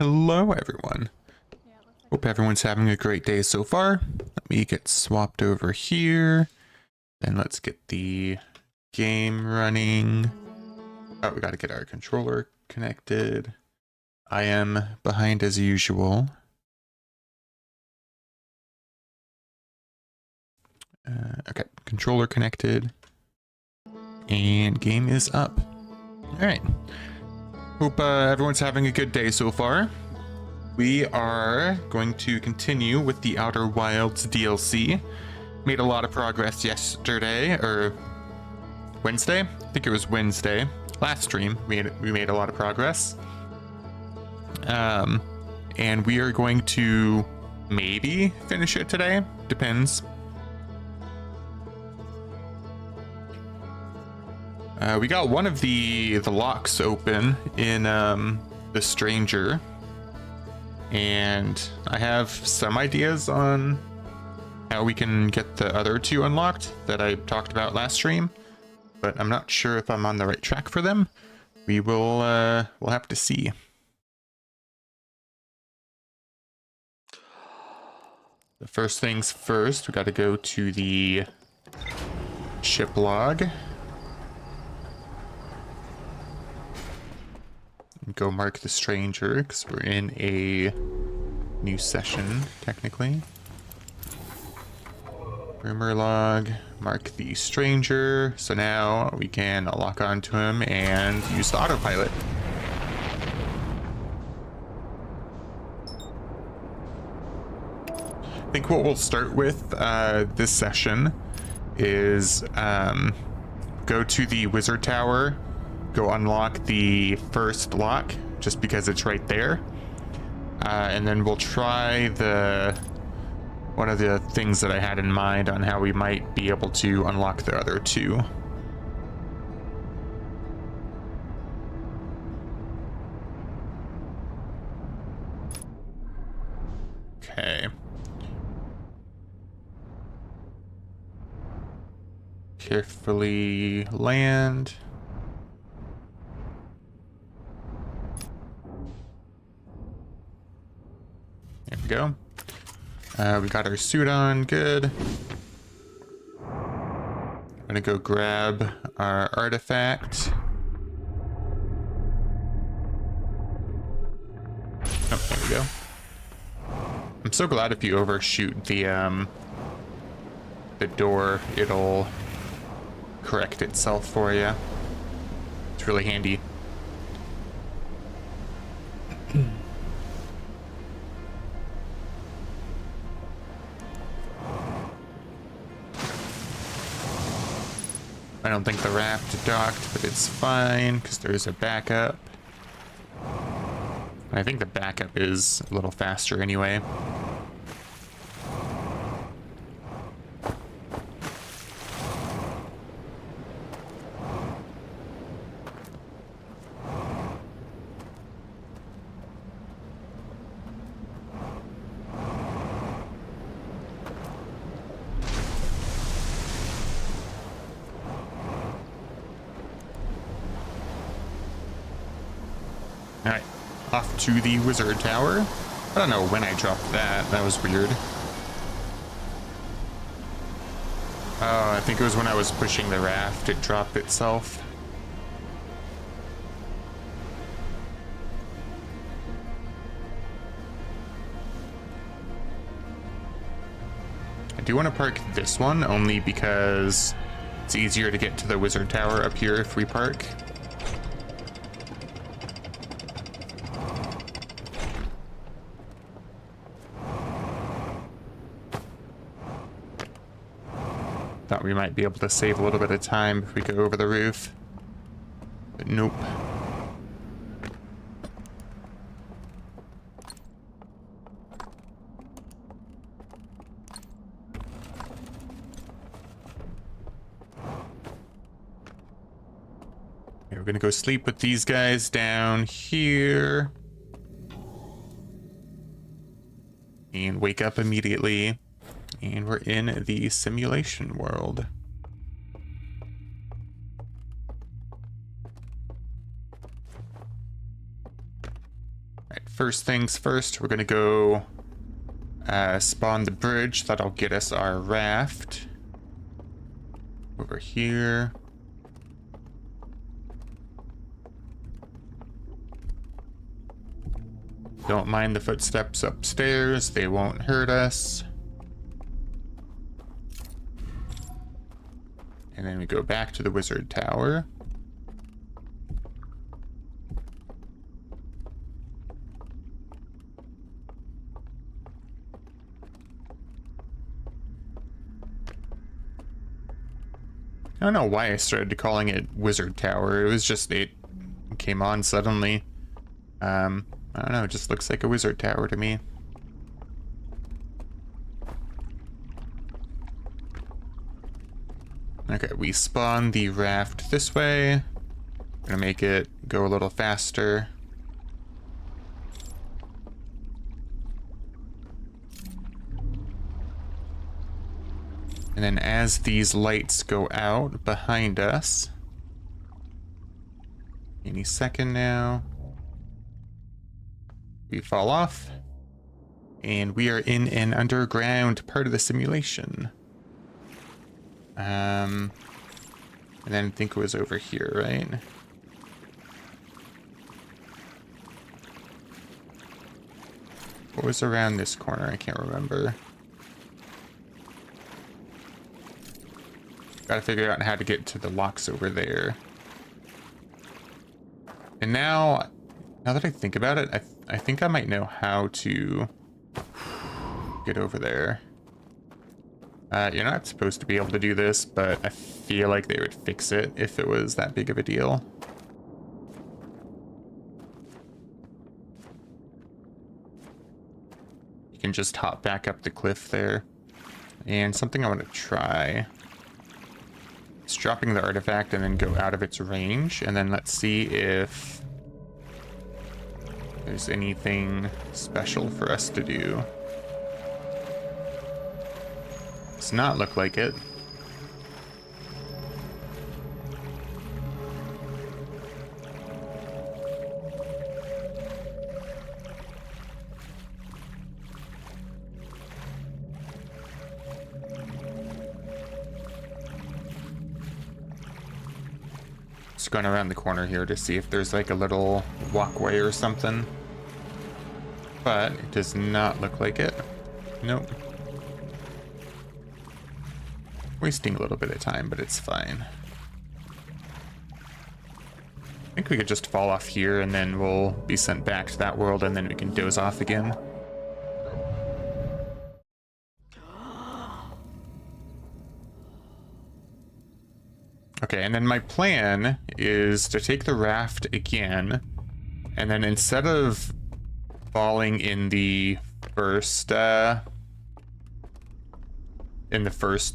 Hello, everyone. Hope everyone's having a great day so far. Let me get swapped over here. Then let's get the game running. Oh, we got to get our controller connected. I am behind as usual. Okay, controller connected. And game is up. All right. Hope everyone's having a good day so far. We are going to continue with the Outer Wilds DLC. Made a lot of progress yesterday, or Wednesday? I think it was Wednesday. Last stream, we made a lot of progress. And we are going to maybe finish it today. Depends. We got one of the locks open in the Stranger. And I have some ideas on how we can get the other two unlocked that I talked about last stream, but I'm not sure if I'm on the right track for them. We'll have to see. The first things first, we got to go to the ship log. Go mark the Stranger, because we're in a new session, technically. Rumor log, mark the Stranger, so now we can lock onto him and use the autopilot. I think what we'll start with this session is go to the Wizard Tower, go unlock the first lock, just because it's right there. And then we'll try one of the things that I had in mind on how we might be able to unlock the other two. Okay. Carefully land. There we go. We got our suit on, good. I'm gonna go grab our artifact. Oh, there we go. I'm so glad if you overshoot the door, it'll correct itself for you. It's really handy. I don't think the raft docked, but it's fine because there's a backup. I think the backup is a little faster anyway. Alright, off to the Wizard Tower. I don't know when I dropped that. That was weird. Oh, I think it was when I was pushing the raft, it dropped itself. I do want to park this one, only because it's easier to get to the Wizard Tower up here if we park. Thought we might be able to save a little bit of time if we go over the roof, but nope. Okay, we're gonna go sleep with these guys down here and wake up immediately. And we're in the simulation world. Alright, first things first, we're gonna go spawn the bridge. That'll get us our raft. Over here. Don't mind the footsteps upstairs, they won't hurt us. And then we go back to the wizard tower. I don't know why I started calling it Wizard Tower. It was just, it came on suddenly. I don't know, it just looks like a wizard tower to me. Okay, we spawn the raft this way. Gonna make it go a little faster. And then as these lights go out behind us, any second now, we fall off, and we are in an underground part of the simulation. And then I think it was over here, right? What was around this corner? I can't remember. Gotta figure out how to get to the locks over there. And now that I think about it, I think I might know how to get over there. You're not supposed to be able to do this, but I feel like they would fix it if it was that big of a deal. You can just hop back up the cliff there. And something I want to try. It's dropping the artifact and then go out of its range. And then let's see if there's anything special for us to do. Does not look like it. Just going around the corner here to see if there's like a little walkway or something. But it does not look like it. Nope. Wasting a little bit of time, but it's fine. I think we could just fall off here and then we'll be sent back to that world and then we can doze off again. Okay, and then my plan is to take the raft again, and then instead of falling in the first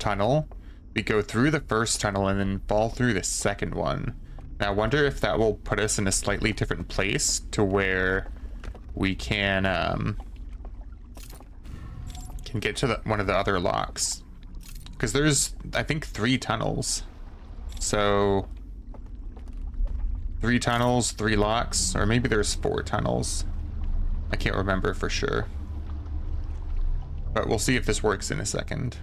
tunnel, we go through the first tunnel and then fall through the second one. Now I wonder if that will put us in a slightly different place to where we can get to one of the other locks. Because there's, I think, 3 tunnels. So 3 tunnels, 3 locks, or maybe there's 4 tunnels. I can't remember for sure. But we'll see if this works in a second.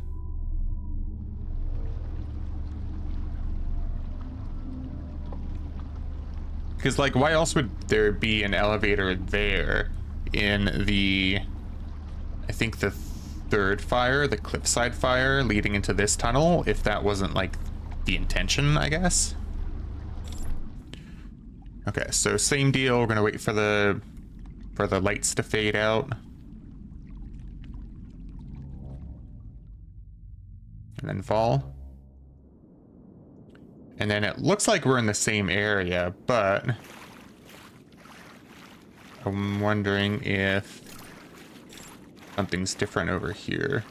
Because, like, why else would there be an elevator there in the, I think, the 3rd fire, the cliffside fire leading into this tunnel, if that wasn't, like, the intention, I guess? Okay, so same deal. We're gonna wait for the lights to fade out. And then fall. And then it looks like we're in the same area, but I'm wondering if something's different over here.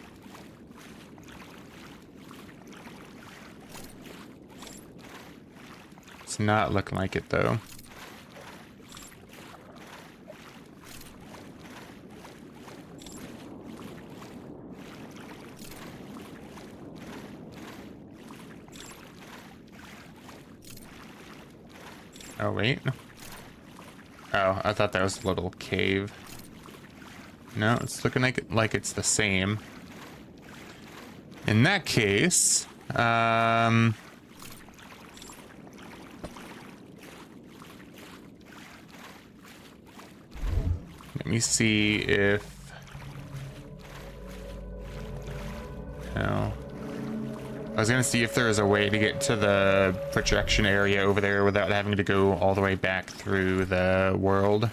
It's not looking like it, though. Oh, wait. Oh, Oh, I thought that was a little cave. No, it's looking like it's the same. In that case, let me see if... No. I was gonna see if there is a way to get to the projection area over there without having to go all the way back through the world.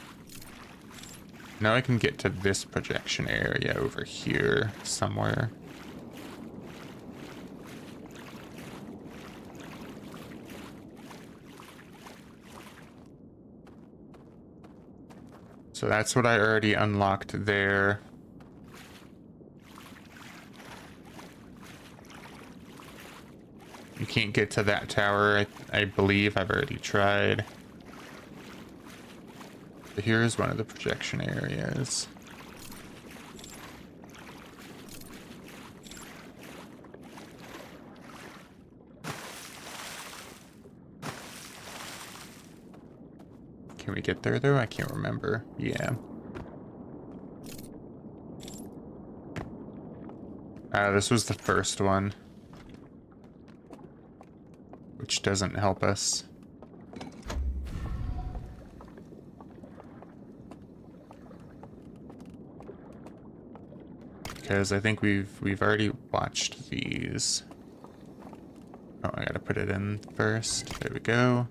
Now I can get to this projection area over here somewhere. So that's what I already unlocked there. You can't get to that tower, I believe. I've already tried. But here's one of the projection areas. Can we get there though? I can't remember. Yeah. This was the first one, which doesn't help us. Because I think we've already watched these. Oh, I gotta put it in first. There we go.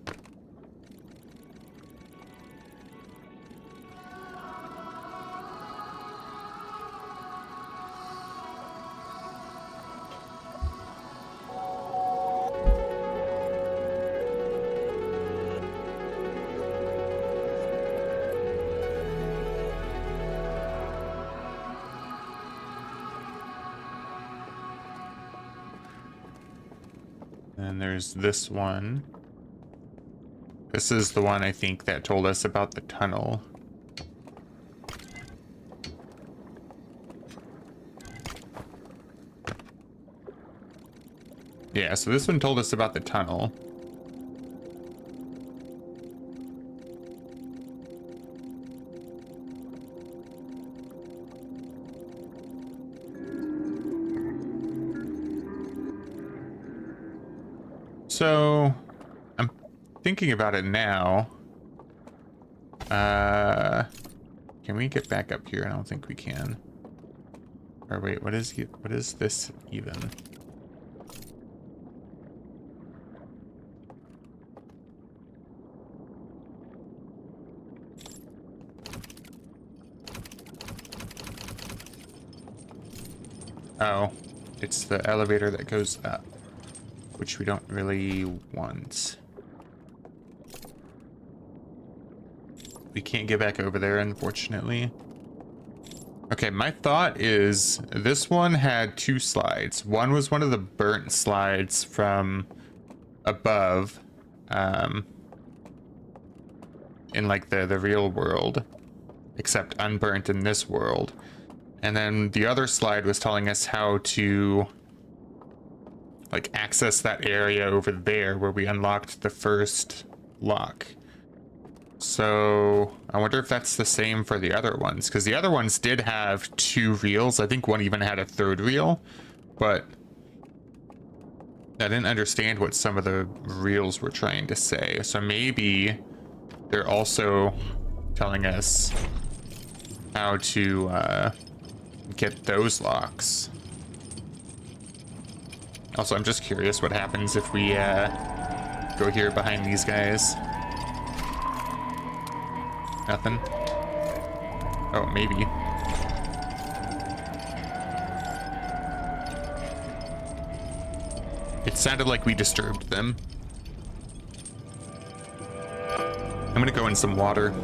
And there's this one. This is the one I think that told us about the tunnel. Yeah, so this one told us about the tunnel. So, I'm thinking about it now. Can we get back up here? I don't think we can. Or wait, what is this even? Oh, it's the elevator that goes up, which we don't really want. We can't get back over there, unfortunately. Okay, my thought is this one had two slides. One was one of the burnt slides from above, in like the real world, except unburnt in this world. And then the other slide was telling us how to like access that area over there where we unlocked the first lock. So I wonder if that's the same for the other ones, because the other ones did have two reels. I think one even had a third reel, but I didn't understand what some of the reels were trying to say. So maybe they're also telling us how to get those locks. Also, I'm just curious what happens if we go here behind these guys. Nothing. Oh, maybe. It sounded like we disturbed them. I'm gonna go in some water.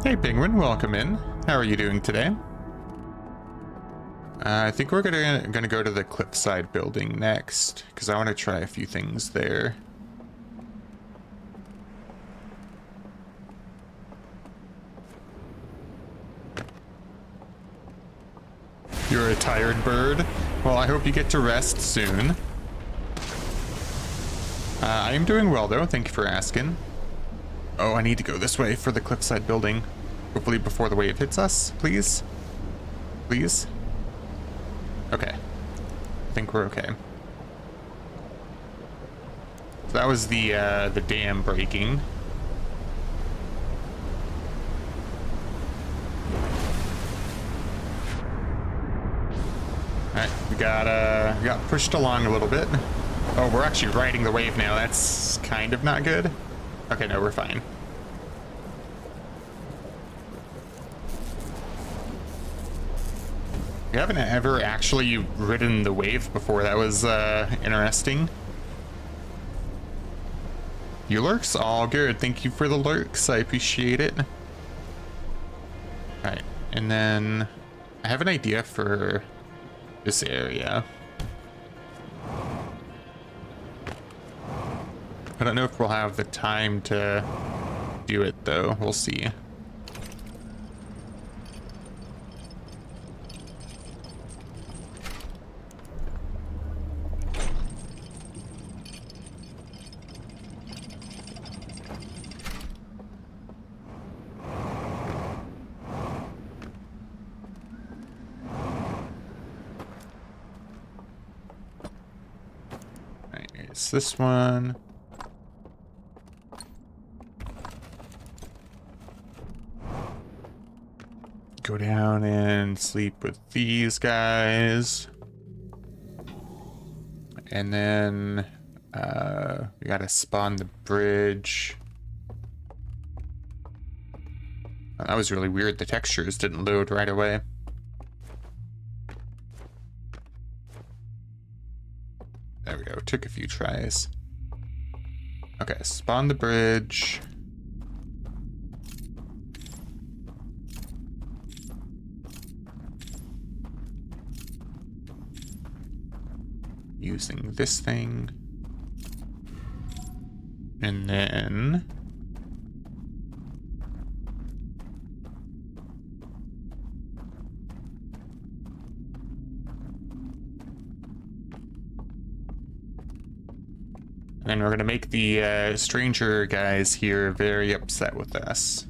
Hey Penguin, welcome in. How are you doing today? I think we're gonna go to the cliffside building next, because I want to try a few things there. You're a tired bird. Well, I hope you get to rest soon. I am doing well, though. Thank you for asking. Oh, I need to go this way for the cliffside building. Hopefully before the wave hits us, please. Please. Okay. I think we're okay. So that was the dam breaking. Alright, we got pushed along a little bit. Oh, we're actually riding the wave now. That's kind of not good. Okay, no, we're fine. We haven't ever actually ridden the wave before. That was interesting. You lurks? All good. Thank you for the lurks. I appreciate it. Alright, and then I have an idea for this area. I don't know if we'll have the time to do it, though. We'll see. Alright, it's this one. Go down and sleep with these guys. And then we gotta spawn the bridge. Oh, that was really weird. The textures didn't load right away. There we go. Took a few tries. Okay, spawn the bridge. Using this thing. And then we're gonna make the stranger guys here very upset with us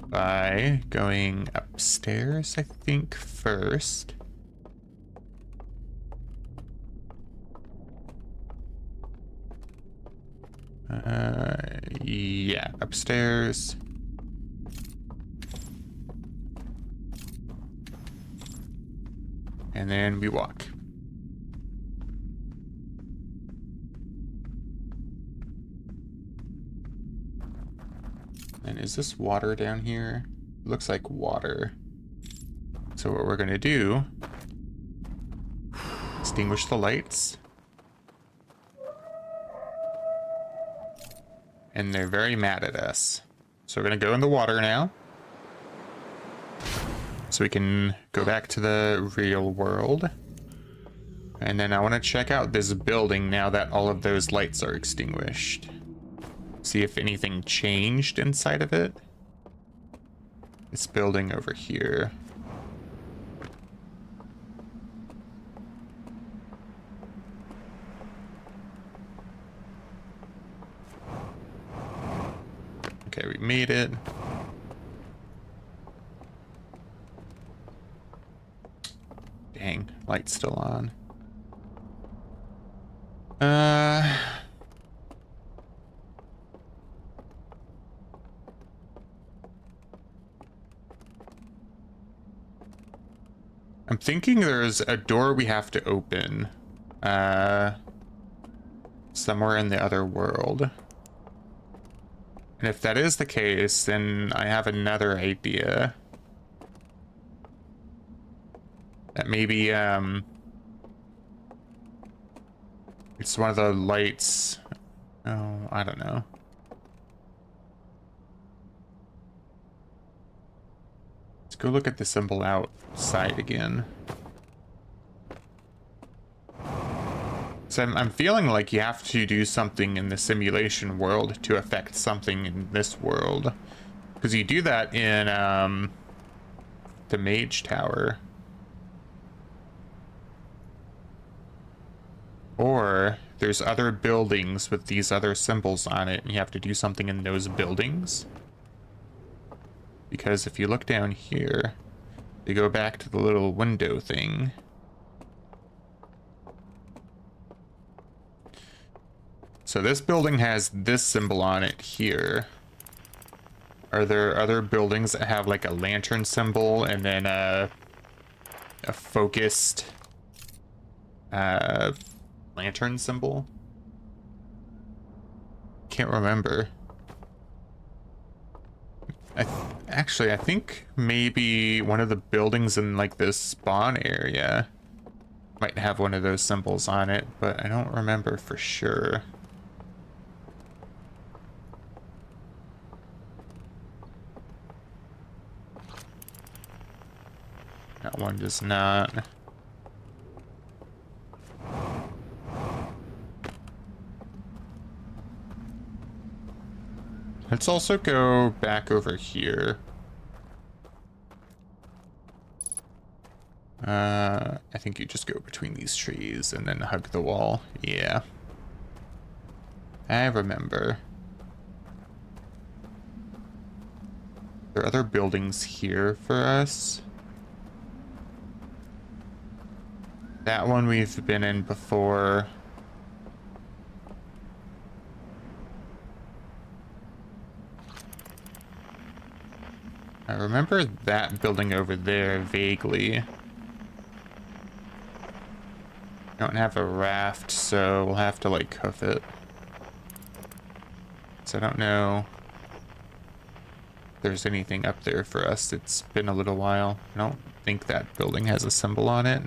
by going upstairs, I think, first. Yeah, upstairs. And then we walk. And is this water down here? Looks like water. So what we're gonna do, extinguish the lights. And they're very mad at us. So we're gonna go in the water now. So we can go back to the real world. And then I wanna check out this building now that all of those lights are extinguished. See if anything changed inside of it. This building over here. Okay, we made it. Dang, light's still on. I'm thinking there's a door we have to open somewhere in the other world. And if that is the case, then I have another idea. That maybe it's one of the lights. Oh, I don't know. Let's go look at the symbol outside again. So I'm feeling like you have to do something in the simulation world to affect something in this world. Because you do that in the Mage Tower. Or there's other buildings with these other symbols on it, and you have to do something in those buildings. Because if you look down here, you go back to the little window thing. So this building has this symbol on it here. Are there other buildings that have like a lantern symbol and then a focused lantern symbol? Can't remember. Actually, I think maybe one of the buildings in like this spawn area might have one of those symbols on it, but I don't remember for sure. That one does not. Let's also go back over here. I think you just go between these trees and then hug the wall. Yeah. I remember. There are other buildings here for us. That one we've been in before. I remember that building over there vaguely. Don't have a raft, so we'll have to like hoof it. So I don't know if there's anything up there for us. It's been a little while. I don't think that building has a symbol on it.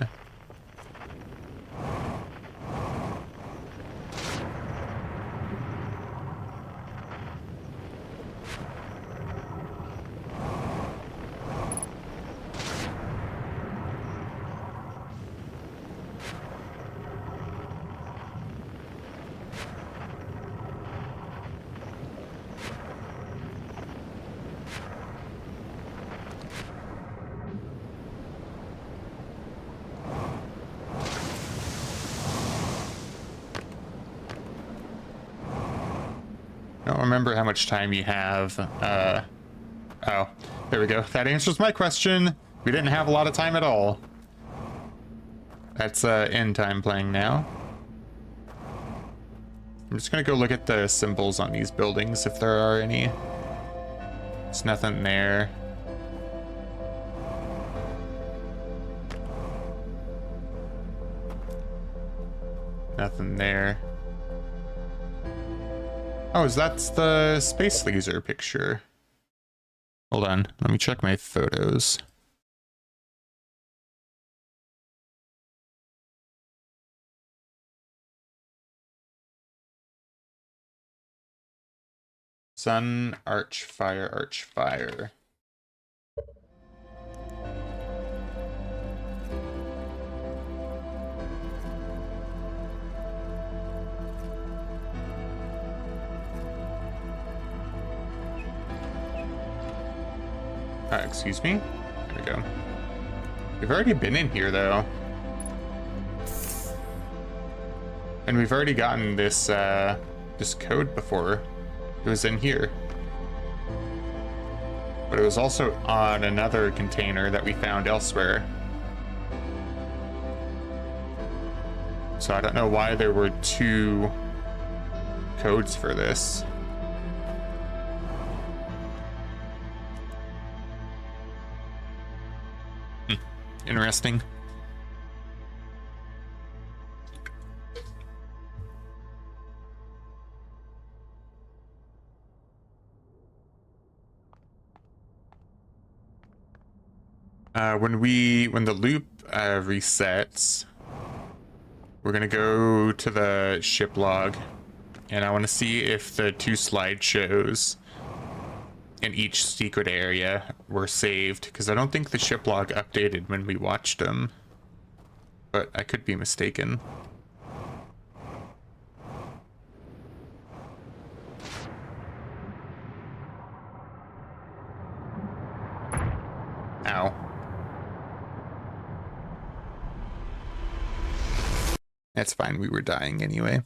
I don't remember how much time you have. Oh, there we go. That answers my question. We didn't have a lot of time at all. That's end time playing now. I'm just gonna go look at the symbols on these buildings if there are any. There's nothing there. Nothing there. Oh, that's the space laser picture. Hold on, let me check my photos. Sun, arch, fire, arch, fire. Excuse me? There we go. We've already been in here, though. And we've already gotten this, this code before. It was in here. But it was also on another container that we found elsewhere. So I don't know why there were two codes for this. Interesting. When the loop resets, we're gonna go to the ship log, and I want to see if the two slideshows in each secret area were saved, because I don't think the ship log updated when we watched them, but I could be mistaken. Ow. That's fine, we were dying anyway.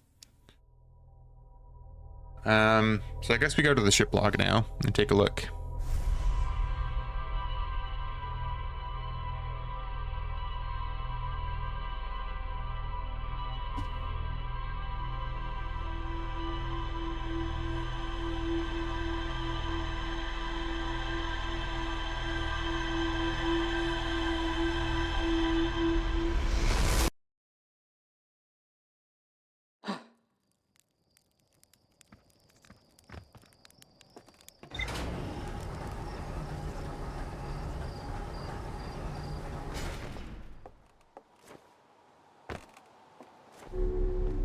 So I guess we go to the ship log now and take a look.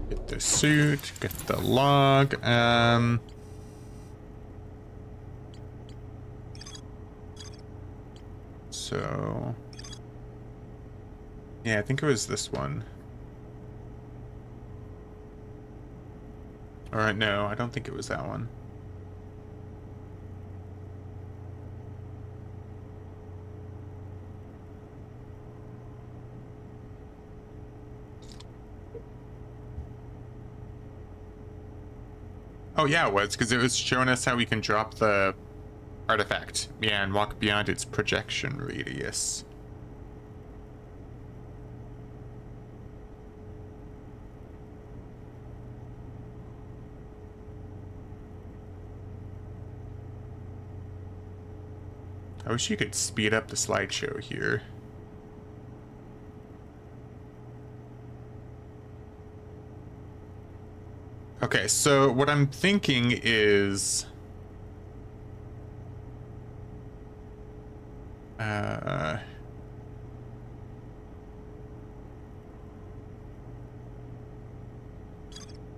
Get the suit, get the log. So yeah, I think it was this one. All right, no, I don't think it was that one. Oh yeah, it was, because it was showing us how we can drop the artifact, yeah, and walk beyond its projection radius. I wish you could speed up the slideshow here. Okay, so what I'm thinking is...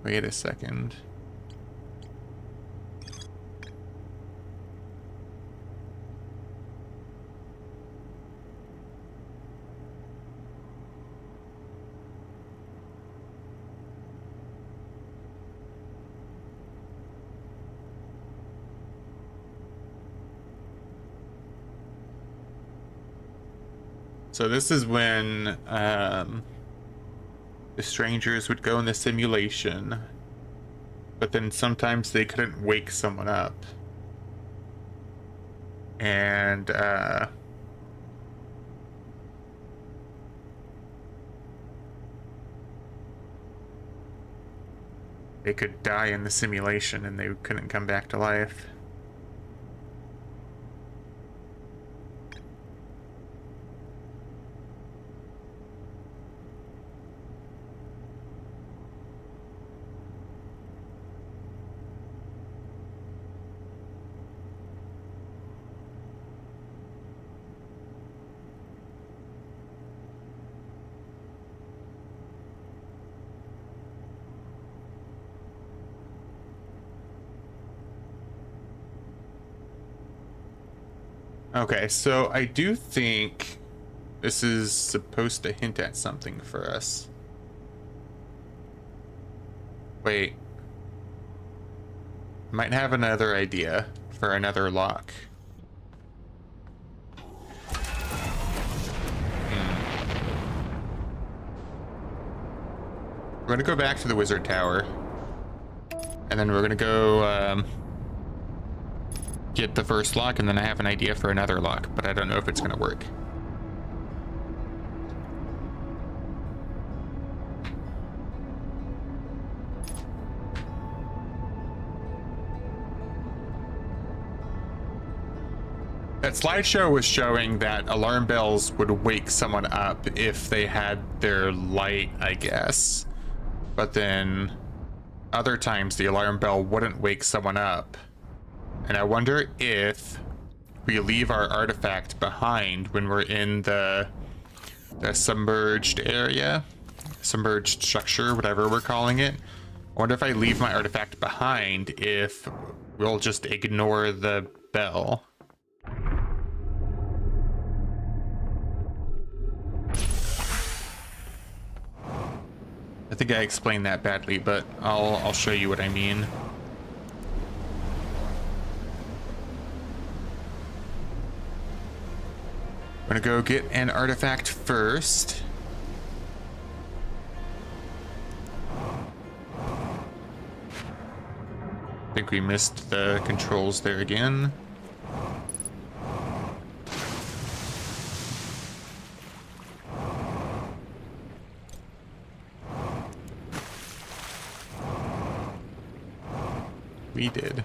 wait a second. So this is when the strangers would go in the simulation, but then sometimes they couldn't wake someone up. And they could die in the simulation and they couldn't come back to life. Okay, so I do think this is supposed to hint at something for us. Wait. Might have another idea for another lock. We're gonna go back to the wizard tower. And then we're gonna go, get the first lock, and then I have an idea for another lock, but I don't know if it's gonna work. That slideshow was showing that alarm bells would wake someone up if they had their light, I guess. But then other times the alarm bell wouldn't wake someone up. And I wonder if we leave our artifact behind when we're in the submerged area, submerged structure, whatever we're calling it. I wonder if I leave my artifact behind, if we'll just ignore the bell. I think I explained that badly, but I'll show you what I mean. I'm gonna go get an artifact first. think we missed the controls there again. We did.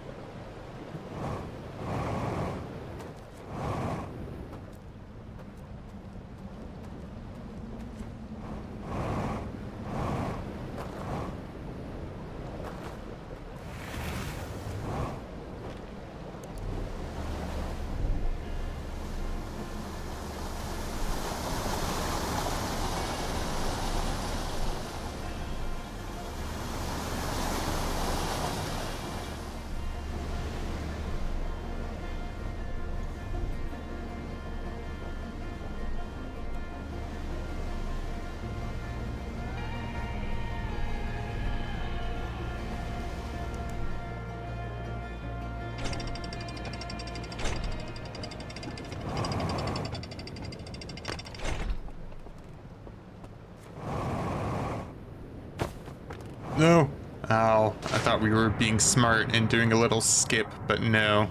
No. Ow. I thought we were being smart and doing a little skip, but no.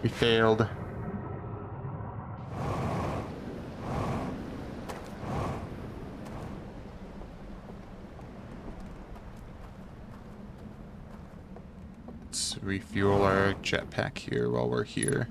We failed. Let's refuel our jetpack here while we're here.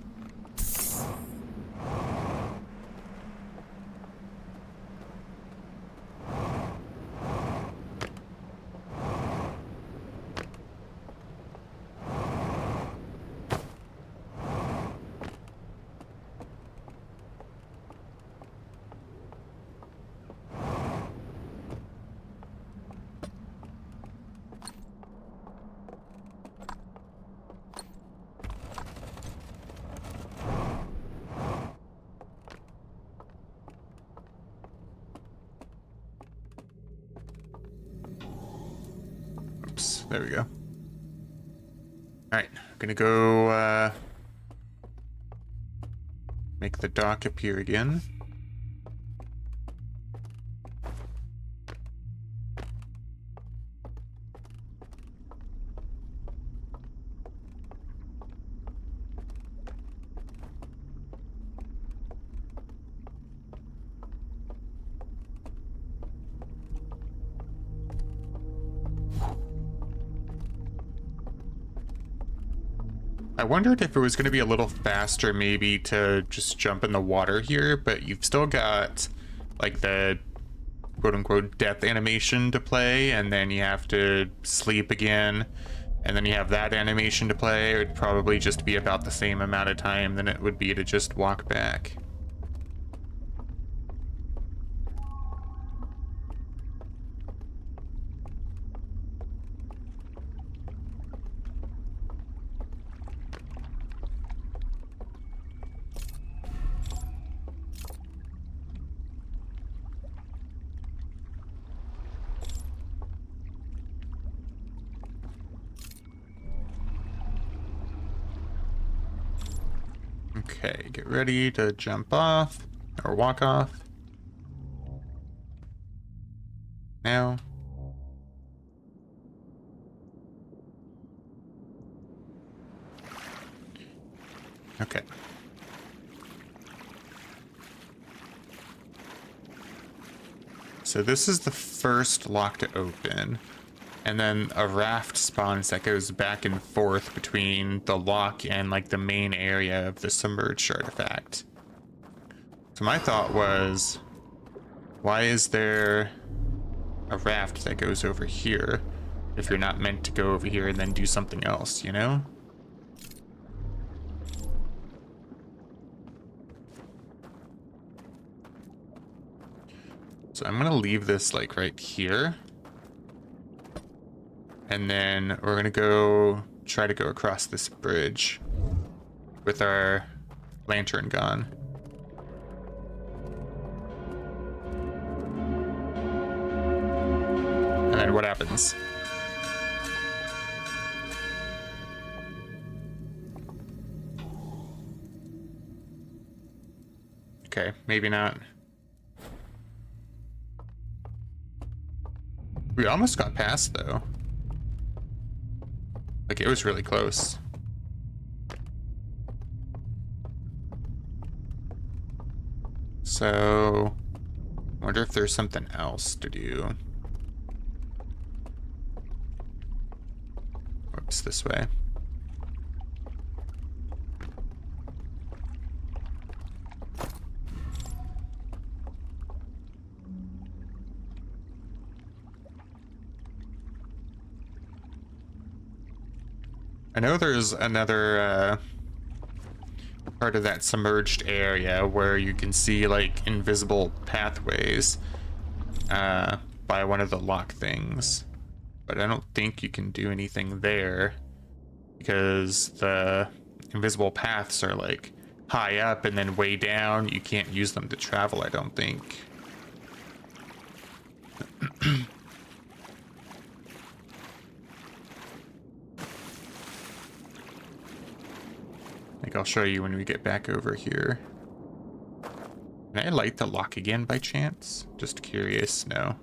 There we go. Alright, I'm gonna go make the dock appear again. I wondered if it was going to be a little faster maybe to just jump in the water here, but you've still got like the quote-unquote death animation to play, and then you have to sleep again, and then you have that animation to play. It would probably just be about the same amount of time than it would be to just walk back. Okay, get ready to jump off or walk off. Now. Okay. So this is the first lock to open. And then a raft spawns that goes back and forth between the lock and like the main area of the submerged artifact. So my thought was, why is there a raft that goes over here if you're not meant to go over here and then do something else, you know? So I'm gonna leave this like right here. And then we're gonna go try to go across this bridge with our lantern gone. And then what happens? Okay, maybe not. We almost got past though. Like, it was really close. So, I wonder if there's something else to do. Whoops, this way. I know there's another part of that submerged area where you can see like invisible pathways by one of the lock things, but I don't think you can do anything there because the invisible paths are like high up and then way down. You can't use them to travel, I don't think. I'll show you when we get back over here. Can I light the lock again by chance? Just curious. No.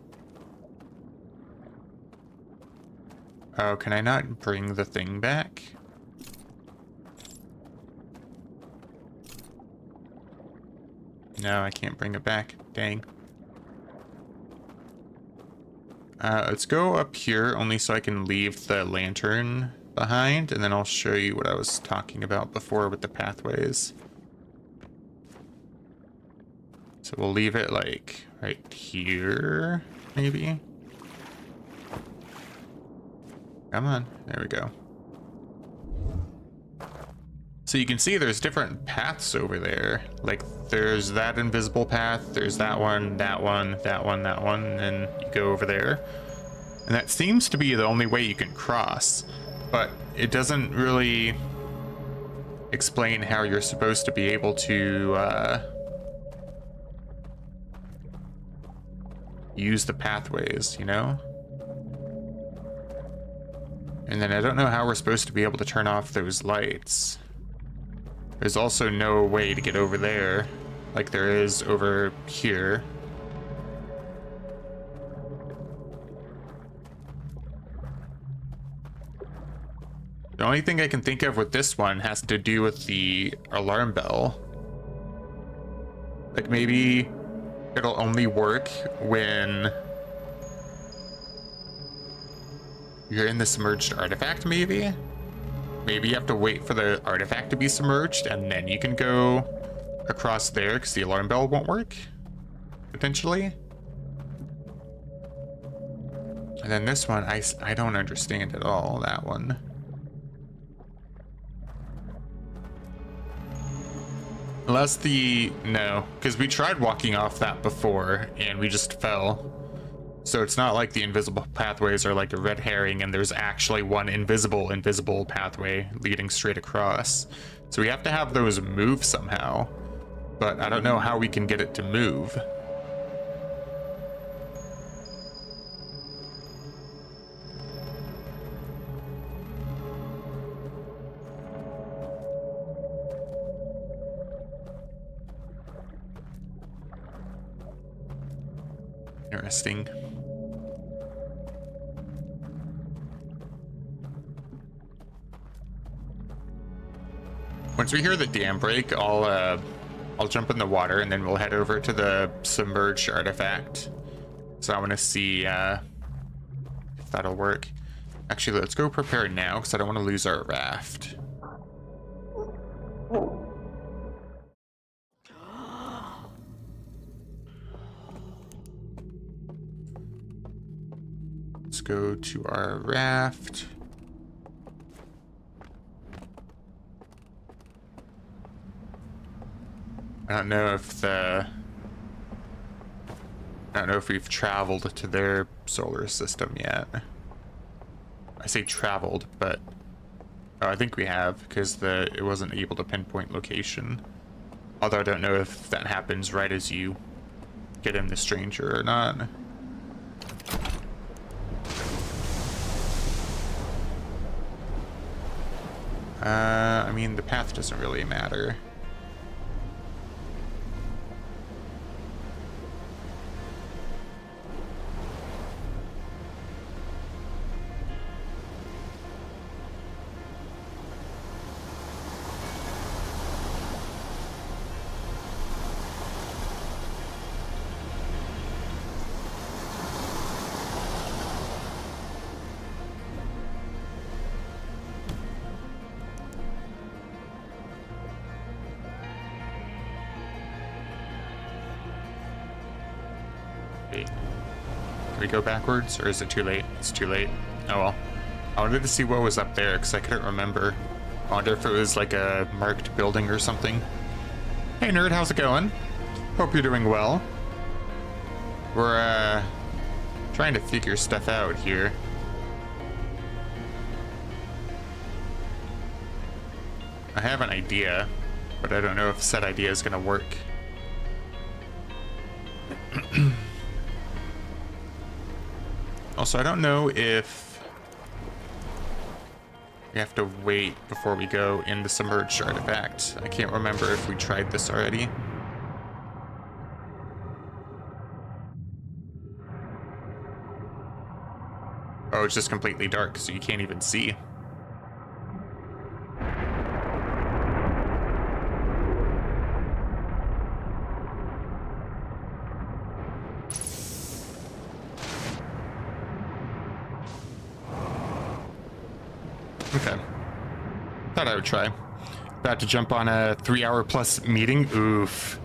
Oh, can I not bring the thing back? No, I can't bring it back. Dang. Let's go up here only so I can leave the lantern behind, and then I'll show you what I was talking about before with the pathways. So we'll leave it like right here, maybe. Come on, there we go. So you can see there's different paths over there. Like there's that invisible path, there's that one, that one, that one, that one, and then you go over there. And that seems to be the only way you can cross. But it doesn't really explain how you're supposed to be able to use the pathways, you know? And then I don't know how we're supposed to be able to turn off those lights. There's also no way to get over there, like there is over here. The only thing I can think of with this one has to do with the alarm bell. Like maybe it'll only work when you're in the submerged artifact, maybe? Maybe you have to wait for the artifact to be submerged and then you can go across there because the alarm bell won't work, potentially. And then this one, I don't understand at all, that one. Unless no, because we tried walking off that before and we just fell. So it's not like the invisible pathways are like a red herring and there's actually one invisible pathway leading straight across. So we have to have those move somehow, but I don't know how we can get it to move. Interesting. Once we hear the dam break, I'll jump in the water and then we'll head over to the submerged artifact. So I want to see if that'll work. Actually, let's go prepare now because I don't want to lose our raft. Let's go to our raft. I don't know if we've traveled to their solar system yet. I say traveled, but oh, I think we have because it wasn't able to pinpoint location. Although I don't know if that happens right as you get in the stranger or not. I mean, the path doesn't really matter. Wait. Can we go backwards, or is it too late? It's too late. Oh well. I wanted to see what was up there, because I couldn't remember. I wonder if it was like a marked building or something. Hey nerd, how's it going? Hope you're doing well. We're trying to figure stuff out here. I have an idea, but I don't know if said idea is gonna work. Also, I don't know if we have to wait before we go in the submerged artifact. I can't remember if we tried this already. Oh, it's just completely dark, so you can't even see. Okay. Thought I would try. About to jump on a 3-hour plus meeting. Oof.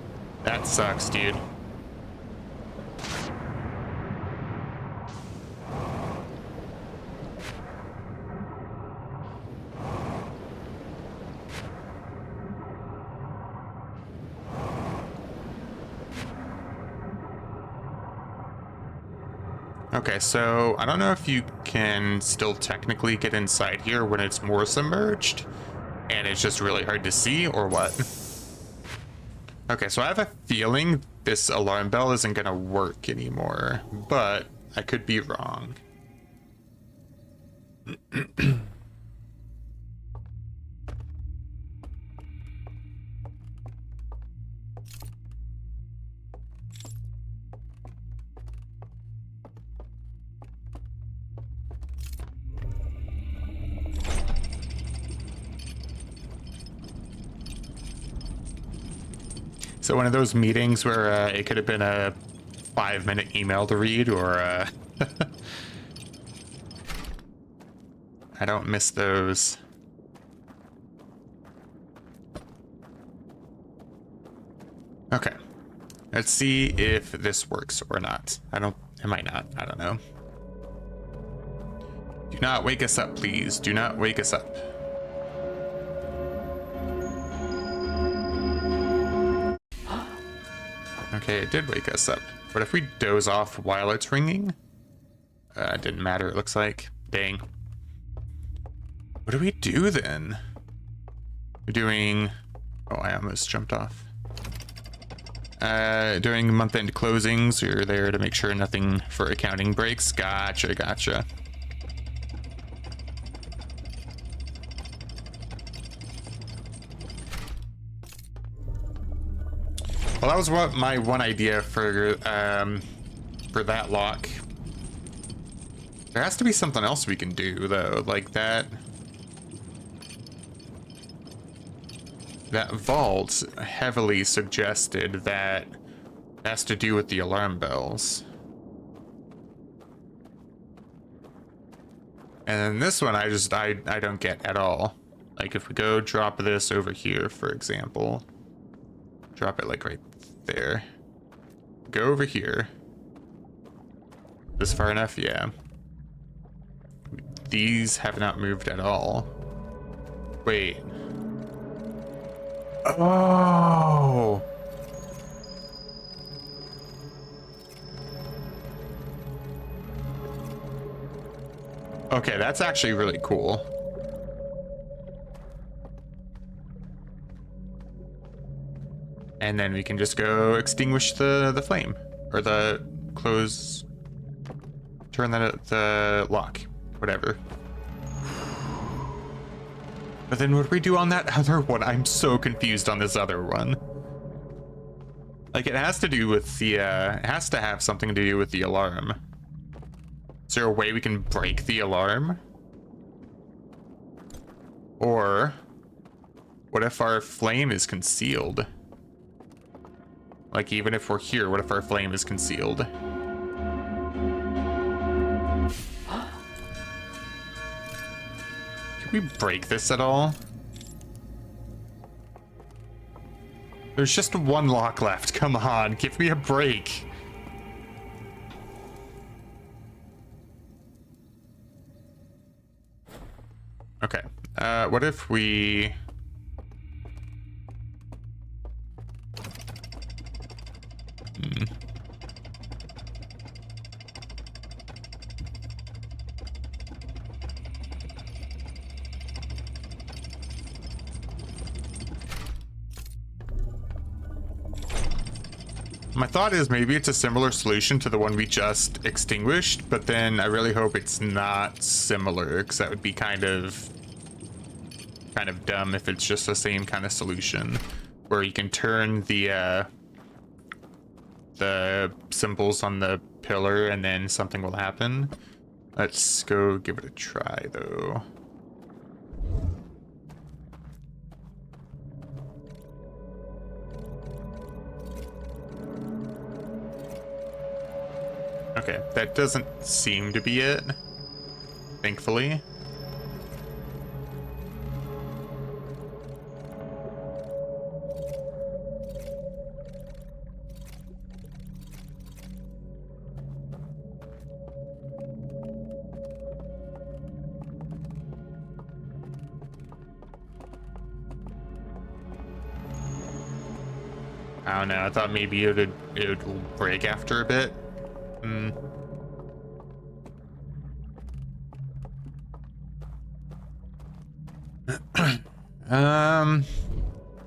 That sucks, dude. Okay, so I don't know if you can still technically get inside here when it's more submerged and it's just really hard to see, or what. Okay, so I have a feeling this alarm bell isn't gonna work anymore, but I could be wrong. So one of those meetings where it could have been a 5-minute email to read, or I don't miss those. Okay, let's see if this works or not. It might not, I don't know. Do not wake us up, please. Do not wake us up. Okay, it did wake us up. But if we doze off while it's ringing? It didn't matter, it looks like. Dang. What do we do then? We're doing... Oh, I almost jumped off. During month-end closings, you're there to make sure nothing for accounting breaks. Gotcha, gotcha. Well, that was what my one idea for that lock. There has to be something else we can do though, like that. That vault heavily suggested that it has to do with the alarm bells. And then this one I don't get at all. Like if we go drop this over here, for example. Drop it like right there. Go over here. This far enough? Yeah. These have not moved at all. Wait. Oh. Okay, that's actually really cool. And then we can just go extinguish the flame, or the close, turn the lock, whatever. But then what do we do on that other one? I'm so confused on this other one. Like it has to do with the, it has to have something to do with the alarm. Is there a way we can break the alarm? Or what if our flame is concealed? Like, even if we're here, what if our flame is concealed? Can we break this at all? There's just one lock left. Come on, give me a break. Okay. What if we... My thought is maybe it's a similar solution to the one we just extinguished, but then I really hope it's not similar, because that would be kind of dumb if it's just the same kind of solution, where you can turn the symbols on the pillar and then something will happen. Let's go give it a try, though. Okay, that doesn't seem to be it, thankfully. I don't know, I thought maybe it would break after a bit.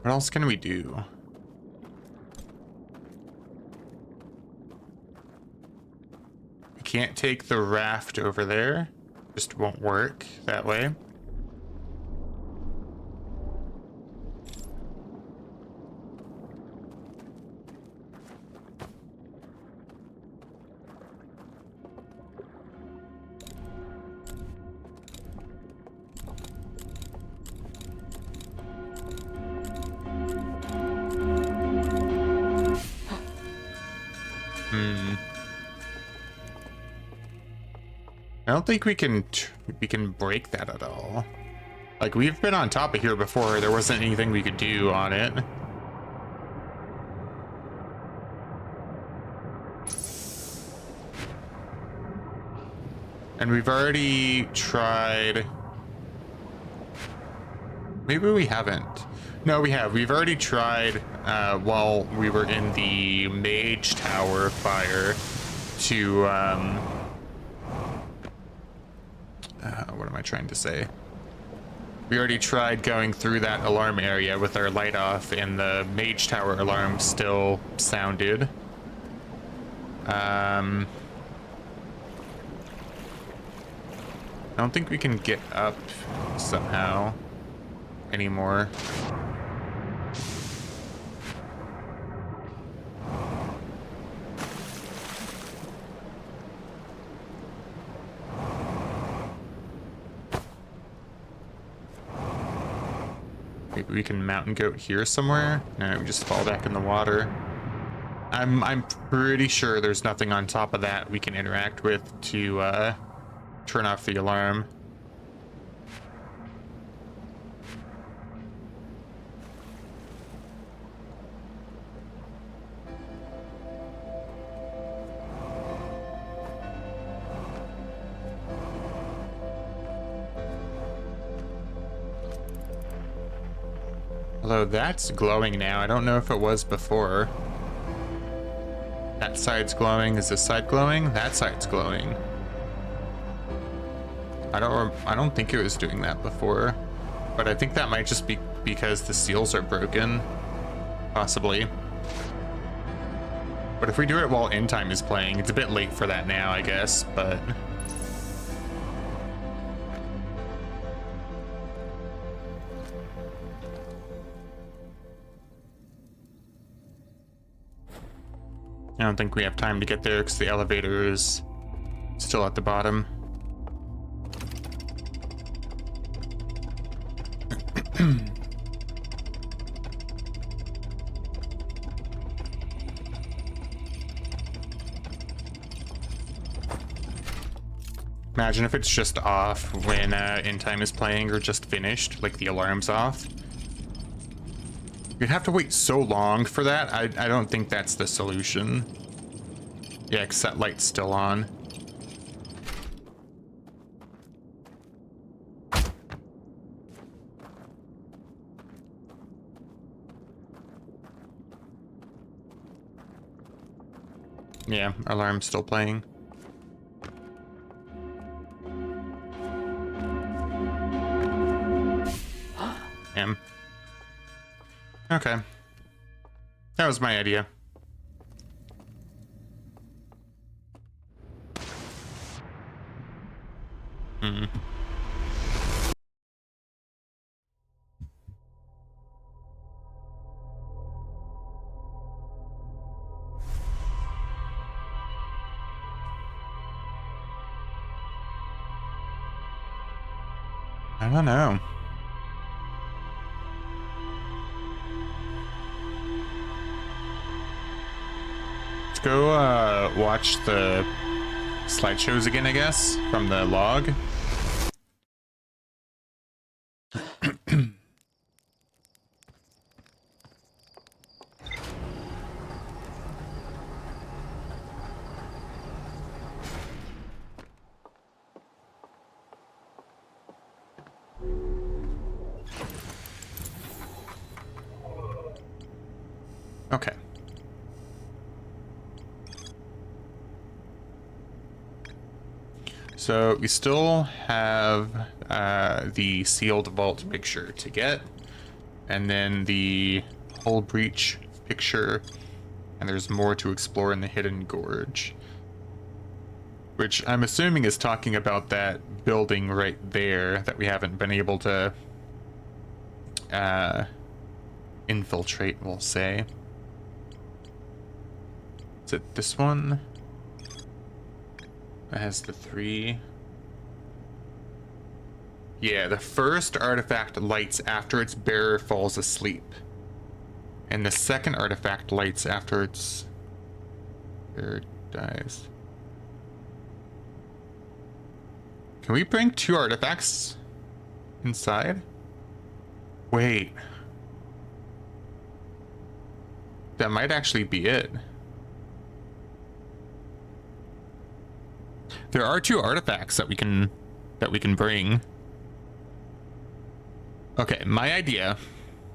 What else can we do? We can't take the raft over there. Just won't work that way. I don't think we can break that at all. Like, we've been on top of here before. There wasn't anything we could do on it. And we've already tried... Maybe we haven't. No, we have. We've already tried, while we were in the Mage Tower fire, to, what am I trying to say? We already tried going through that alarm area with our light off, and the Mage Tower alarm still sounded. I don't think we can get up somehow anymore. Maybe we can mountain goat here somewhere? No, we just fall back in the water. I'm pretty sure there's nothing on top of that we can interact with to turn off the alarm. Although that's glowing now. I don't know if it was before. That side's glowing. Is this side glowing? That side's glowing. I don't think it was doing that before, but I think that might just be because the seals are broken, possibly. But if we do it while End Time is playing, it's a bit late for that now, I guess, but... I don't think we have time to get there because the elevator is still at the bottom. Imagine if it's just off when End Time is playing, or just finished, like the alarm's off. You'd have to wait so long for that. I don't think that's the solution. Yeah, because that light's still on. Yeah, alarm's still playing. Okay. That was my idea. Hmm. I don't know. Let's go watch the slideshows again, I guess, from the log. Okay. So we still have the sealed vault picture to get, and then the hull breach picture, and there's more to explore in the hidden gorge, which I'm assuming is talking about that building right there that we haven't been able to infiltrate, we'll say. Is it this one? That has the 3. Yeah, the first artifact lights after its bearer falls asleep. And the second artifact lights after its bearer dies. Can we bring 2 artifacts inside? Wait. That might actually be it. There are 2 artifacts that we can bring. Okay, my idea,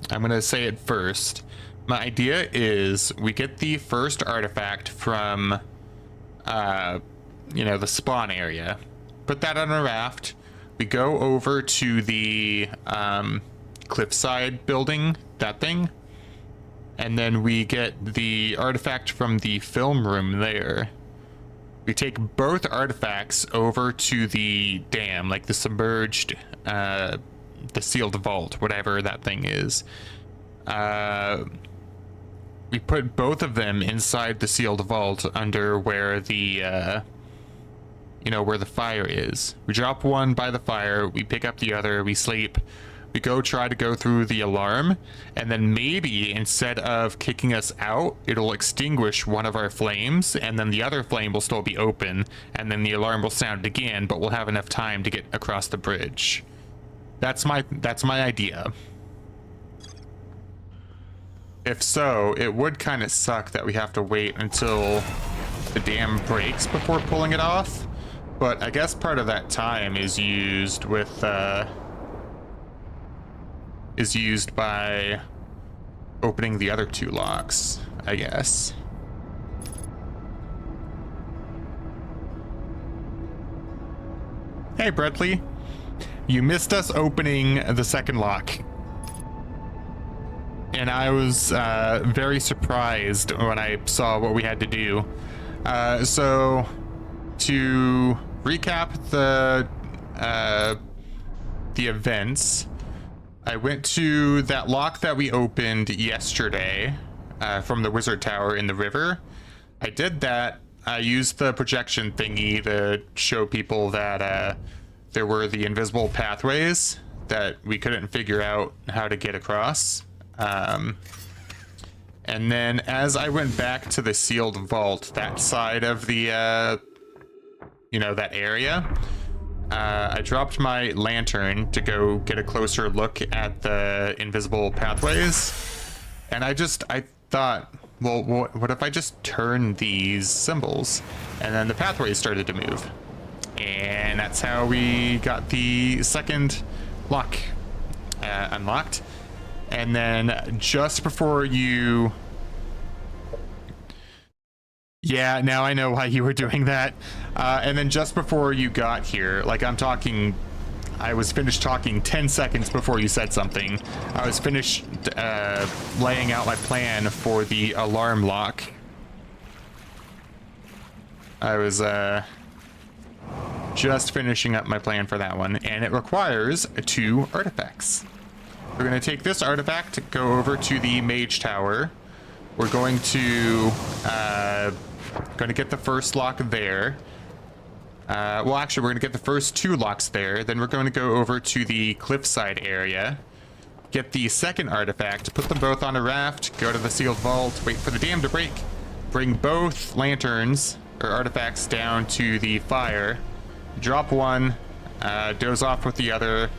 I'm gonna say it first. My idea is we get the first artifact from you know, the spawn area. Put that on a raft. We go over to the cliffside building, that thing. And then we get the artifact from the film room there. We take both artifacts over to the dam, like the submerged, the sealed vault, whatever that thing is. We put both of them inside the sealed vault under where the, you know, where the fire is. We drop one by the fire, we pick up the other, we sleep. We go try to go through the alarm, and then maybe instead of kicking us out, it'll extinguish one of our flames, and then the other flame will still be open, and then the alarm will sound again, but we'll have enough time to get across the bridge. That's my idea. If so, it would kind of suck that we have to wait until the dam breaks before pulling it off, but I guess part of that time is used with is used by opening the other 2 locks, I guess. Hey, Bradley. You missed us opening the second lock. And I was very surprised when I saw what we had to do. So, to recap the events, I went to that lock that we opened yesterday from the wizard tower in the river. I did that. I used the projection thingy to show people that there were the invisible pathways that we couldn't figure out how to get across. And then as I went back to the sealed vault, that side of the, you know, that area, I dropped my lantern to go get a closer look at the invisible pathways, and I thought, well, what if I just turn these symbols? And then the pathways started to move, and that's how we got the second lock unlocked. And then just before you Yeah, now I know why you were doing that. And then just before you got here, like I was finished talking 10 seconds before you said something. I was finished laying out my plan for the alarm lock. I was just finishing up my plan for that one, and it requires 2 artifacts. We're going to take this artifact, go over to the mage tower. We're going to get the first lock there. Well, actually, we're going to get the first 2 locks there. Then we're going to go over to the cliffside area, get the second artifact, put them both on a raft, go to the sealed vault, wait for the dam to break, bring both lanterns or artifacts down to the fire, drop one, doze off with the other,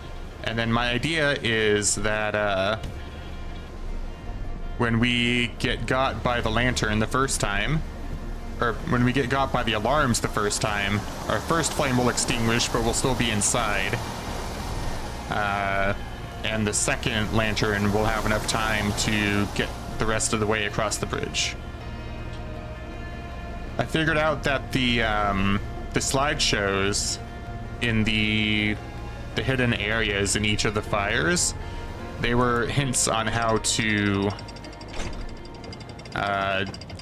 and then my idea is that when we get got by the lantern the first time, or when we get got by the alarms the first time, our first flame will extinguish, but we'll still be inside. And the second lantern will have enough time to get the rest of the way across the bridge. I figured out that the slideshows in the hidden areas in each of the fires, they were hints on how to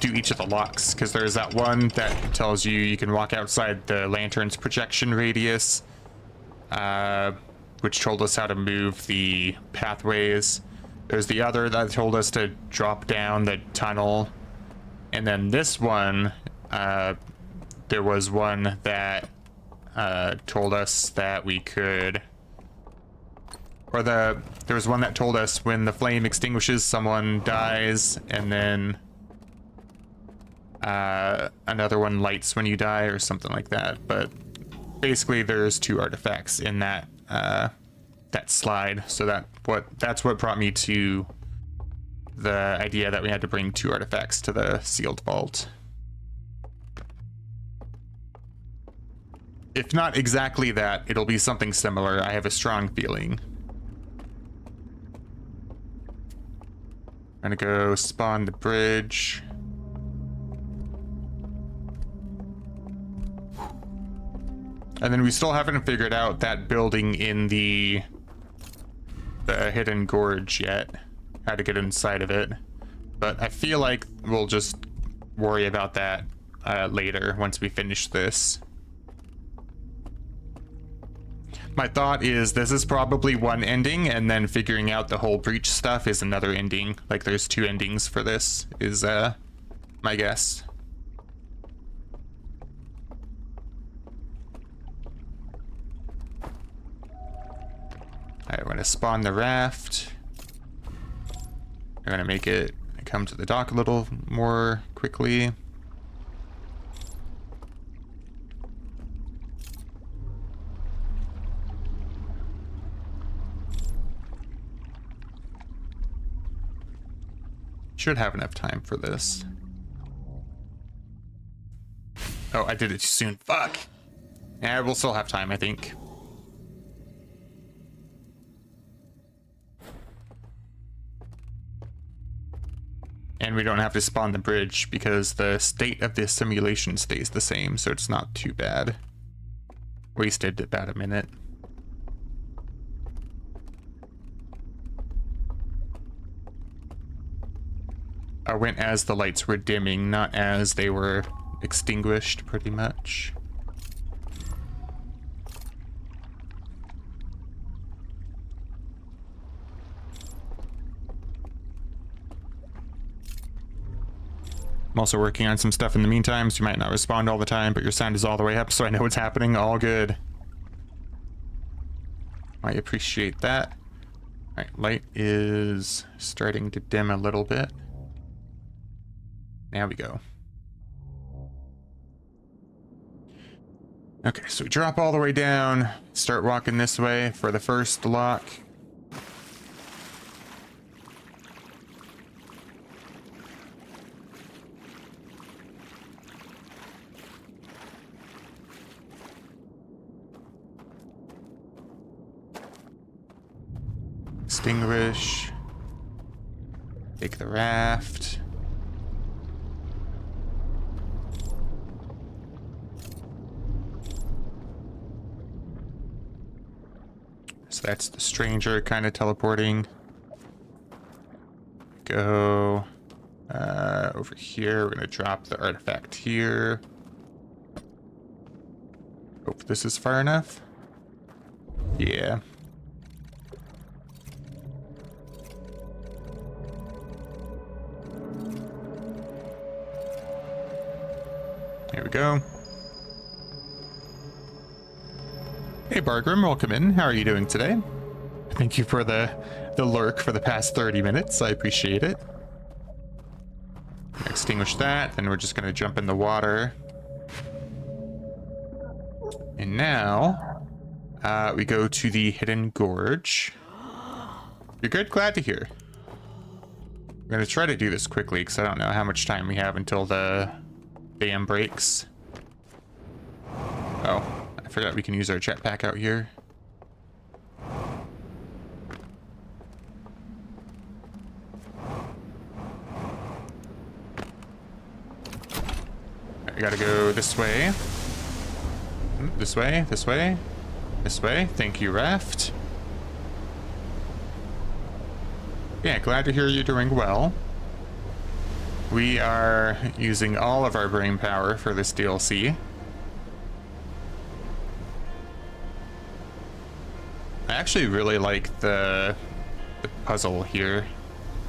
do each of the locks, because there's that one that tells you can walk outside the lantern's projection radius, which told us how to move the pathways. There's the other that told us to drop down the tunnel, and then this one, there was one that told us that we could, or there was one that told us when the flame extinguishes, someone dies, and then another one lights when you die, or something like that. But basically, there's 2 artifacts in that that slide. So that's what brought me to the idea that we had to bring 2 artifacts to the sealed vault. If not exactly that, it'll be something similar. I have a strong feeling. I'm gonna go spawn the bridge. And then we still haven't figured out that building in the hidden gorge yet, how to get inside of it. But I feel like we'll just worry about that later once we finish this. My thought is this is probably one ending, and then figuring out the whole breach stuff is another ending. Like there's 2 endings for this, is my guess. Alright, we're gonna spawn the raft. We're gonna make it come to the dock a little more quickly. Should have enough time for this. Oh, I did it too soon. Fuck. Yeah, we'll still have time, I think. And we don't have to spawn the bridge because the state of the simulation stays the same, so it's not too bad. Wasted about a minute. I went as the lights were dimming, not as they were extinguished, pretty much. I'm also working on some stuff in the meantime, so you might not respond all the time, but your sound is all the way up, so I know what's happening. All good. I appreciate that. Alright, light is starting to dim a little bit. There we go. Okay, so we drop all the way down, start walking this way for the first lock. Extinguish. Take the raft. So that's the stranger kind of teleporting. Go over here. We're going to drop the artifact here. Hope this is far enough. Yeah. Here we go. Hey Bargrim, welcome in. How are you doing today? Thank you for the lurk for the past 30 minutes. I appreciate it. Extinguish that, then we're just gonna jump in the water. And now, we go to the Hidden Gorge. You're good? Glad to hear. I'm gonna try to do this quickly, because I don't know how much time we have until the dam breaks. Oh, I forgot we can use our jetpack out here. I gotta go this way. This way, this way, this way. Thank you, Raft. Yeah, glad to hear you're doing well. We are using all of our brain power for this DLC. I actually really like the puzzle here.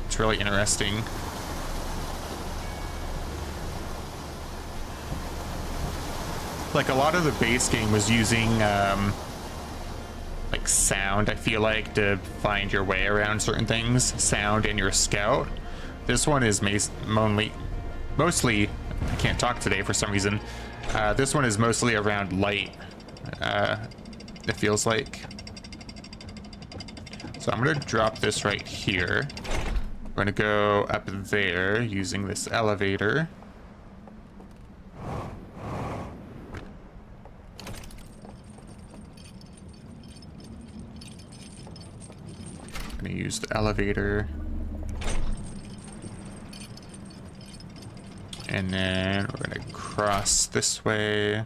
It's really interesting. Like, a lot of the base game was using like sound, I feel like, to find your way around certain things. Sound and your scout. This one is mostly, I can't talk today for some reason. This one is mostly around light, it feels like. So I'm gonna drop this right here. I'm gonna go up there using this elevator. I'm gonna use the elevator. And then we're gonna cross this way.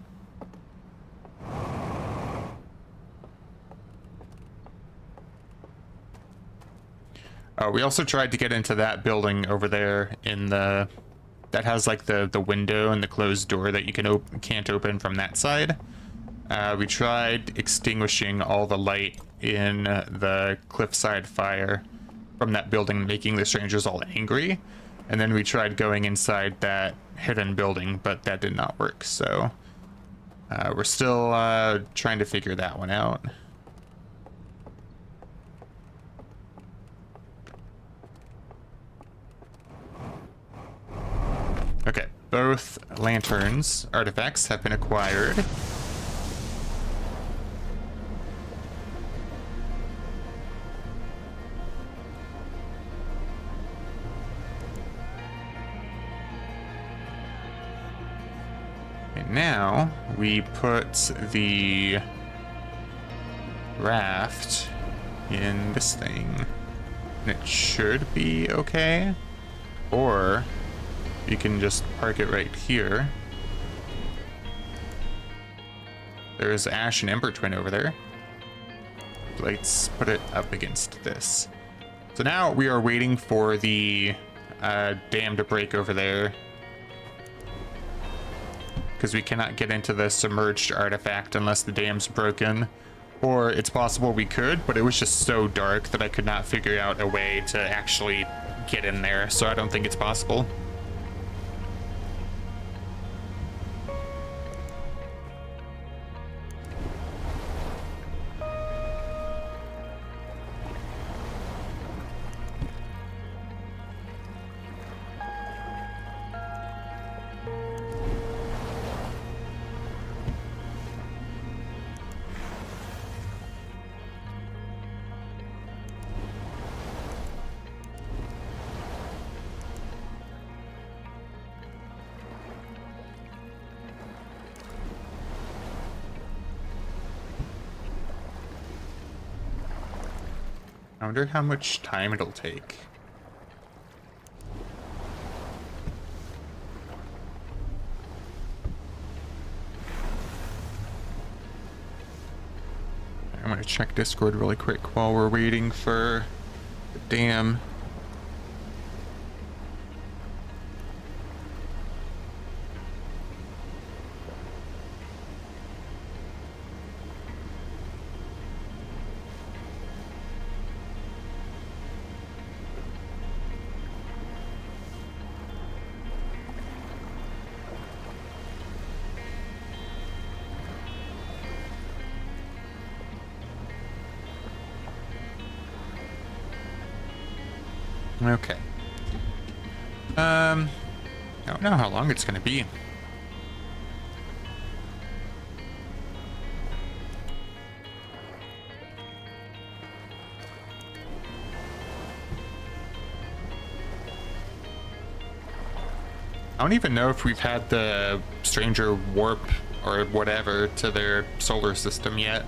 Oh, we also tried to get into that building over there in the... that has like the window and the closed door that you can't open from that side. We tried extinguishing all the light in the cliffside fire from that building, making the strangers all angry. And then we tried going inside that hidden building, but that did not work. So we're still trying to figure that one out. Okay, both lanterns artifacts have been acquired. And now we put the raft in this thing. And it should be okay. Or you can just park it right here. There's Ash and Ember Twin over there. Let's put it up against this. So now we are waiting for the dam to break over there, because we cannot get into the submerged artifact unless the dam's broken. Or it's possible we could, but it was just so dark that I could not figure out a way to actually get in there, so I don't think it's possible. I wonder how much time it'll take. I'm gonna gonna check Discord really quick while we're waiting for the dam. Okay. I don't know how long it's gonna be. I don't even know if we've had the stranger warp or whatever to their solar system yet,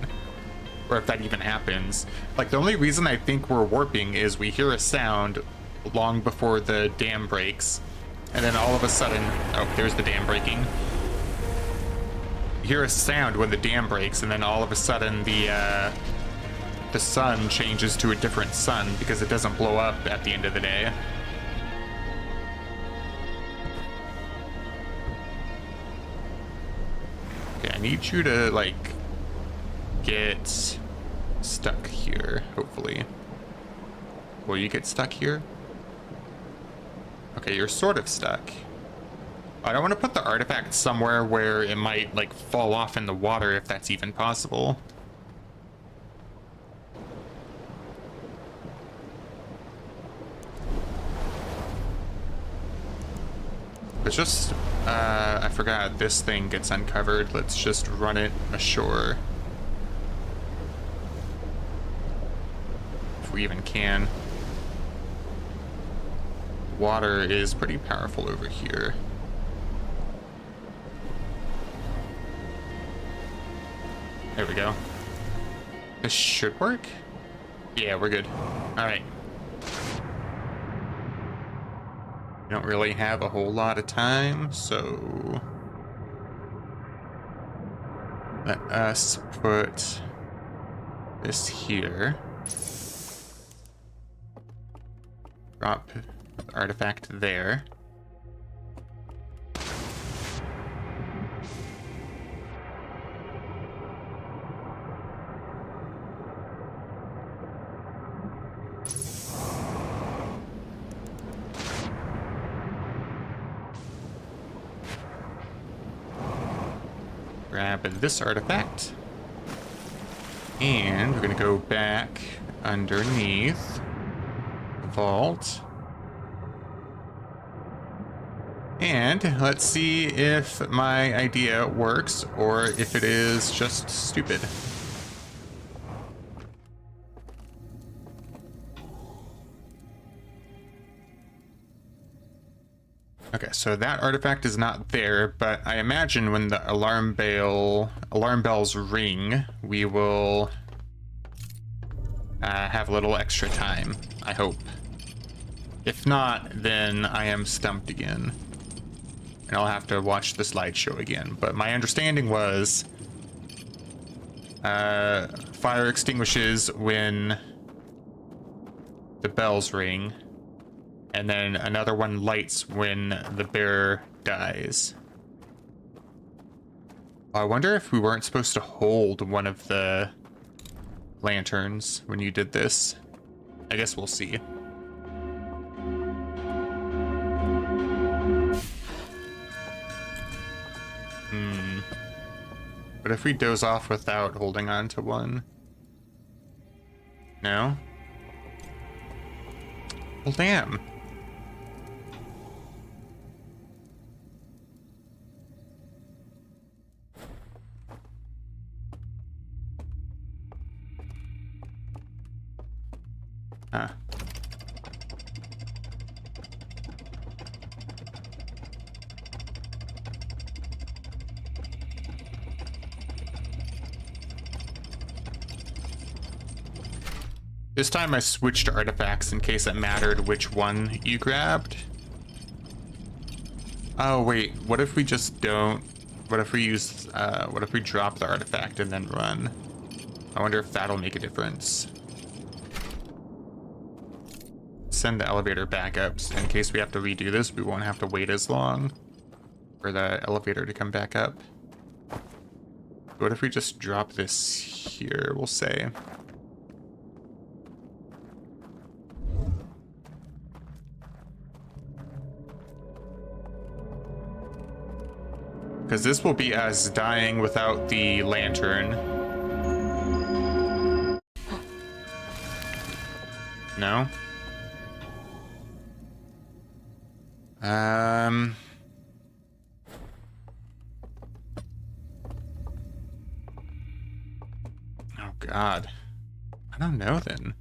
or if that even happens. Like, the only reason I think we're warping is we hear a sound long before the dam breaks, and then all of a sudden, oh, there's the dam breaking. You hear a sound when the dam breaks, and then all of a sudden the sun changes to a different sun because it doesn't blow up at the end of the day. Okay, I need you to, like, get stuck here, hopefully. Will you get stuck here? Okay, you're sort of stuck. I don't want to put the artifact somewhere where it might, like, fall off in the water, if that's even possible. But just, I forgot this thing gets uncovered. Let's just run it ashore. If we even can. Water is pretty powerful over here. There we go. This should work. Yeah, we're good. All right. We don't really have a whole lot of time, so let us put this here. Drop the artifact there. Grab this artifact. And we're gonna go back underneath the vault. And let's see if my idea works or if it is just stupid. Okay, so that artifact is not there, but I imagine when the alarm bells ring, we will have a little extra time, I hope. If not, then I am stumped again. And I'll have to watch the slideshow again. But my understanding was fire extinguishes when the bells ring. And then another one lights when the bear dies. I wonder if we weren't supposed to hold one of the lanterns when you did this. I guess we'll see. But if we doze off without holding on to one? No? Well, damn. Ah. This time I switched artifacts in case it mattered which one you grabbed. Oh wait, what if we just don't? What if we use, what if we drop the artifact and then run? I wonder if that'll make a difference. Send the elevator back up in case we have to redo this. We won't have to wait as long for the elevator to come back up. What if we just drop this here, we'll say. Because this will be us dying without the lantern. No? Oh God. I don't know then.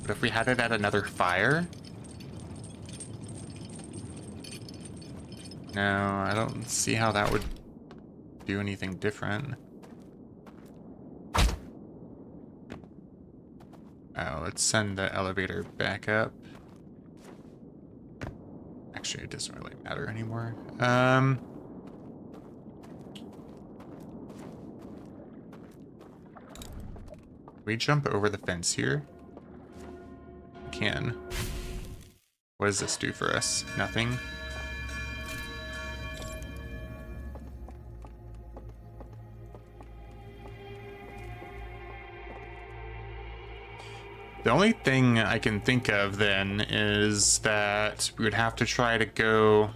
But if we had it at another fire? No, I don't see how that would do anything different. Oh, let's send the elevator back up. Actually, it doesn't really matter anymore. We jump over the fence here? We can. What does this do for us? Nothing? The only thing I can think of then is that we would have to try to go...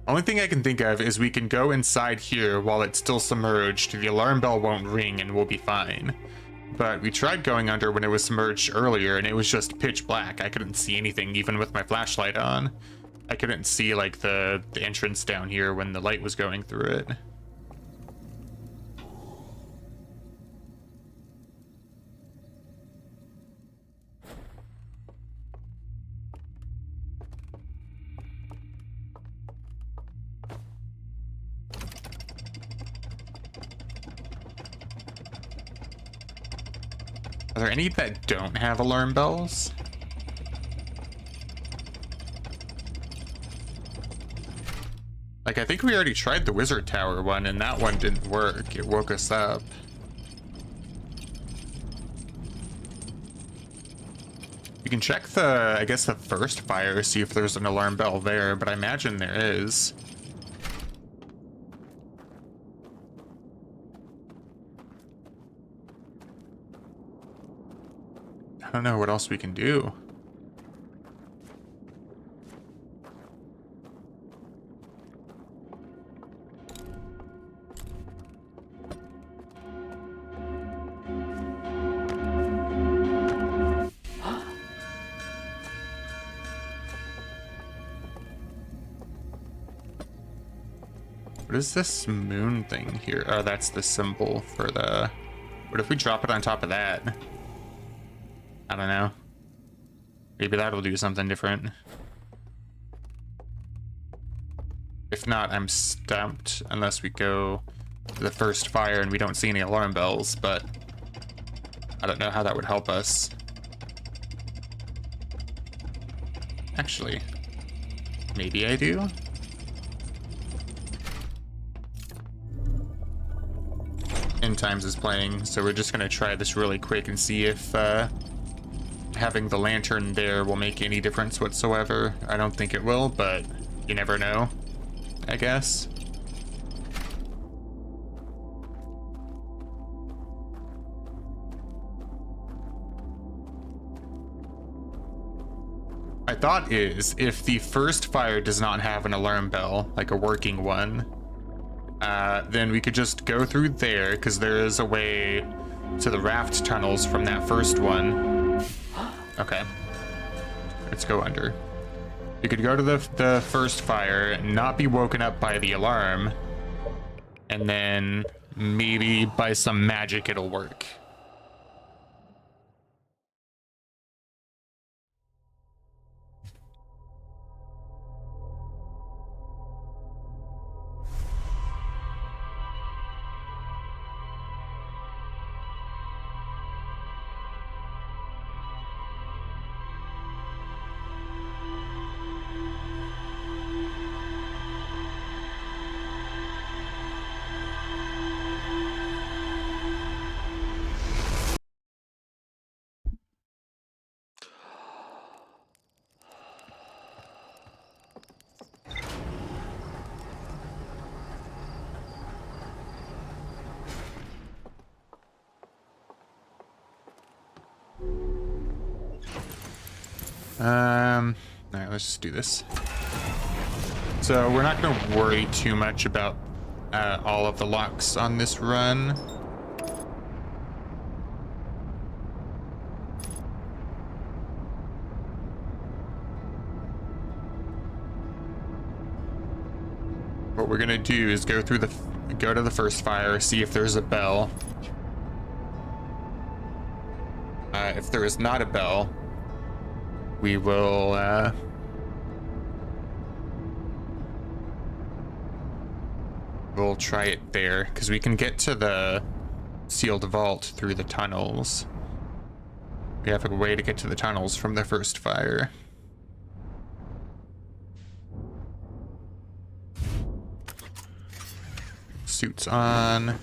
Only thing I can think of is we can go inside here while it's still submerged. The alarm bell won't ring and we'll be fine. But we tried going under when it was submerged earlier and it was just pitch black. I couldn't see anything even with my flashlight on. I couldn't see like the entrance down here when the light was going through it. Are there any that don't have alarm bells? Like, I think we already tried the Wizard Tower one, and that one didn't work. It woke us up. You can check the, I guess, the first fire, see if there's an alarm bell there, but I imagine there is. I don't know what else we can do. What is this moon thing here? Oh, that's the symbol for the... What if we drop it on top of that? I don't know. Maybe that'll do something different. If not, I'm stumped unless we go to the first fire and we don't see any alarm bells, but I don't know how that would help us. Actually, maybe I do? End Times is playing, so we're just gonna try this really quick and see if having the lantern there will make any difference whatsoever. I don't think it will, but you never know, I guess. My thought is, if the first fire does not have an alarm bell, like a working one, then we could just go through there, because there is a way to the raft tunnels from that first one. Okay. Let's go under. You could go to the first fire, not be woken up by the alarm, and then maybe by some magic it'll work. All right, let's just do this. So we're not going to worry too much about all of the locks on this run. What we're gonna do is go to the first fire, see if there's a bell. If there is not a bell, we will we'll try it there, because we can get to the sealed vault through the tunnels. We have a way to get to the tunnels from the first fire. Suits on.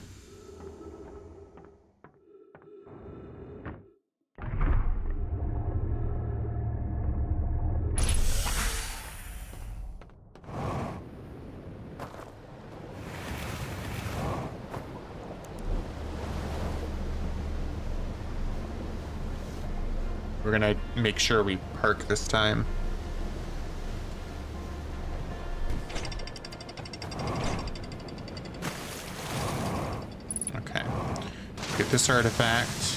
We're gonna make sure we park this time. Okay. Get this artifact.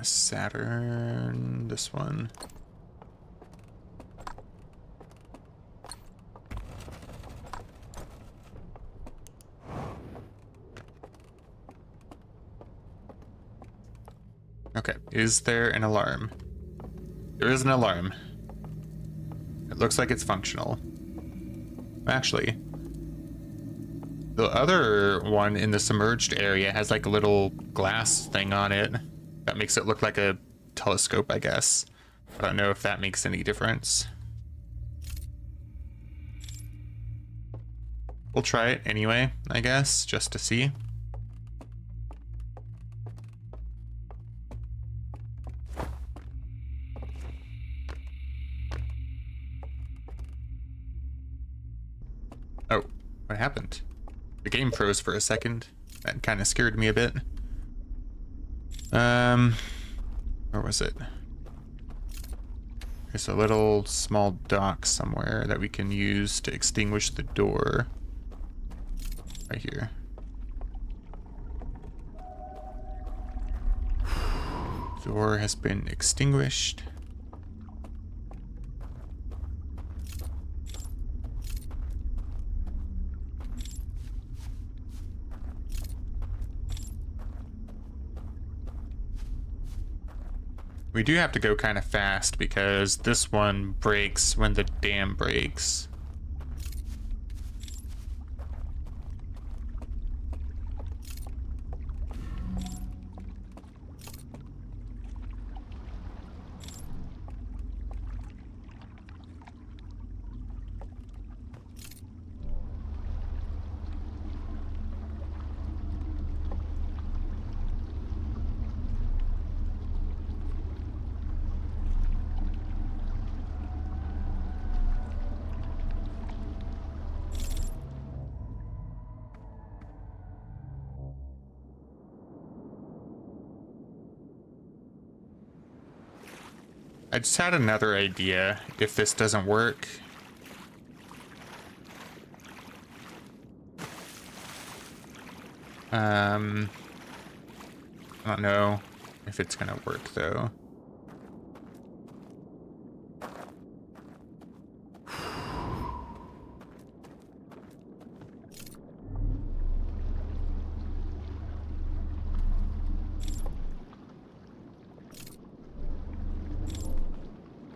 Saturn, this one. Okay, is there an alarm? There is an alarm. It looks like it's functional. Actually, the other one in the submerged area has like a little glass thing on it. That makes it look like a telescope, I guess. I don't know if that makes any difference. We'll try it anyway, I guess, just to see. Oh, what happened? The game froze for a second. That kind of scared me a bit. Where was it? There's a little small dock somewhere that we can use to extinguish the door. Right here. Door has been extinguished. We do have to go kind of fast because this one breaks when the dam breaks. I just had another idea if this doesn't work. I don't know if it's gonna work though.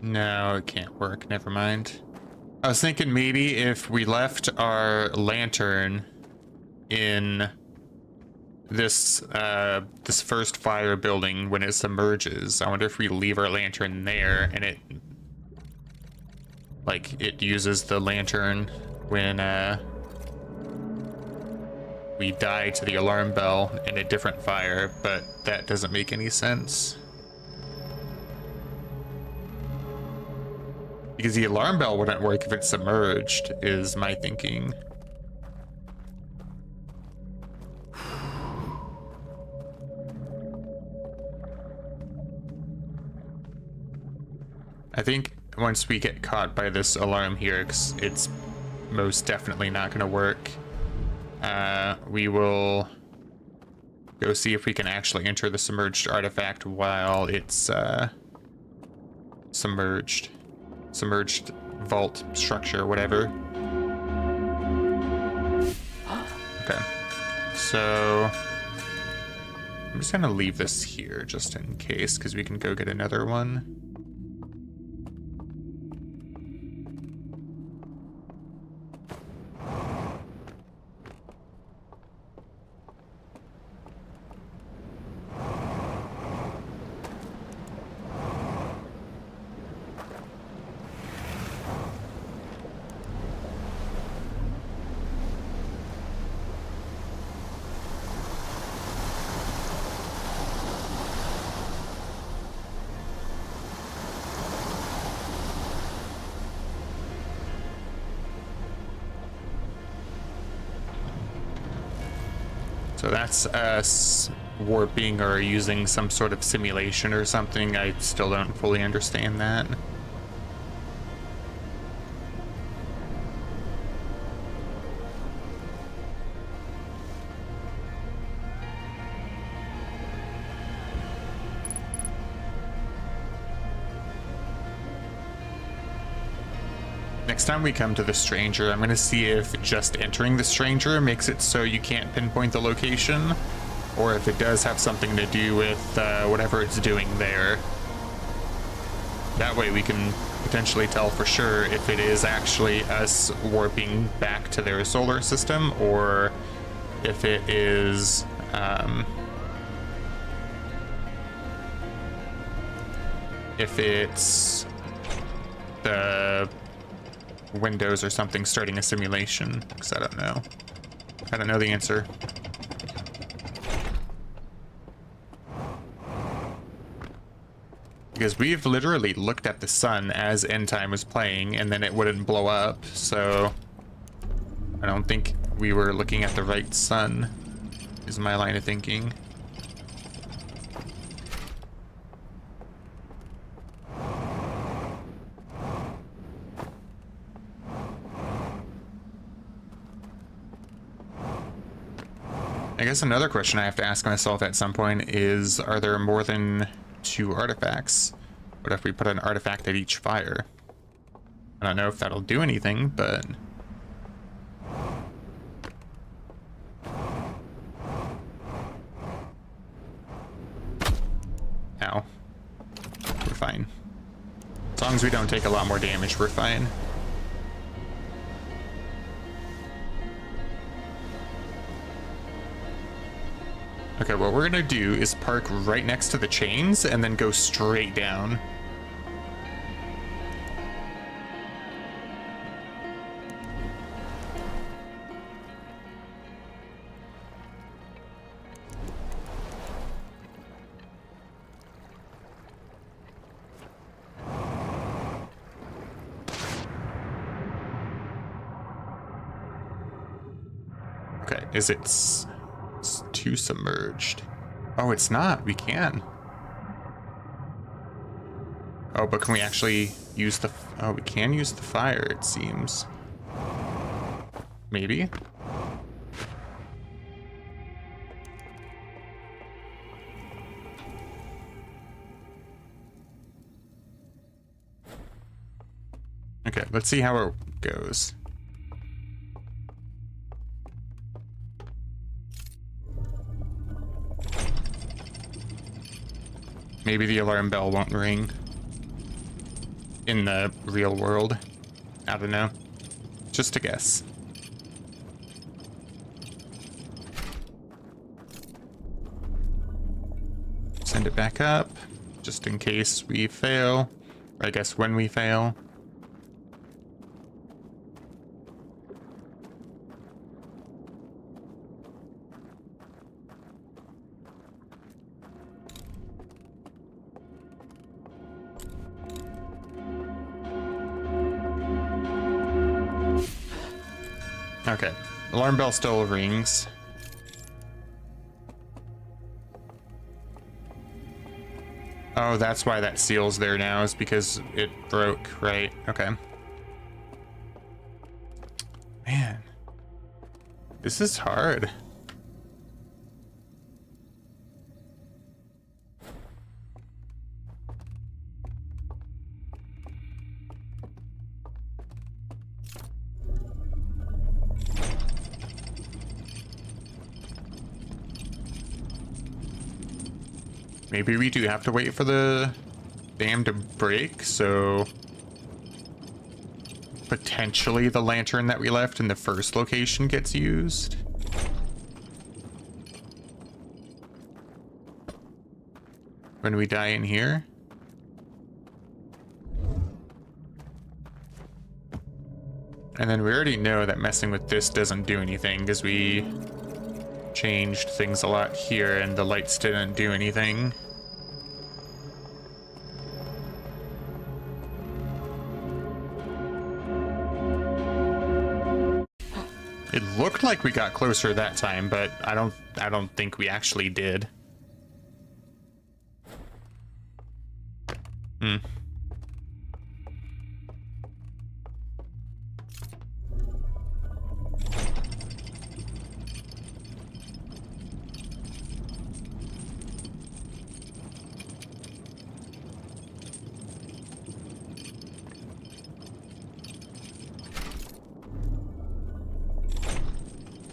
No, it can't work. Never mind. I was thinking maybe if we left our lantern in this this first fire building when it submerges. I wonder if we leave our lantern there and it like it uses the lantern when we die to the alarm bell in a different fire, but that doesn't make any sense. Because the alarm bell wouldn't work if it's submerged, is my thinking. I think once we get caught by this alarm here, it's most definitely not going to work. We will go see if we can actually enter the submerged artifact while it's submerged vault structure, whatever. Okay, so I'm just gonna leave this here just in case, because we can go get another one. So that's us warping or using some sort of simulation or something. I still don't fully understand that. Next time we come to the stranger, I'm going to see if just entering the stranger makes it so you can't pinpoint the location, or if it does have something to do with whatever it's doing there. That way we can potentially tell for sure if it is actually us warping back to their solar system, or if it is if it's the Windows or something starting a simulation, because I don't know. I don't know the answer. Because we've literally looked at the sun as End Time was playing, and then it wouldn't blow up, so I don't think we were looking at the right sun, is my line of thinking. I guess another question I have to ask myself at some point is, are there more than 2 artifacts? What if we put an artifact at each fire? I don't know if that'll do anything, but... Ow. We're fine. As long as we don't take a lot more damage, we're fine. Okay, what we're gonna do is park right next to the chains and then go straight down. Okay, is it... too submerged? Oh, it's not. We can. Oh, but can we actually use the... Oh, we can use the fire, it seems. Maybe? Okay, let's see how it goes. Maybe the alarm bell won't ring in the real world. I don't know. Just a guess. Send it back up, just in case we fail. Or I guess when we fail. Okay. Alarm bell still rings. Oh, that's why that seal's there now, is because it broke, right? Okay. Man. This is hard. Maybe we do have to wait for the dam to break, so potentially the lantern that we left in the first location gets used. When we die in here. And then we already know that messing with this doesn't do anything because we changed things a lot here and the lights didn't do anything. It looked like we got closer that time, but I don't think we actually did.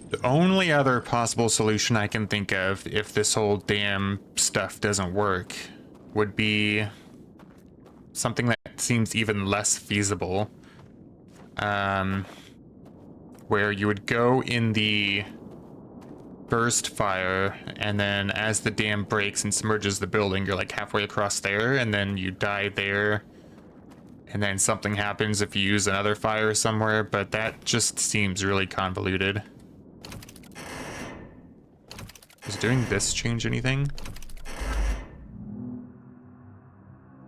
The only other possible solution I can think of if this whole dam stuff doesn't work would be something that seems even less feasible. Where you would go in the burst fire, and then as the dam breaks and submerges the building, you're like halfway across there, and then you die there, and then something happens if you use another fire somewhere, but that just seems really convoluted. Does doing this change anything?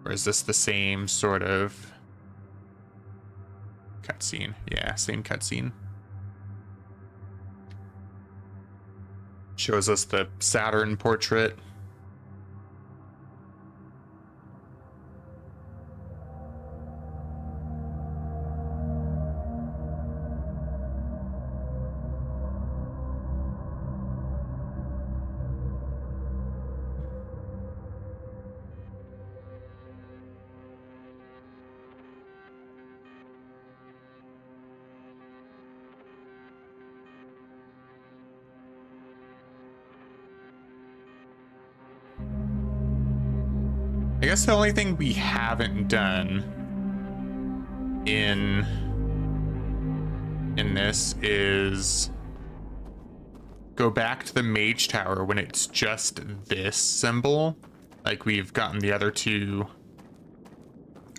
Or is this the same sort of cutscene? Yeah, same cutscene. Shows us the Saturn portrait. I guess the only thing we haven't done in this is go back to the mage tower when it's just this symbol. Like we've gotten the other two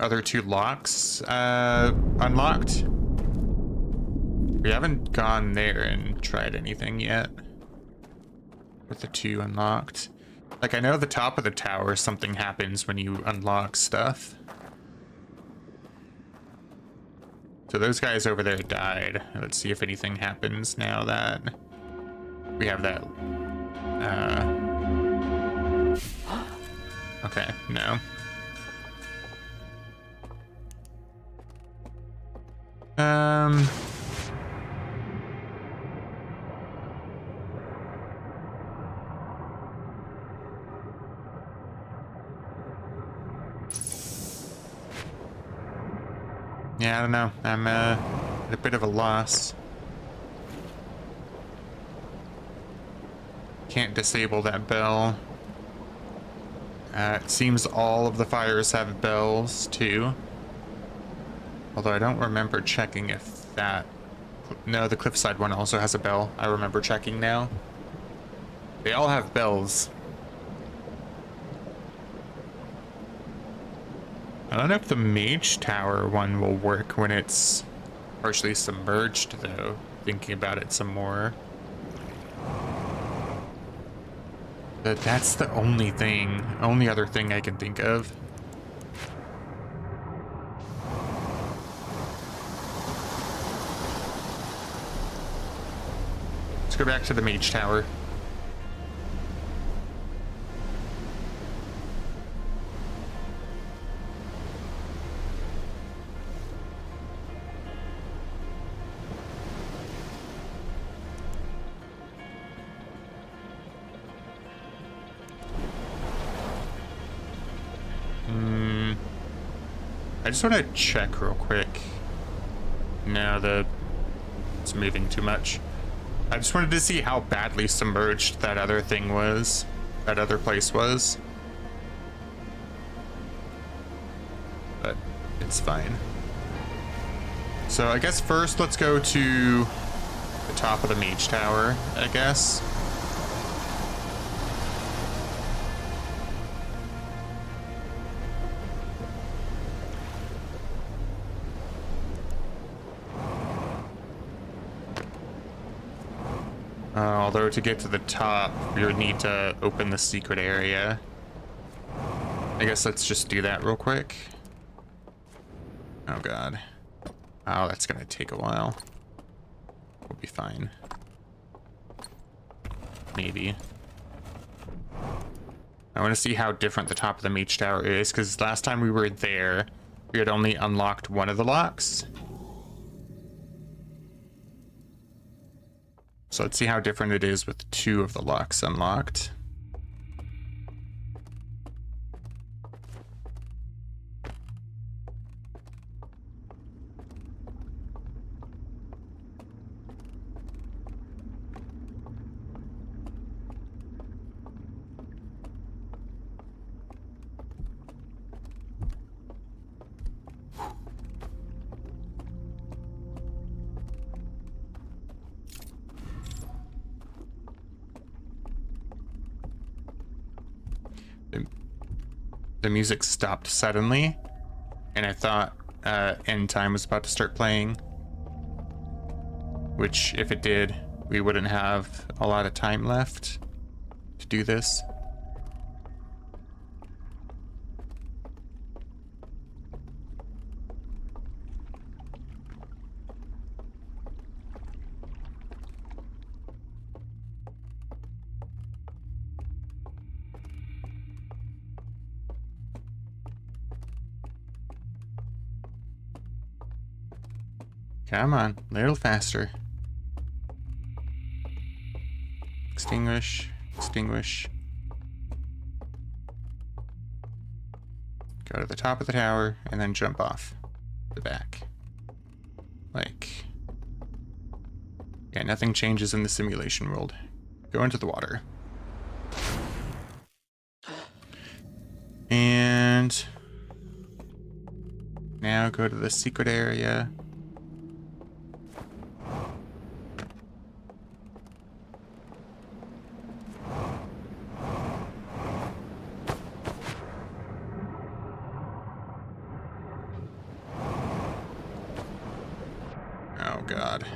locks unlocked. We haven't gone there and tried anything yet with the two unlocked. Like, I know the top of the tower, something happens when you unlock stuff. So those guys over there died. Let's see if anything happens now that we have that. Okay, no. Yeah, I don't know. I'm at a bit of a loss. Can't disable that bell. It seems all of the fires have bells too. Although I don't remember checking if that... No, the cliffside one also has a bell. I remember checking now. They all have bells. I don't know if the mage tower one will work when it's partially submerged, though, thinking about it some more. But that's the only other thing I can think of. Let's go back to the mage tower. I just want to check real quick. No, it's moving too much. I just wanted to see how badly submerged that other thing was. That other place was. But it's fine. So I guess first let's go to the top of the mage tower, I guess. Although to get to the top, we would need to open the secret area. I guess let's just do that real quick. Oh god. Oh, that's gonna take a while. We'll be fine. Maybe. I want to see how different the top of the mage tower is, because last time we were there, we had only unlocked one of the locks. So let's see how different it is with two of the locks unlocked. The music stopped suddenly, and I thought end time was about to start playing, which if it did, we wouldn't have a lot of time left to do this. Come on, a little faster. Extinguish, extinguish. Go to the top of the tower and then jump off the back. Like, yeah, nothing changes in the simulation world. Go into the water. And now go to the secret area. Oh god.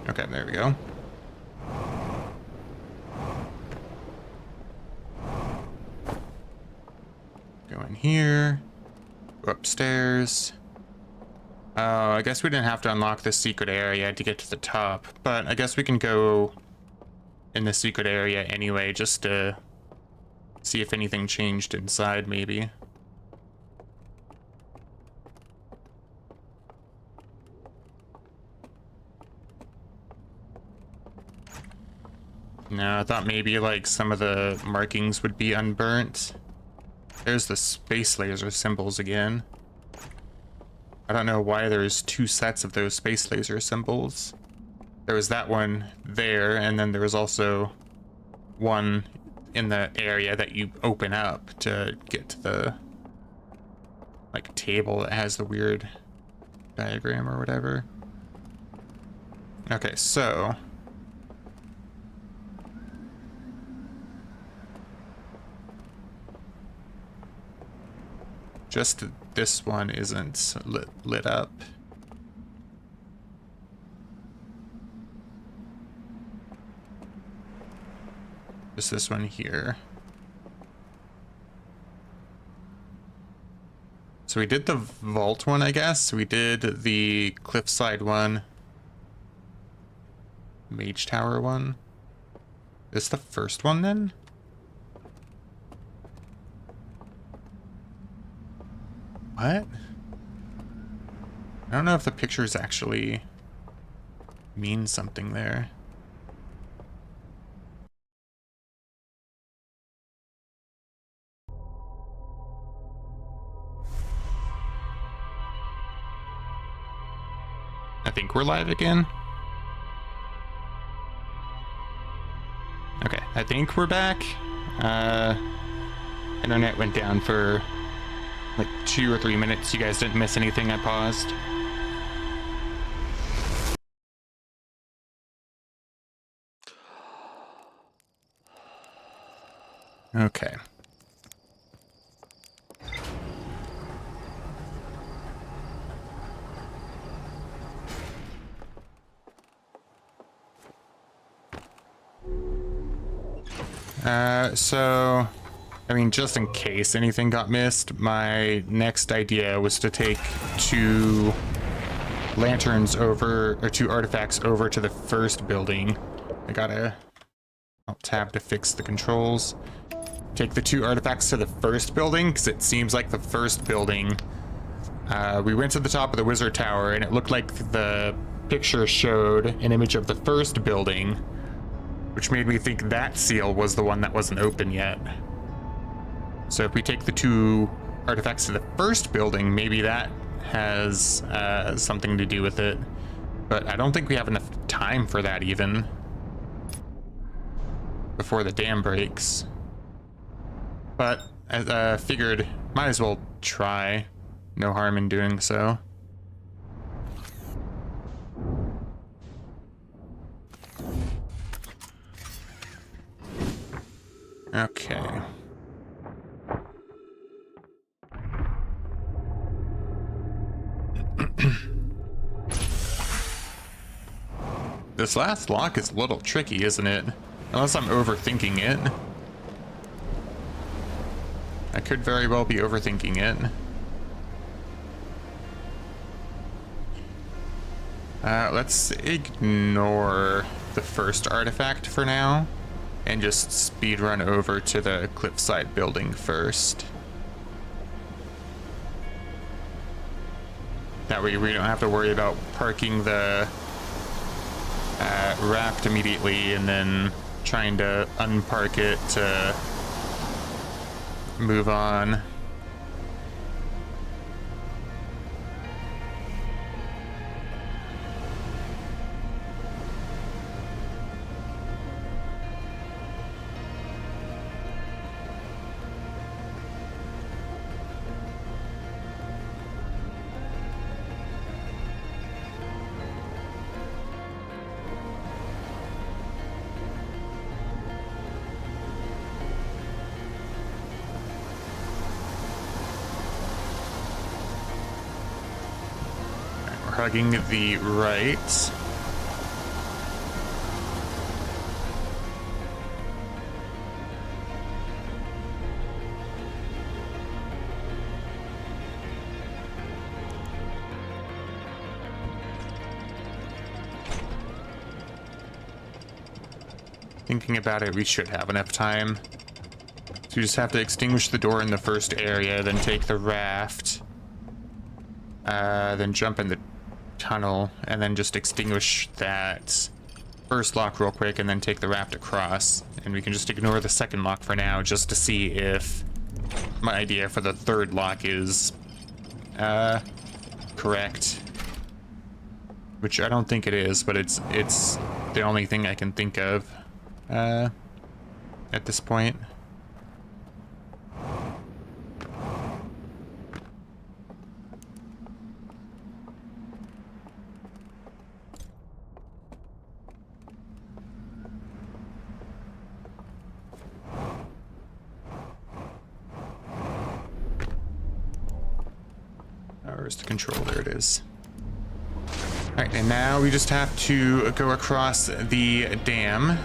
Okay, there we go. Go in here. Go upstairs. Oh, I guess we didn't have to unlock the secret area to get to the top, but I guess we can go in the secret area anyway, just to see if anything changed inside, maybe. No, I thought maybe like some of the markings would be unburnt. There's the space laser symbols again. I don't know why there's two sets of those space laser symbols. There was that one there, and then there was also one in the area that you open up to get to the like table that has the weird diagram or whatever. Okay, so just this one isn't lit up. Just this one here. So So we did the vault one, I guess. We did the cliffside one. Mage tower one. Is this the first one then? What? I don't know if the pictures actually mean something there. I think we're live again. Okay, I think we're back. Internet went down for like 2 or 3 minutes. You guys didn't miss anything. I paused. Okay. So, I mean, just in case anything got missed, my next idea was to take 2 lanterns over, or 2 artifacts over to the first building. I gotta tab to fix the controls. Take the 2 artifacts to the first building, because it seems like the first building, we went to the top of the wizard tower, and it looked like the picture showed an image of the first building, which made me think that seal was the one that wasn't open yet. So if we take the 2 artifacts to the first building, maybe that has something to do with it. But I don't think we have enough time for that even before the dam breaks. But I figured might as well try. No harm in doing so. Okay. This last lock is a little tricky, isn't it? Unless I'm overthinking it. I could very well be overthinking it. Let's ignore the first artifact for now and just speed run over to the cliffside building first. That way we don't have to worry about parking the raft immediately and then trying to unpark it to move on. Hugging the right. Thinking about it, we should have enough time. So we just have to extinguish the door in the first area, then take the raft, then jump in the tunnel, and then just extinguish that first lock real quick, and then take the raft across. And we can just ignore the second lock for now, just to see if my idea for the third lock is correct. Which I don't think it is, but it's the only thing I can think of at this point. Where's the control? There it is. All right, and now we just have to go across the dam.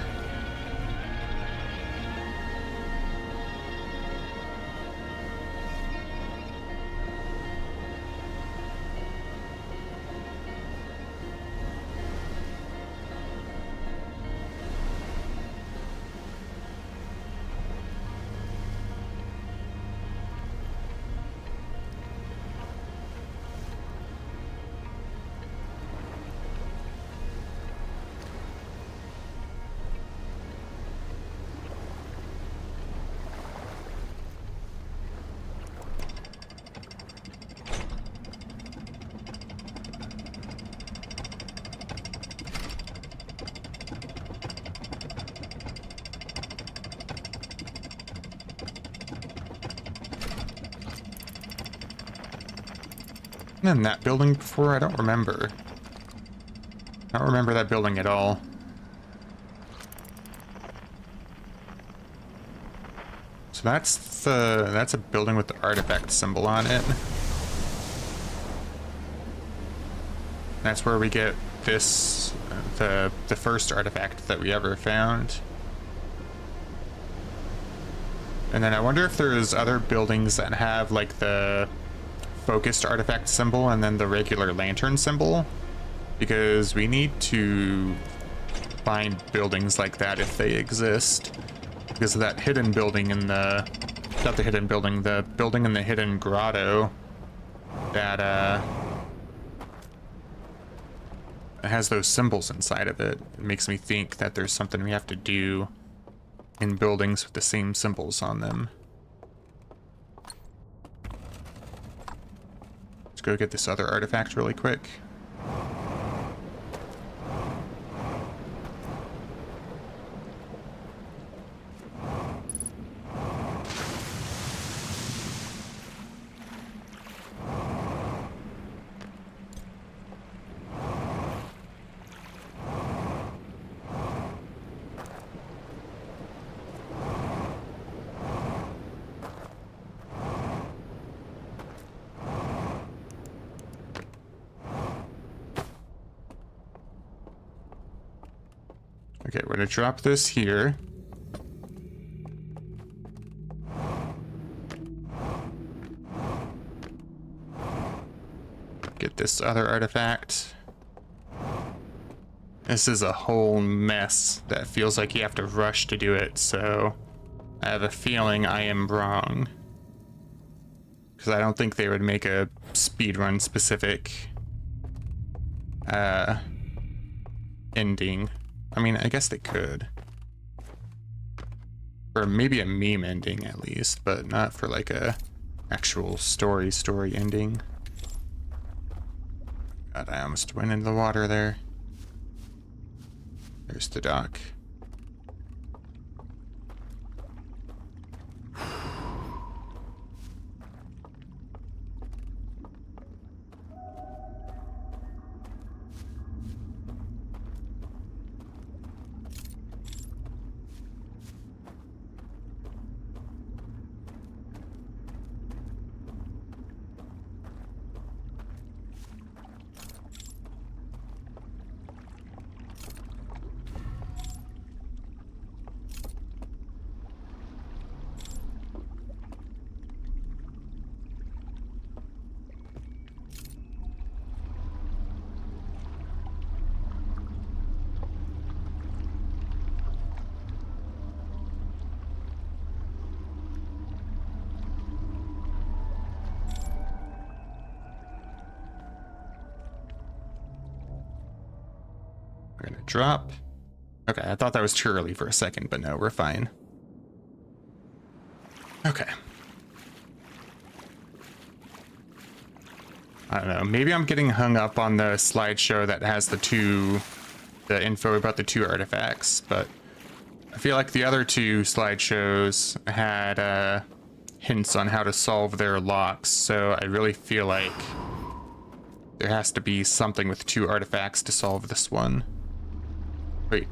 been in that building before? I don't remember. I don't remember that building at all. So that's a building with the artifact symbol on it. That's where we get this, the first artifact that we ever found. And then I wonder if there's other buildings that have like the focused artifact symbol and then the regular lantern symbol, because we need to find buildings like that if they exist, because of that hidden building in the, not the hidden building, the building in the hidden grotto that has those symbols inside of it. It makes me think that there's something we have to do in buildings with the same symbols on them. Let's go get this other artifact really quick. Okay, we're gonna drop this here. Get this other artifact. This is a whole mess that feels like you have to rush to do it, so I have a feeling I am wrong. Because I don't think they would make a speedrun specific ending. I mean, I guess they could. Or maybe a meme ending at least, but not for like a actual story ending. God, I almost went into the water there. There's the dock. We're gonna drop. Okay, I thought that was too early for a second, but no, we're fine. Okay. I don't know, maybe I'm getting hung up on the slideshow that has the info about the two artifacts, but I feel like the other two slideshows had hints on how to solve their locks, so I really feel like there has to be something with two artifacts to solve this one. Wait,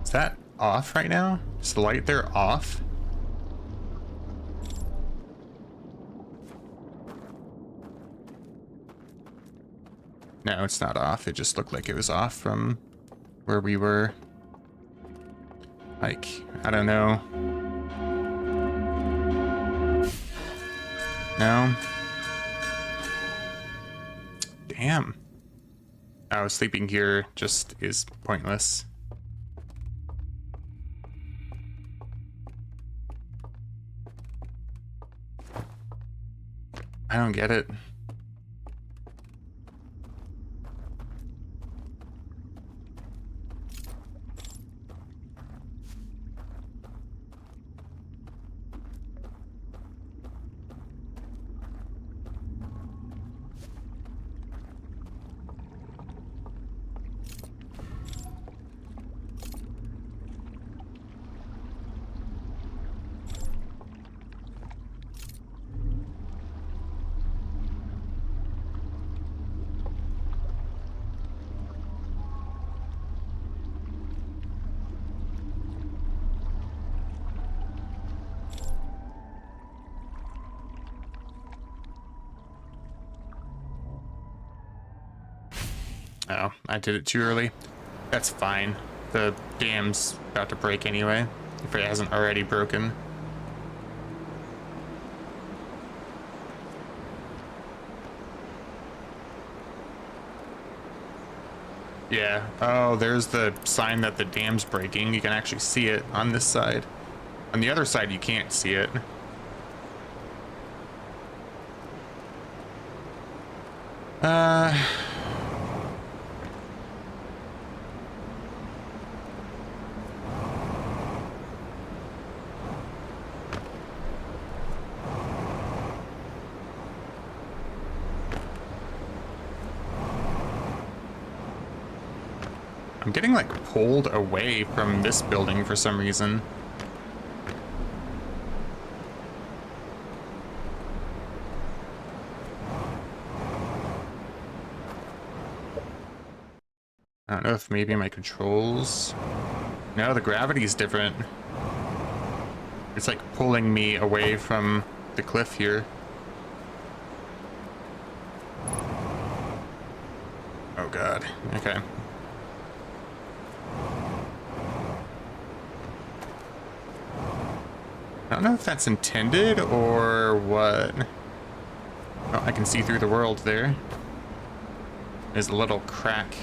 is that off right now? Is the light there off? No, it's not off. It just looked like it was off from where we were. Like, I don't know. No. Damn. Oh, sleeping here just is pointless. I don't get it. Oh, I did it too early. That's fine. The dam's about to break anyway, if it hasn't already broken. Yeah. Oh, there's the sign that the dam's breaking. You can actually see it on this side. On the other side, you can't see it. I'm getting like pulled away from this building for some reason. I don't know if maybe my controls... No, the gravity's different. It's like pulling me away from the cliff here. Oh god, okay. I don't know if that's intended or what. Oh, I can see through the world there. There's a little crack.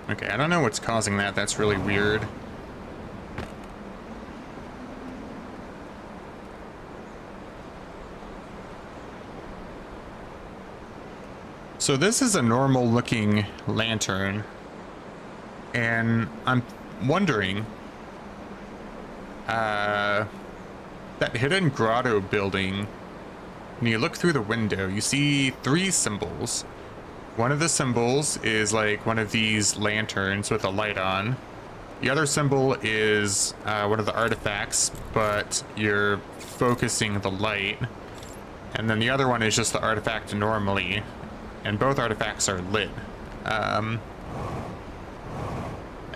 Okay, I don't know what's causing that. That's really weird. So this is a normal looking lantern, and I'm wondering, that hidden grotto building, when you look through the window, you see 3 symbols. One of the symbols is like one of these lanterns with a light on. The other symbol is one of the artifacts, but you're focusing the light. And then the other one is just the artifact normally. And both artifacts are lit. I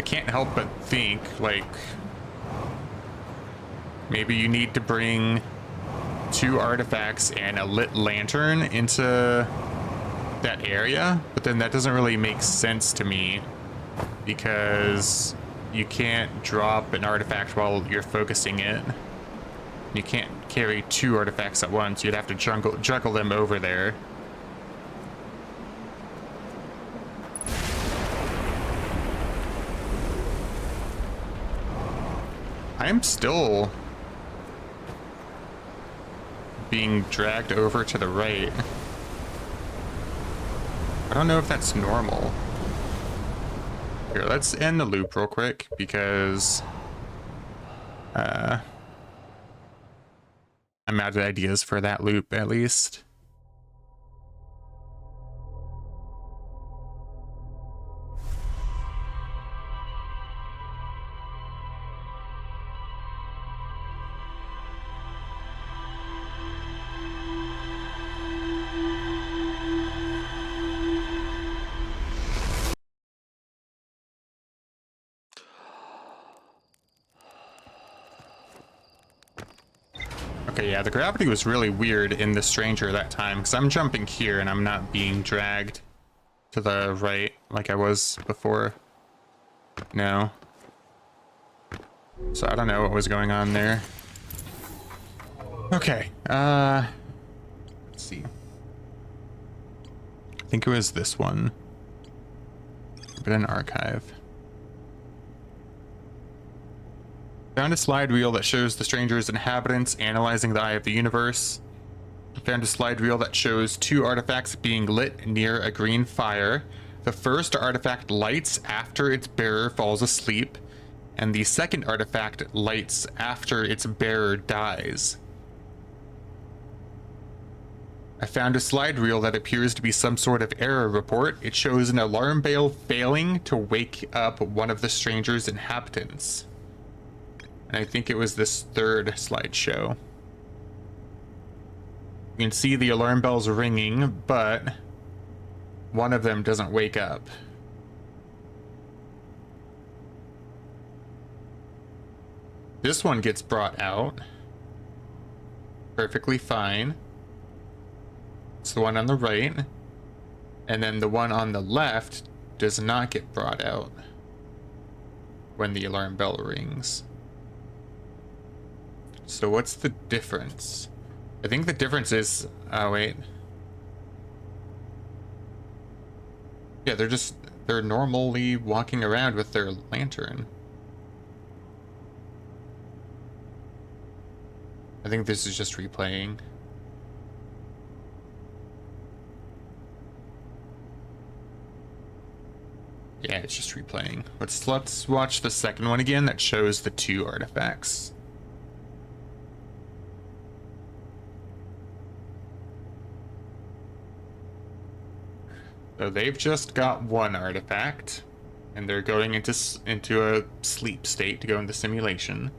can't help but think, like, maybe you need to bring 2 artifacts and a lit lantern into that area, but then that doesn't really make sense to me because you can't drop an artifact while you're focusing it. You can't carry 2 artifacts at once. You'd have to juggle them over there. I'm still being dragged over to the right. I don't know if that's normal. Here, let's end the loop real quick because I'm out of ideas for that loop at least. Okay, yeah, the gravity was really weird in the Stranger that time, because I'm jumping here and I'm not being dragged to the right like I was before. No. So I don't know what was going on there. Okay, let's see. I think it was this one. Forbidden Archive. Found a slide reel that shows the Stranger's inhabitants analyzing the eye of the universe. Found a slide reel that shows 2 artifacts being lit near a green fire. The first artifact lights after its bearer falls asleep, and the second artifact lights after its bearer dies. I found a slide reel that appears to be some sort of error report. It shows an alarm bell failing to wake up one of the Stranger's inhabitants. And I think it was this 3rd slideshow. You can see the alarm bells ringing, but one of them doesn't wake up. This one gets brought out. Perfectly fine. It's the one on the right. And then the one on the left does not get brought out when the alarm bell rings. So what's the difference? I think the difference is... Oh, wait. Yeah, they're normally walking around with their lantern. I think this is just replaying. Yeah, it's just replaying. Let's watch the second one again that shows the 2 artifacts. So they've just got 1 artifact, and they're going into a sleep state to go into simulation.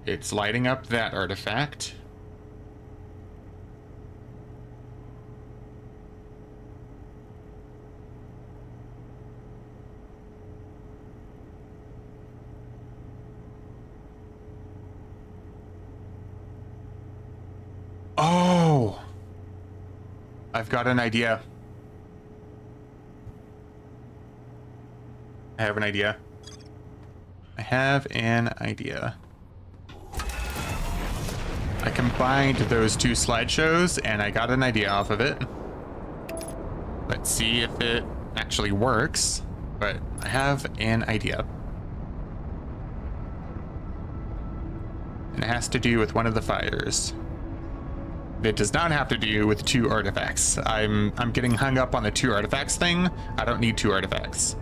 It's lighting up that artifact. Oh! I've got an idea. I have an idea. I combined those 2 slideshows and I got an idea off of it. Let's see if it actually works, but I have an idea. And it has to do with one of the fires. It does not have to do with 2 artifacts. I'm getting hung up on the 2 artifacts thing. I don't need 2 artifacts.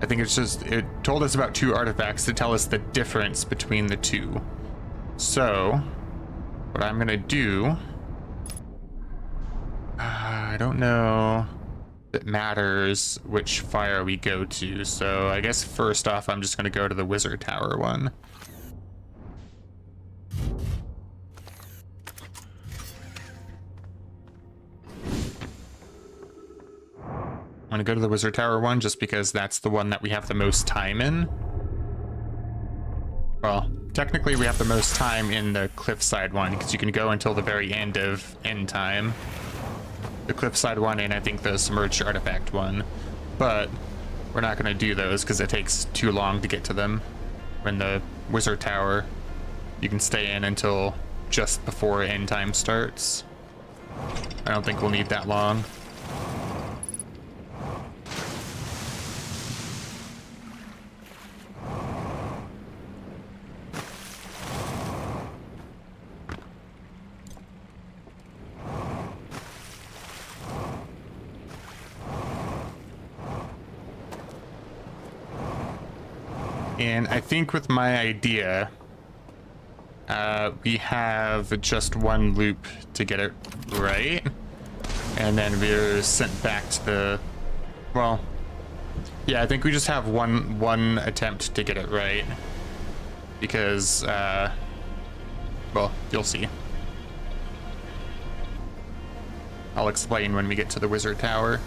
I think it's just, it told us about 2 artifacts to tell us the difference between the 2. So, what I'm gonna do, I don't know if it matters which fire we go to. So I guess first off, I'm just gonna go to the Wizard Tower one. I'm gonna go to the Wizard Tower one just because that's the one that we have the most time in. Well, technically we have the most time in the Cliffside one because you can go until the very end of end time. The Cliffside one and I think the Submerged Artifact one. But we're not gonna do those because it takes too long to get to them. When the Wizard Tower, you can stay in until just before end time starts. I don't think we'll need that long. And I think with my idea, we have just 1 loop to get it right. And then we're sent back to the, well, yeah, I think we just have one attempt to get it right. Because, well, you'll see. I'll explain when we get to the Wizard Tower.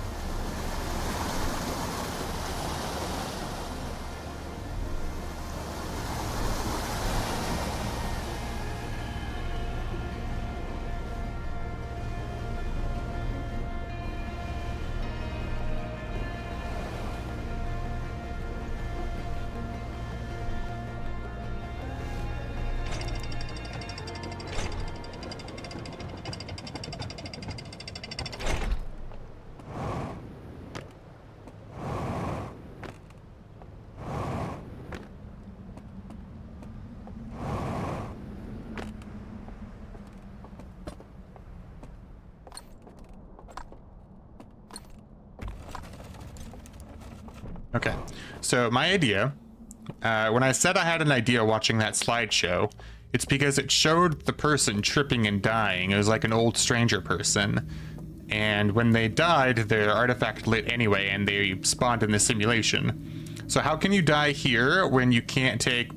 Okay, so my idea, when I said I had an idea watching that slideshow, it's because it showed the person tripping and dying. It was like an old stranger person. And when they died, their artifact lit anyway, and they spawned in the simulation. So how can you die here when you can't take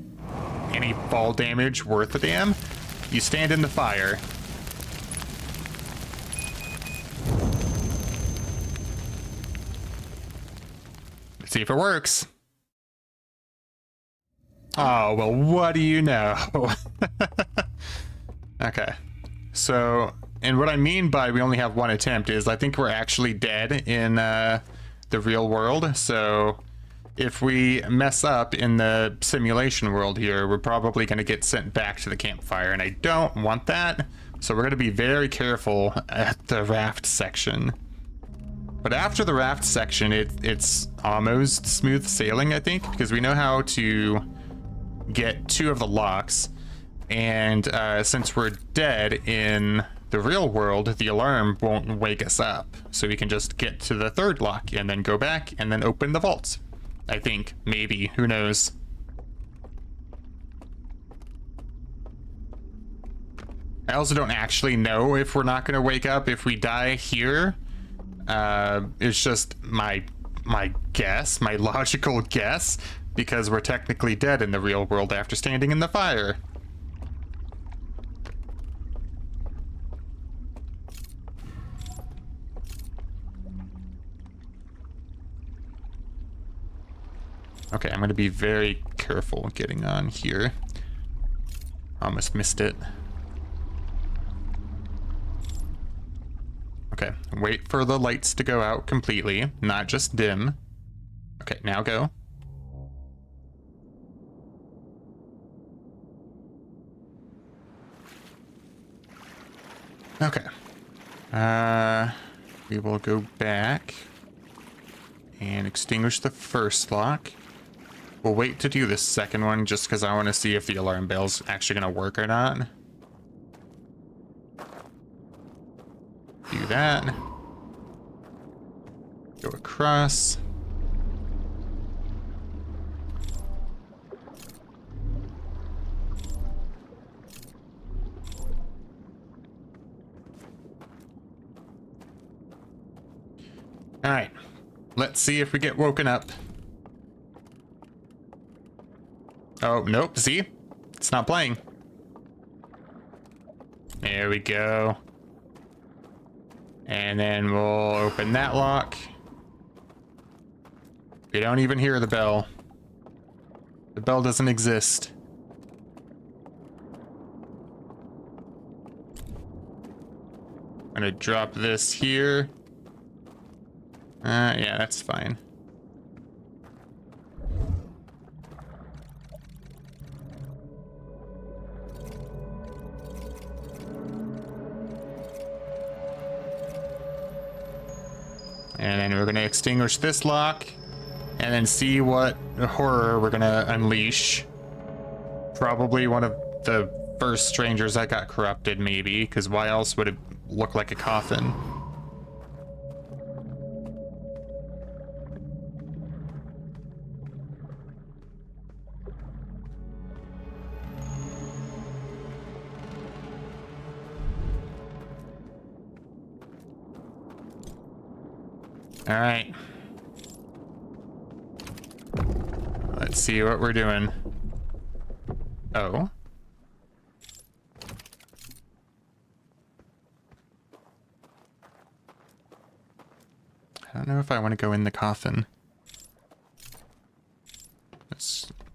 any fall damage worth a damn? You stand in the fire. See if it works. Oh, well, what do you know? Okay. So, and what I mean by we only have one attempt is I think we're actually dead in the real world. So if we mess up in the simulation world here, we're probably going to get sent back to the campfire, and I don't want that. So we're going to be very careful at the raft section. But after the raft section, it's almost smooth sailing, I think, because we know how to get 2 of the locks. And since we're dead in the real world, the alarm won't wake us up. So we can just get to the 3rd lock and then go back and then open the vaults. I think, maybe, who knows. I also don't actually know if we're not going to wake up if we die here. It's just my guess, my logical guess, because we're technically dead in the real world after standing in the fire. Okay, I'm going to be very careful getting on here. Almost missed it. Okay, wait for the lights to go out completely, not just dim. Okay, now go. Okay. We will go back and extinguish the 1st lock. We'll wait to do the 2nd one just because I want to see if the alarm bell's actually going to work or not. Do that. Go across. All right. Let's see if we get woken up. Oh, nope. See? It's not playing. There we go. And then we'll open that lock. We don't even hear the bell. The bell doesn't exist. I'm gonna drop this here. Yeah, that's fine. And then we're going to extinguish this lock and then see what horror we're going to unleash. Probably one of the first strangers that got corrupted, maybe, because why else would it look like a coffin? All right. Let's see what we're doing. Oh. I don't know if I want to go in the coffin.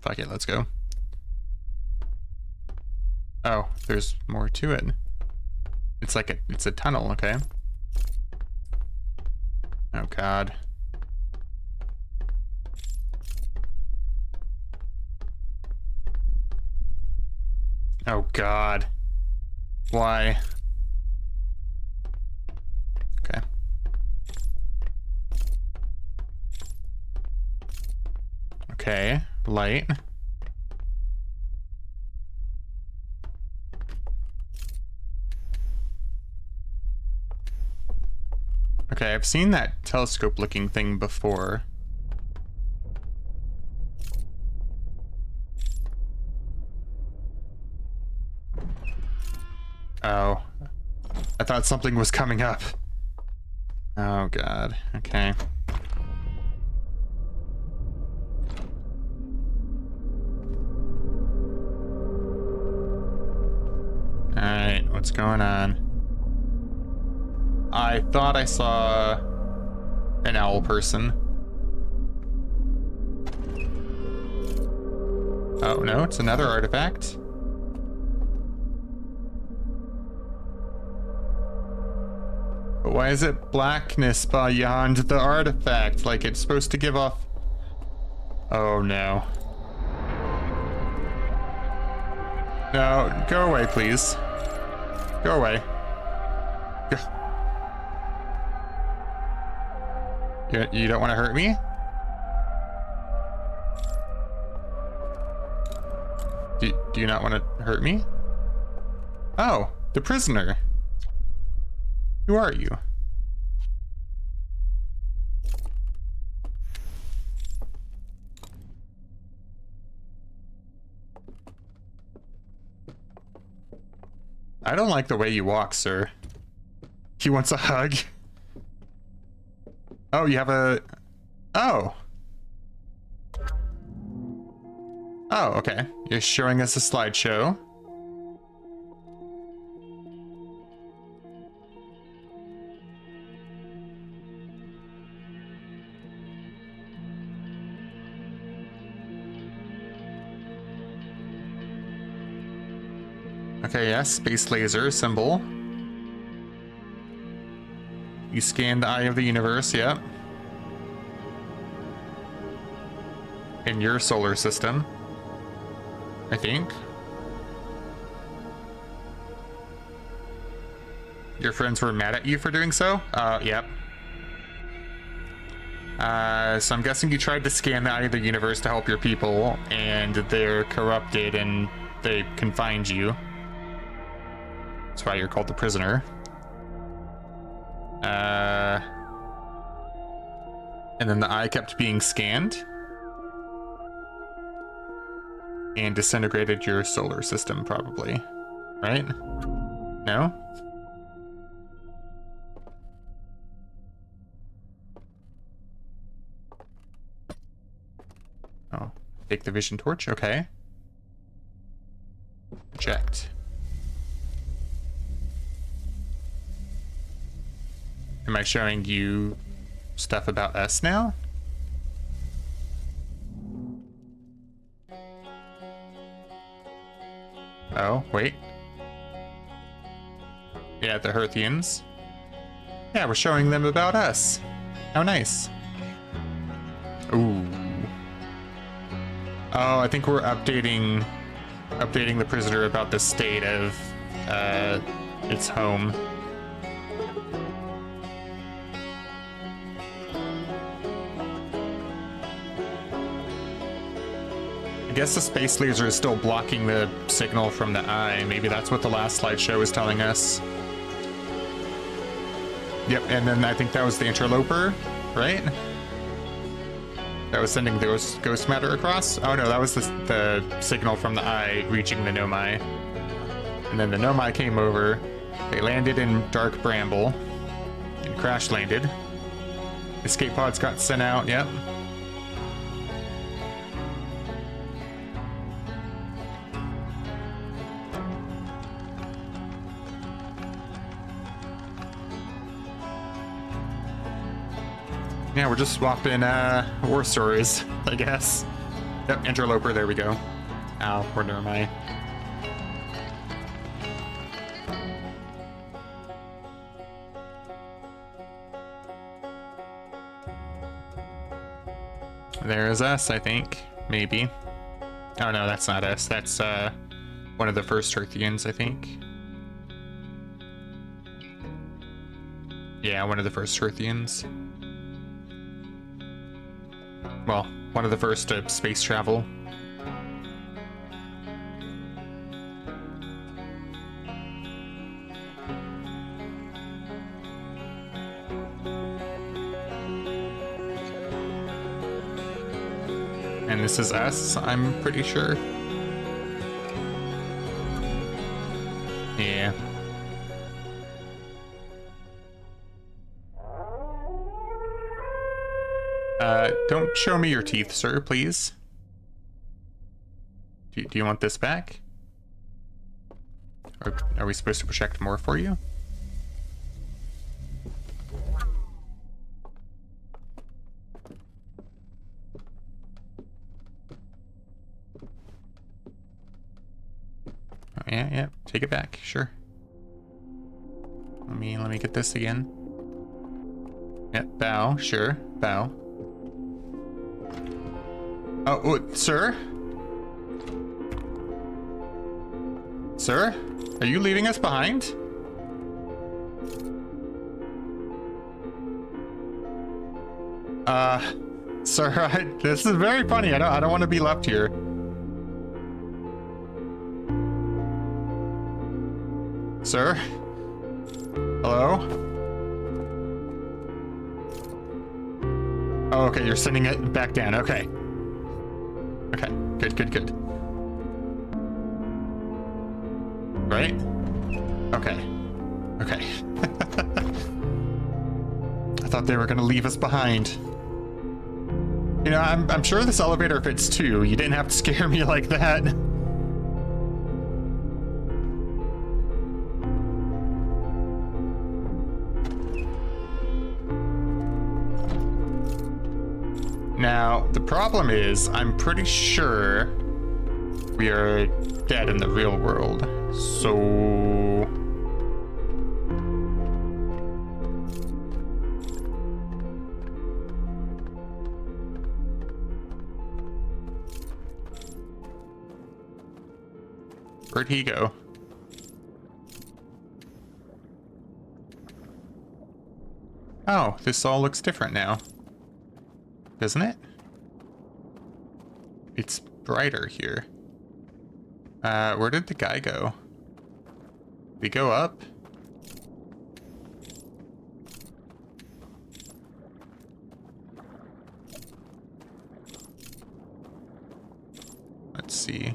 Fuck it, let's go. Oh, there's more to it. It's like it's a tunnel, okay. Oh God. Oh God. Why? Okay. Okay, light. Okay, I've seen that telescope looking thing before. Oh. I thought something was coming up. Oh God. Okay. Alright, what's going on? I thought I saw an owl person. Oh, no, it's another artifact. But why is it blackness beyond the artifact? Like it's supposed to give off... Oh, no. No, go away, please. Go away. You don't want to hurt me? Do you not want to hurt me? Oh, the prisoner. Who are you? I don't like the way you walk, sir. He wants a hug. Oh, you have a... Oh. Oh, okay. You're showing us a slideshow. Okay, yes, space laser symbol. You scan the eye of the universe, yep. In your solar system, I think. Your friends were mad at you for doing so? Yep. So I'm guessing you tried to scan the eye of the universe to help your people, and they're corrupted and they confined you. That's why you're called the prisoner. And then the eye kept being scanned and disintegrated your solar system, probably. Right? No? Oh, take the vision torch, okay. Project. Am I showing you stuff about us now? Oh, wait. Yeah, the Hearthians. Yeah, we're showing them about us. How nice. Ooh. Oh, I think we're updating the prisoner about the state of its home. I guess the space laser is still blocking the signal from the eye. Maybe that's what the last slideshow was telling us. Yep, and then I think that was the interloper, right? That was sending the ghost matter across? Oh no, that was the signal from the eye reaching the Nomai. And then the Nomai came over. They landed in Dark Bramble and crash landed. Escape pods got sent out, yep. Yeah, we're just swapping war stories, I guess. Yep, interloper, there we go. Ow, where am I? There's us, I think. Maybe. Oh no, that's not us. That's one of the first Hearthians, I think. Yeah, one of the first Hearthians. Well, one of the first to space travel. And this is us, I'm pretty sure. Yeah. Don't show me your teeth, sir, please. Do you want this back? Or are we supposed to project more for you? Yeah. Take it back. Sure. Let me get this again. Yep. Bow. Sure. Bow. Oh, sir? Sir? Are you leaving us behind? Sir, this is very funny. I don't want to be left here. Sir? Hello? Oh, okay, you're sending it back down. Okay. Okay, good. Right? Okay. I thought they were gonna leave us behind. You know, I'm sure this elevator fits too. You didn't have to scare me like that. Now, the problem is, I'm pretty sure we are dead in the real world. So... where'd he go? Oh, this all looks different now. Doesn't it? It's brighter here. Where did the guy go? Did he go up? Let's see.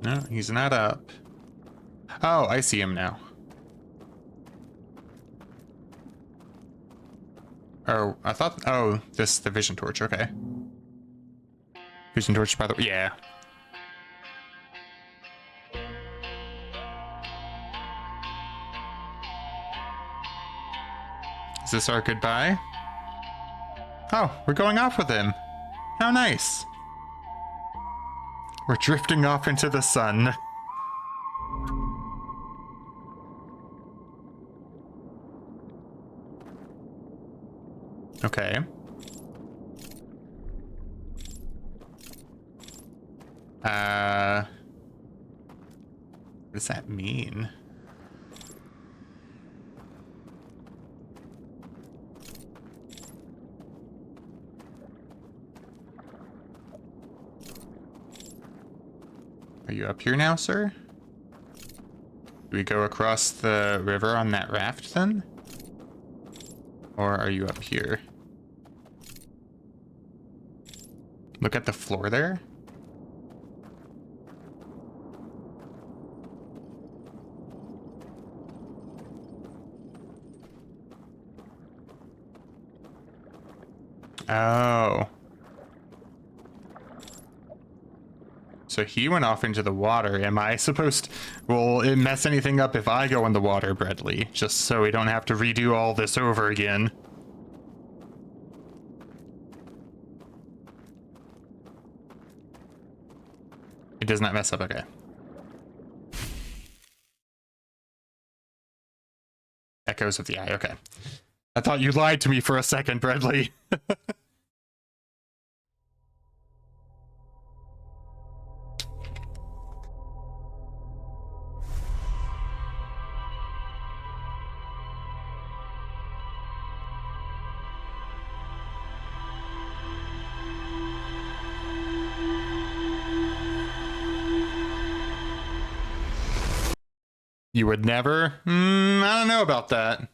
No, he's not up. Oh, I see him now. Oh, I thought... oh, the vision torch, okay. Vision torch, by the way, yeah. Is this our goodbye? Oh, we're going off with him. How nice. We're drifting off into the sun. Okay. What does that mean? Are you up here now, sir? Do we go across the river on that raft then? Or are you up here? Look at the floor there. Oh. So he went off into the water. Am I supposed to... will it mess anything up if I go in the water, Bradley? Just so we don't have to redo all this over again. It does not mess up, okay. Echoes of the eye, okay. I thought you lied to me for a second, Bradley. You would never? I don't know about that.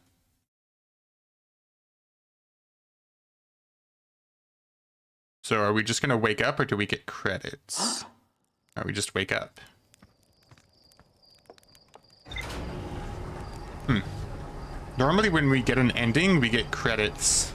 So are we just gonna wake up or do we get credits? Or we just wake up? Normally when we get an ending, we get credits.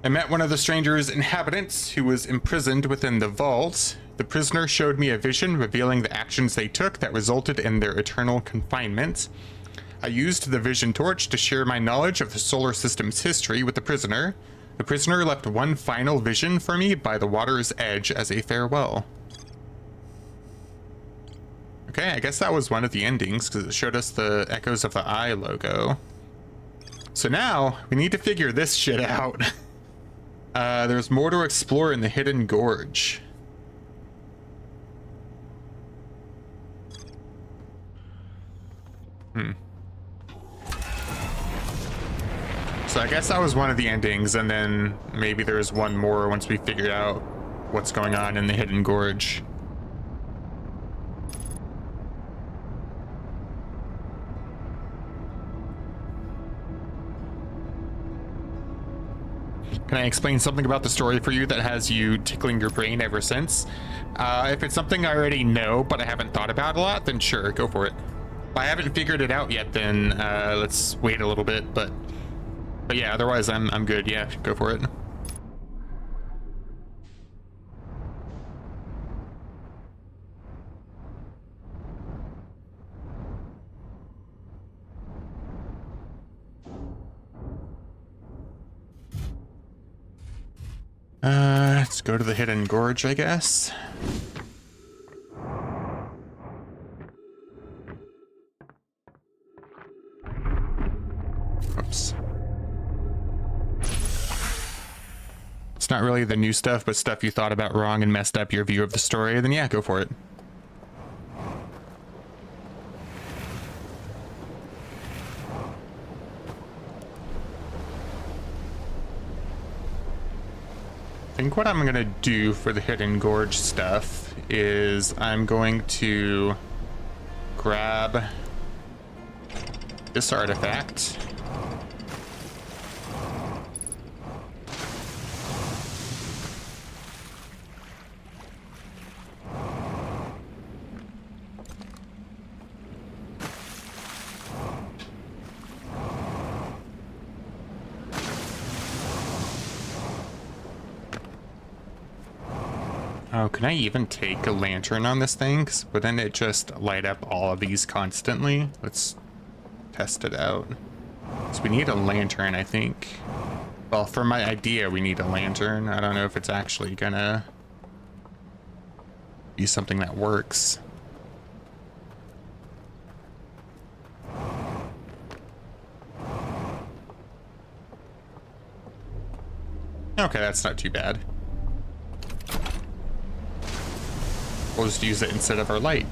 I met one of the stranger's inhabitants who was imprisoned within the vault. The prisoner showed me a vision revealing the actions they took that resulted in their eternal confinement. I used the vision torch to share my knowledge of the solar system's history with the prisoner. The prisoner left one final vision for me by the water's edge as a farewell. Okay, I guess that was one of the endings because it showed us the echoes of the eye logo. So now we need to figure this shit out. There's more to explore in the hidden gorge. So I guess that was one of the endings, and then maybe there's one more once we figured out what's going on in the hidden gorge. Can I explain something about the story for you that has you tickling your brain ever since? If it's something I already know but I haven't thought about a lot, then sure, go for it. If I haven't figured it out yet, then let's wait a little bit, but yeah, otherwise I'm good. Yeah, go for it. Let's go to the hidden gorge, I guess. Oops. It's not really the new stuff, but stuff you thought about wrong and messed up your view of the story, then yeah, go for it. I think what I'm going to do for the hidden gorge stuff is I'm going to grab this artifact. Oh, can I even take a lantern on this thing? 'Cause wouldn't it just light up all of these constantly? Let's test it out. So we need a lantern, I think. Well, for my idea, we need a lantern. I don't know if it's actually gonna be something that works. Okay, that's not too bad. We'll just use it instead of our light.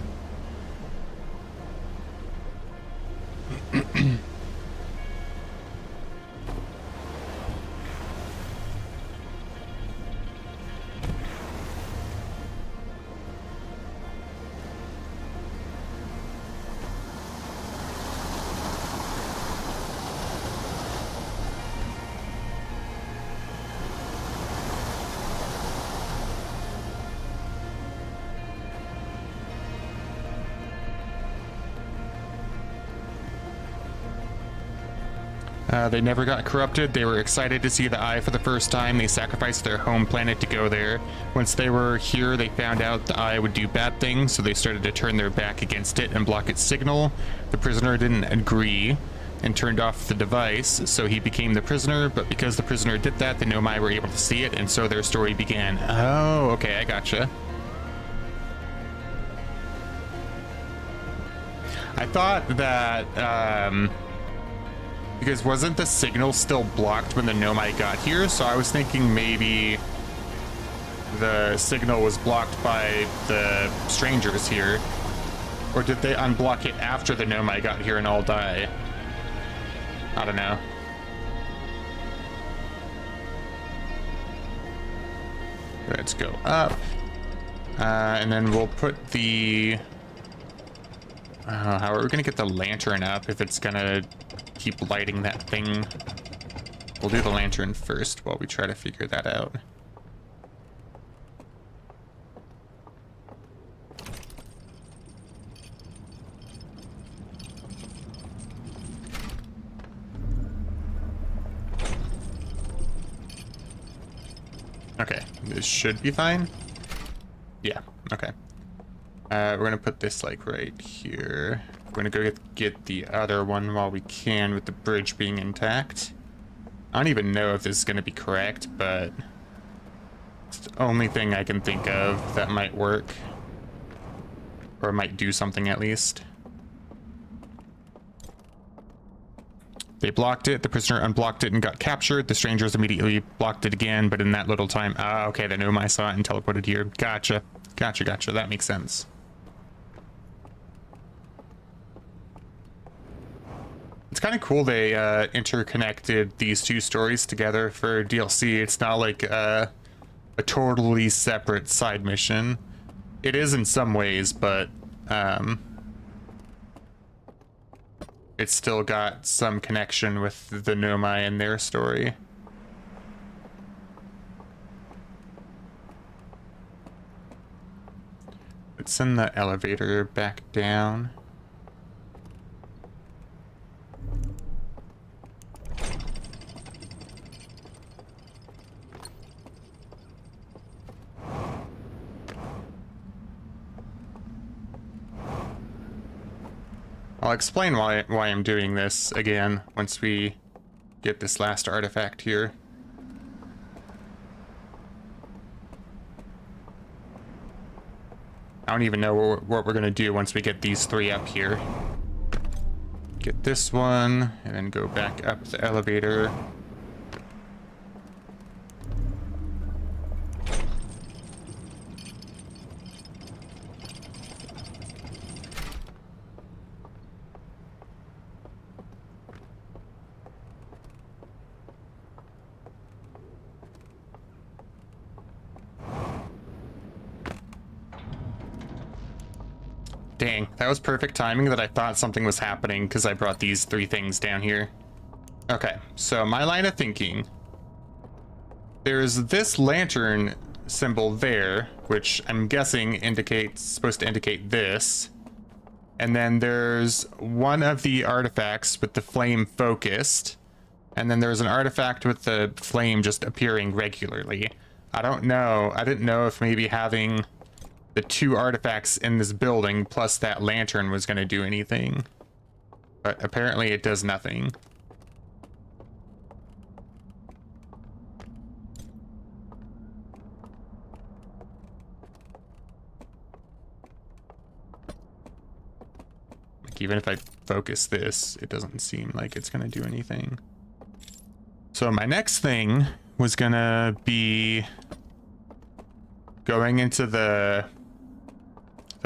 They never got corrupted. They were excited to see the eye for the first time. They sacrificed their home planet to go there. Once they were here, they found out the eye would do bad things, so they started to turn their back against it and block its signal. The prisoner didn't agree and turned off the device, so he became the prisoner, but because the prisoner did that, the Nomai were able to see it, and so their story began. Oh, okay, I gotcha. I thought that, because wasn't the signal still blocked when the Nomai got here? So I was thinking maybe the signal was blocked by the strangers here. Or did they unblock it after the Nomai got here and all die? I don't know. Let's go up. And then we'll put the... how are we gonna get the lantern up if it's gonna keep lighting that thing? We'll do the lantern first while we try to figure that out. Okay, this should be fine. Yeah. Okay. We're gonna put this like right here. We're gonna go get the other one while we can with the bridge being intact. I don't even know if this is gonna be correct, but it's the only thing I can think of that might work. Or might do something at least. They blocked it, the prisoner unblocked it and got captured. The strangers immediately blocked it again, but in that little time... Ah, okay, the Nomai saw it and teleported here. Gotcha. Gotcha, gotcha. That makes sense. It's kind of cool they interconnected these two stories together for DLC. It's not like a totally separate side mission. It is in some ways, but it's still got some connection with the Nomai and their story. Let's send the elevator back down. I'll explain why I'm doing this again once we get this last artifact here. I don't even know what we're gonna do once we get these three up here. Get this one, and then go back up the elevator. Dang, that was perfect timing that I thought something was happening because I brought these three things down here. Okay, so my line of thinking. There's this lantern symbol there, which I'm guessing supposed to indicate this. And then there's one of the artifacts with the flame focused. And then there's an artifact with the flame just appearing regularly. I don't know. I didn't know if maybe having the two artifacts in this building plus that lantern was going to do anything. But apparently it does nothing. Like even if I focus this, it doesn't seem like it's going to do anything. So my next thing was going to be going into the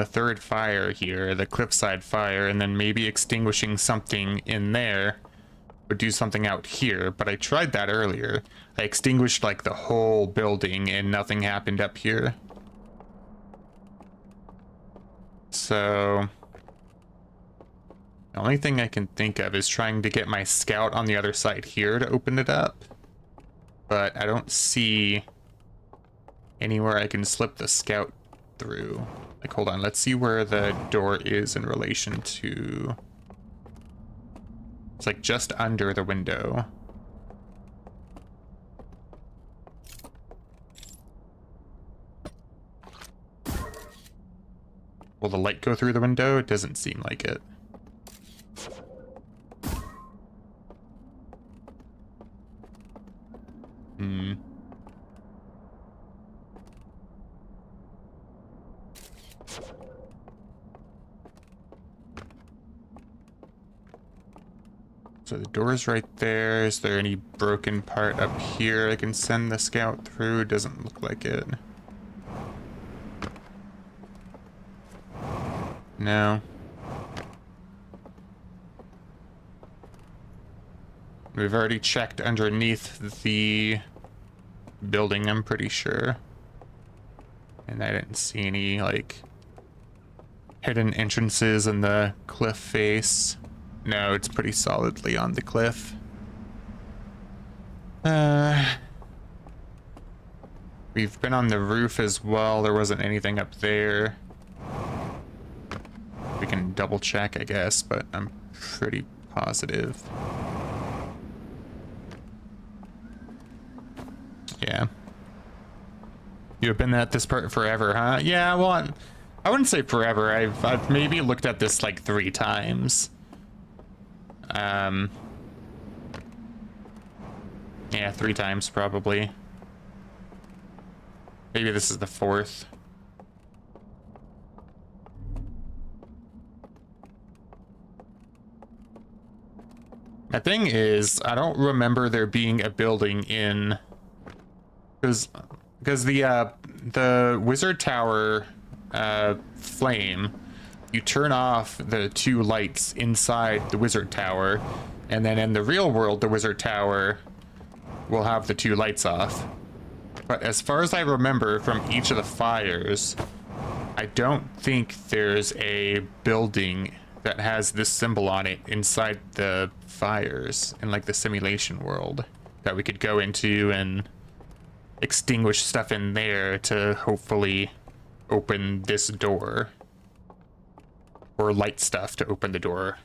third fire here, the cliffside fire, and then maybe extinguishing something in there would do something out here. But I tried that earlier. I extinguished like the whole building and nothing happened up here. So the only thing I can think of is trying to get my scout on the other side here to open it up. But I don't see anywhere I can slip the scout through. Like, hold on, let's see where the door is in relation to... It's like just under the window. Will the light go through the window? It doesn't seem like it. So the door's right there. Is there any broken part up here I can send the scout through? Doesn't look like it. No. We've already checked underneath the building, I'm pretty sure. And I didn't see any, like, hidden entrances in the cliff face. No, it's pretty solidly on the cliff. We've been on the roof as well. There wasn't anything up there. We can double check, I guess, but I'm pretty positive. Yeah. You've been at this part forever, huh? Yeah, well, I wouldn't say forever. I've maybe looked at this like 3 times. Yeah, 3 times probably. Maybe this is the 4th. The thing is, I don't remember there being a building in, because the wizard tower flame, you turn off the 2 lights inside the wizard tower, and then in the real world, the wizard tower will have the 2 lights off. But as far as I remember from each of the fires, I don't think there's a building that has this symbol on it inside the fires in like the simulation world that we could go into and extinguish stuff in there to hopefully open this door, or light stuff to open the door.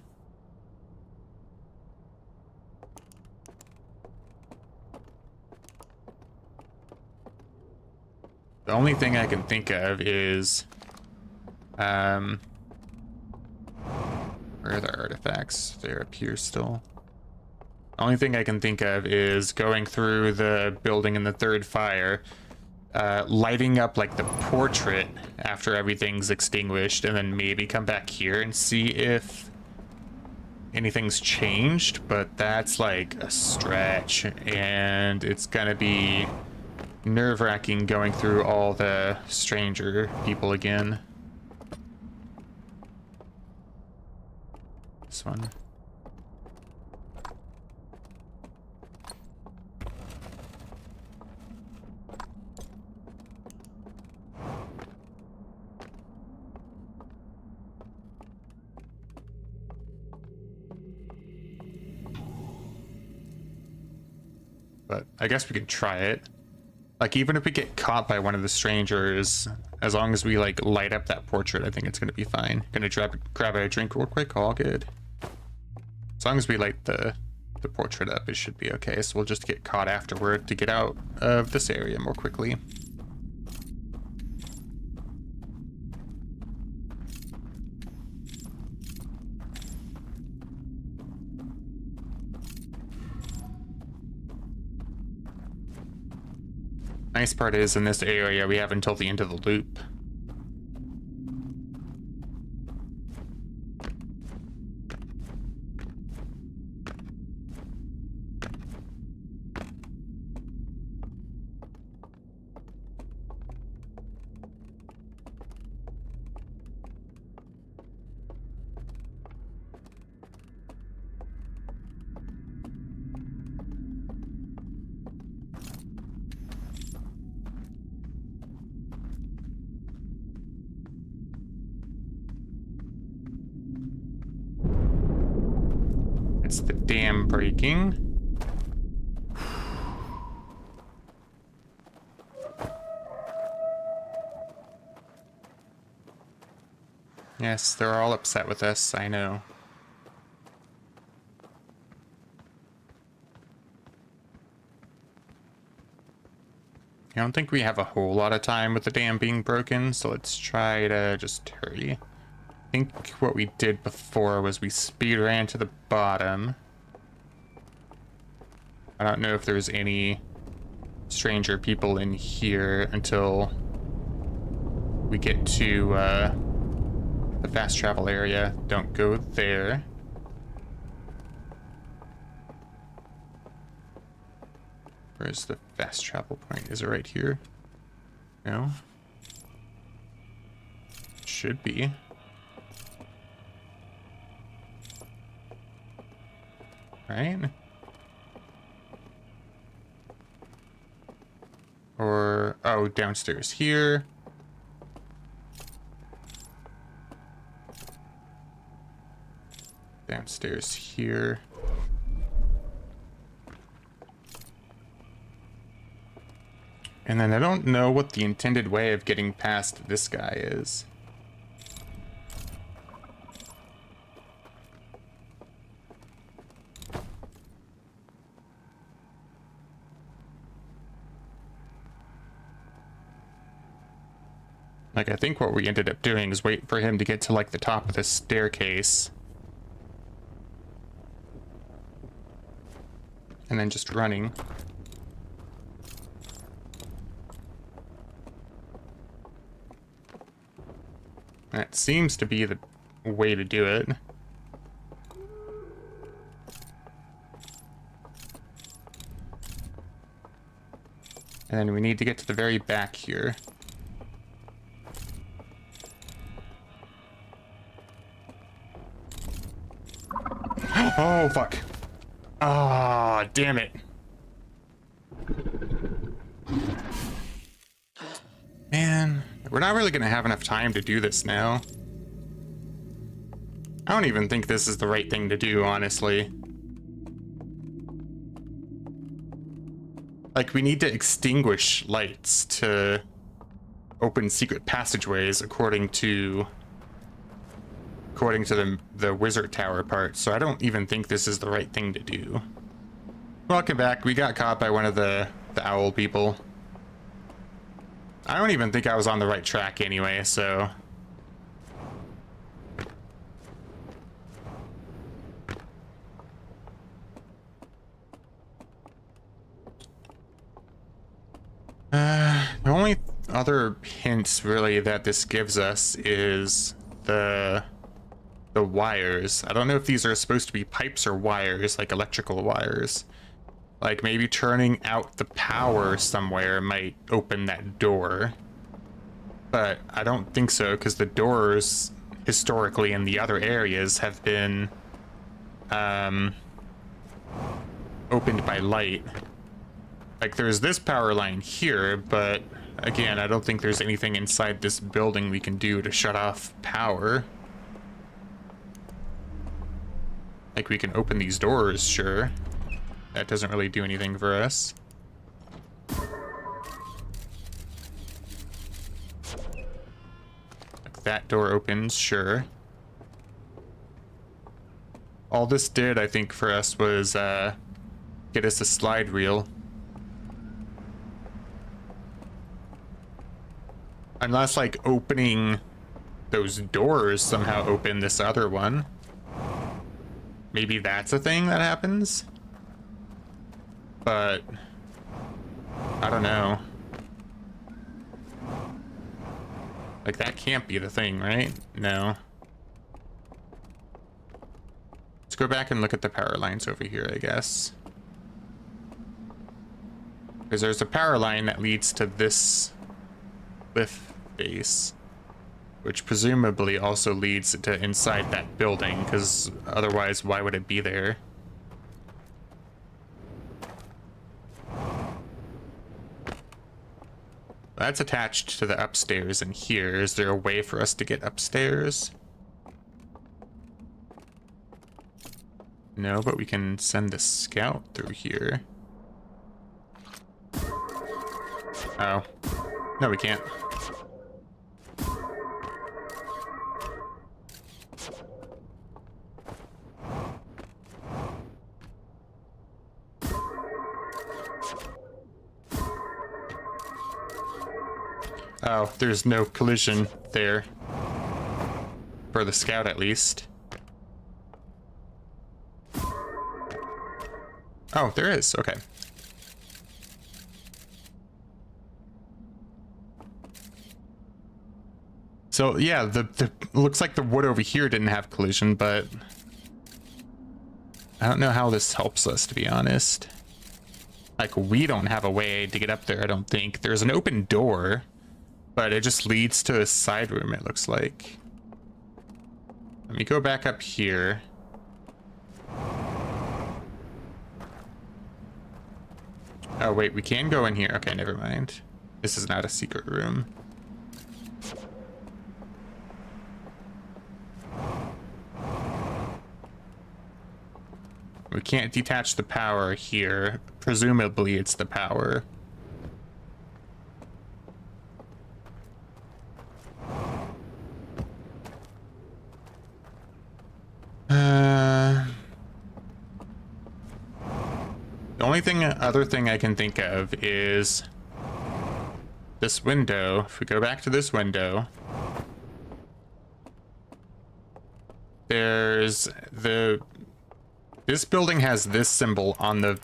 The only thing I can think of is where are the artifacts? They're up here still. The only thing I can think of is going through the building in the 3rd fire, lighting up like the portrait after everything's extinguished, and then maybe come back here and see if anything's changed, but that's like a stretch, and it's gonna be nerve-wracking going through all the stranger people again. This one. But I guess we could try it. Like, even if we get caught by one of the strangers, as long as we like light up that portrait, I think it's gonna be fine. Gonna grab a drink real quick, all good. As long as we light the portrait up, it should be okay. So we'll just get caught afterward to get out of this area more quickly. Nice part is, in this area, we have until the end of the loop. It's the dam breaking. Yes, they're all upset with us, I know. I don't think we have a whole lot of time with the dam being broken, so let's try to just hurry. I think what we did before was we speed ran to the bottom. I don't know if there's any stranger people in here until we get to the fast travel area. Don't go there. Where's the fast travel point? Is it right here? No. Should be. Right? Or, oh, downstairs here. Downstairs here. And then I don't know what the intended way of getting past this guy is. Like, I think what we ended up doing is wait for him to get to, like, the top of the staircase. And then just running. That seems to be the way to do it. And then we need to get to the very back here. Oh, fuck. Ah, damn it. Man, we're not really gonna have enough time to do this now. I don't even think this is the right thing to do, honestly. Like, we need to extinguish lights to open secret passageways according to the wizard tower part, so I don't even think this is the right thing to do. Welcome back. We got caught by one of the owl people. I don't even think I was on the right track anyway, so... The only other hints really that this gives us is the wires. I don't know if these are supposed to be pipes or wires, like electrical wires. Like maybe turning out the power somewhere might open that door. But I don't think so, because the doors historically in the other areas have been opened by light. Like there's this power line here, but again, I don't think there's anything inside this building we can do to shut off power. Like we can open these doors, sure. That doesn't really do anything for us. Like that door opens, sure. All this did, I think, for us was get us a slide reel. Unless, like, opening those doors somehow open this other one. Maybe that's a thing that happens? But... I don't know. Like, that can't be the thing, right? No. Let's go back and look at the power lines over here, I guess. Because there's a power line that leads to this lift base, which presumably also leads to inside that building, because otherwise why would it be there? That's attached to the upstairs in here. Is there a way for us to get upstairs? No, but we can send the scout through here. Oh. No, we can't. Oh, there's no collision there. For the scout, at least. Oh, there is. Okay. So, yeah, the looks like the wood over here didn't have collision, but... I don't know how this helps us, to be honest. Like, we don't have a way to get up there, I don't think. There's an open door. But it just leads to a side room, it looks like. Let me go back up here. Oh, wait, we can go in here. Okay, never mind. This is not a secret room. We can't detach the power here. Presumably, it's the power. The only other thing I can think of is this window, if we go back to this window, there's this building has this symbol on the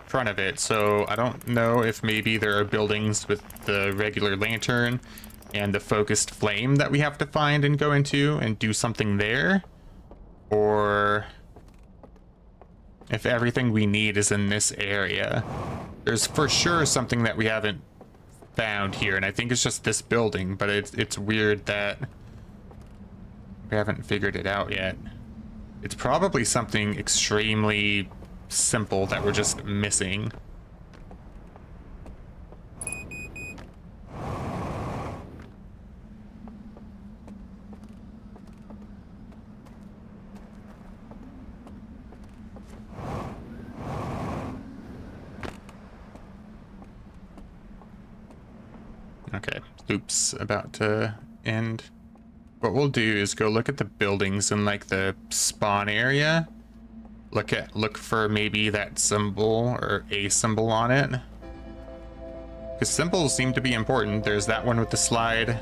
front of it, so I don't know if maybe there are buildings with the regular lantern and the focused flame that we have to find and go into and do something there, or if everything we need is in this area. There's for sure something that we haven't found here, and I think it's just this building, but it's weird that we haven't figured it out yet. It's probably something extremely simple that we're just missing. Okay, loop's about to end. What we'll do is go look at the buildings in like the spawn area. Look for maybe that symbol or a symbol on it. Because symbols seem to be important. There's that one with the slide.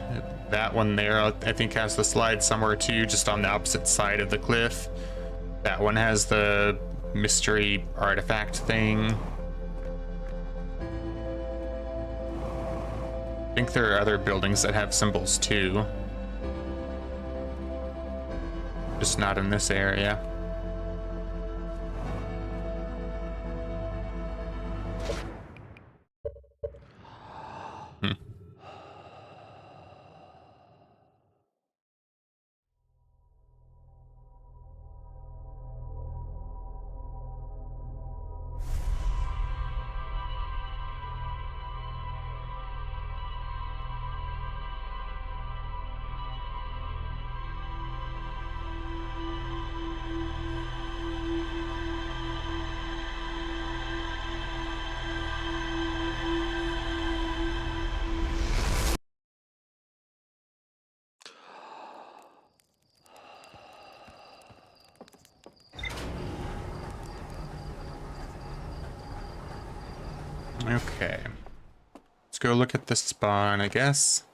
That one there, I think, has the slide somewhere too, just on the opposite side of the cliff. That one has the mystery artifact thing. I think there are other buildings that have symbols too. Just not in this area. Okay. Let's go look at the spawn, I guess.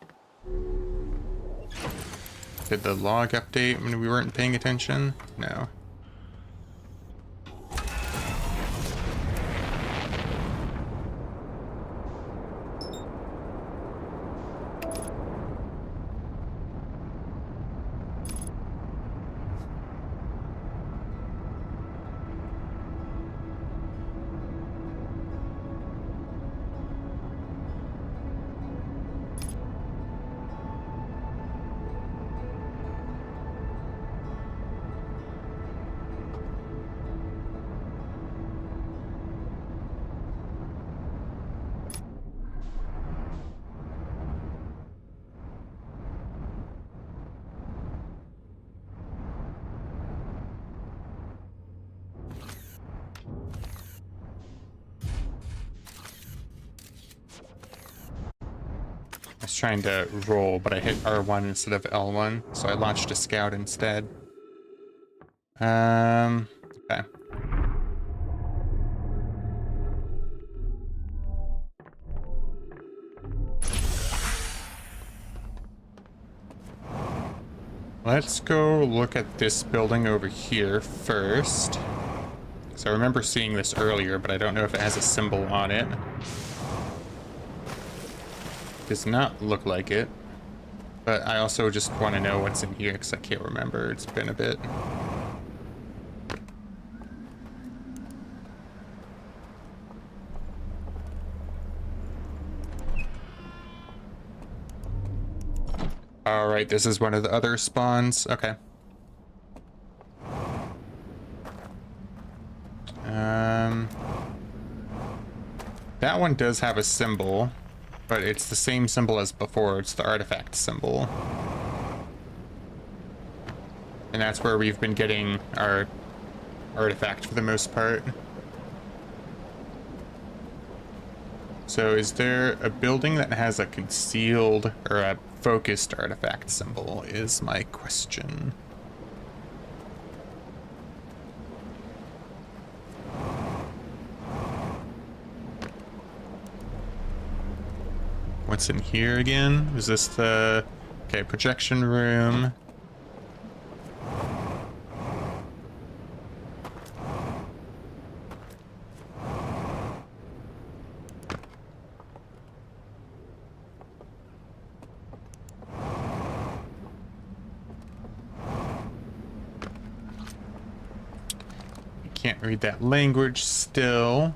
Did the log update when we weren't paying attention? No. I was trying to roll, but I hit R1 instead of L1, so I launched a scout instead. Okay. Let's go look at this building over here first. So I remember seeing this earlier, but I don't know if it has a symbol on it. Does not look like it, but I also just want to know what's in here because I can't remember. It's been a bit. All right, this is one of the other spawns. Okay. That one does have a symbol. But it's the same symbol as before. It's the artifact symbol. And that's where we've been getting our artifact for the most part. So is there a building that has a concealed or a focused artifact symbol is my question. What's in here again? Is this the... Okay, projection room. Can't read that language still.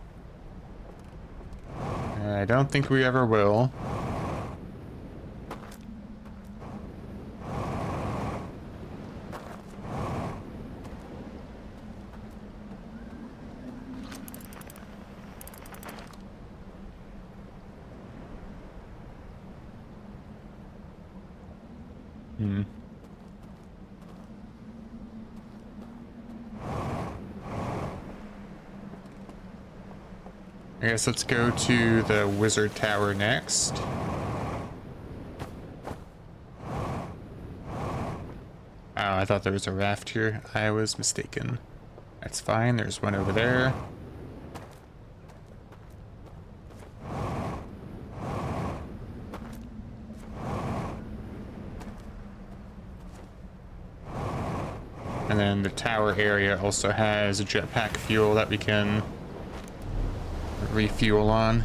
I don't think we ever will. I guess let's go to the wizard tower next. Oh, I thought there was a raft here. I was mistaken. That's fine. There's one over there. And then the tower area also has a jetpack fuel that we can refuel on.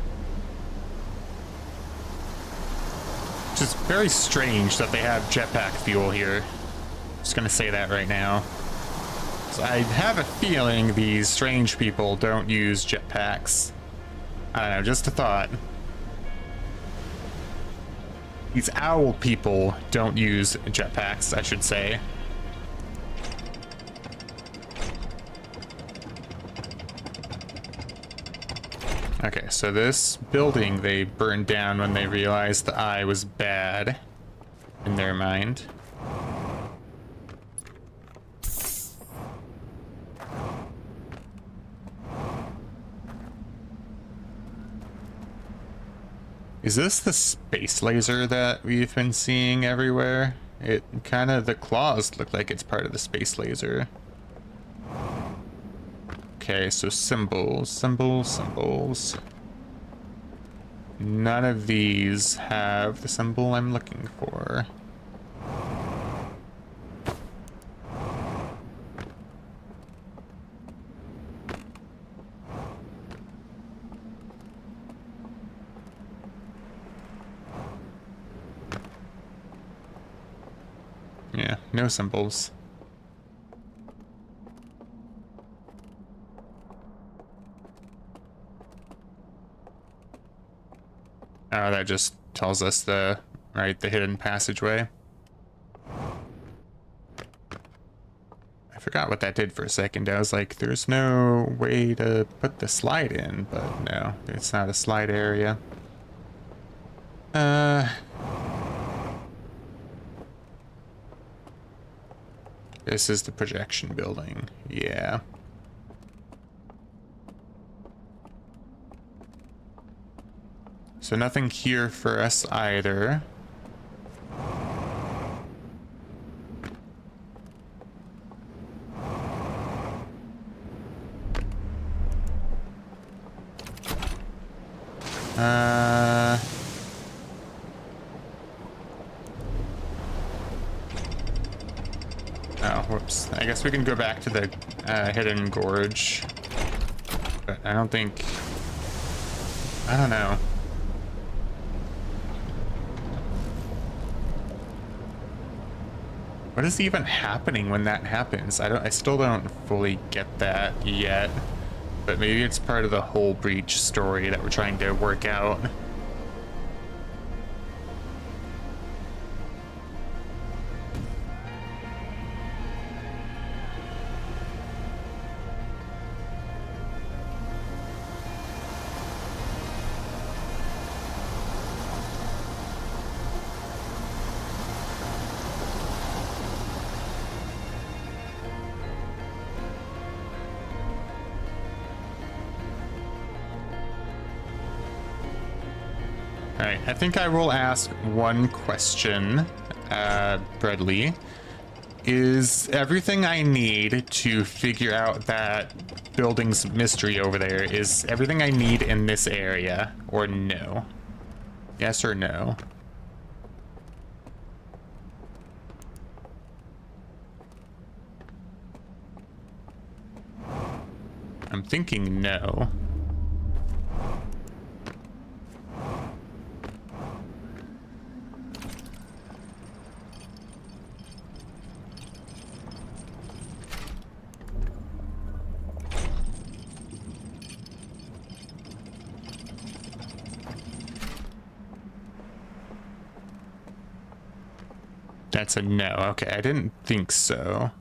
Which is very strange that they have jetpack fuel here. Just gonna say that right now. So I have a feeling these strange people don't use jetpacks. I don't know, just a thought. These owl people don't use jetpacks, I should say. Okay, so this building they burned down when they realized the eye was bad in their mind. Is this the space laser that we've been seeing everywhere? It kind of, the claws look like it's part of the space laser. Okay, so symbols, symbols, symbols. None of these have the symbol I'm looking for. Yeah, no symbols. Oh, that just tells us the hidden passageway. I forgot what that did for a second. I was like, there's no way to put the slide in, but no, it's not a slide area. This is the projection building. Yeah. So nothing here for us either. Oh, whoops. I guess we can go back to the hidden gorge. But I don't think... I don't know. What is even happening when that happens? I still don't fully get that yet. But maybe it's part of the whole breach story that we're trying to work out. Alright, I think I will ask one question, Bradley. Is everything I need to figure out that building's mystery over there, is everything I need in this area, or no? Yes or no? I'm thinking no. That's a no. Okay, I didn't think so.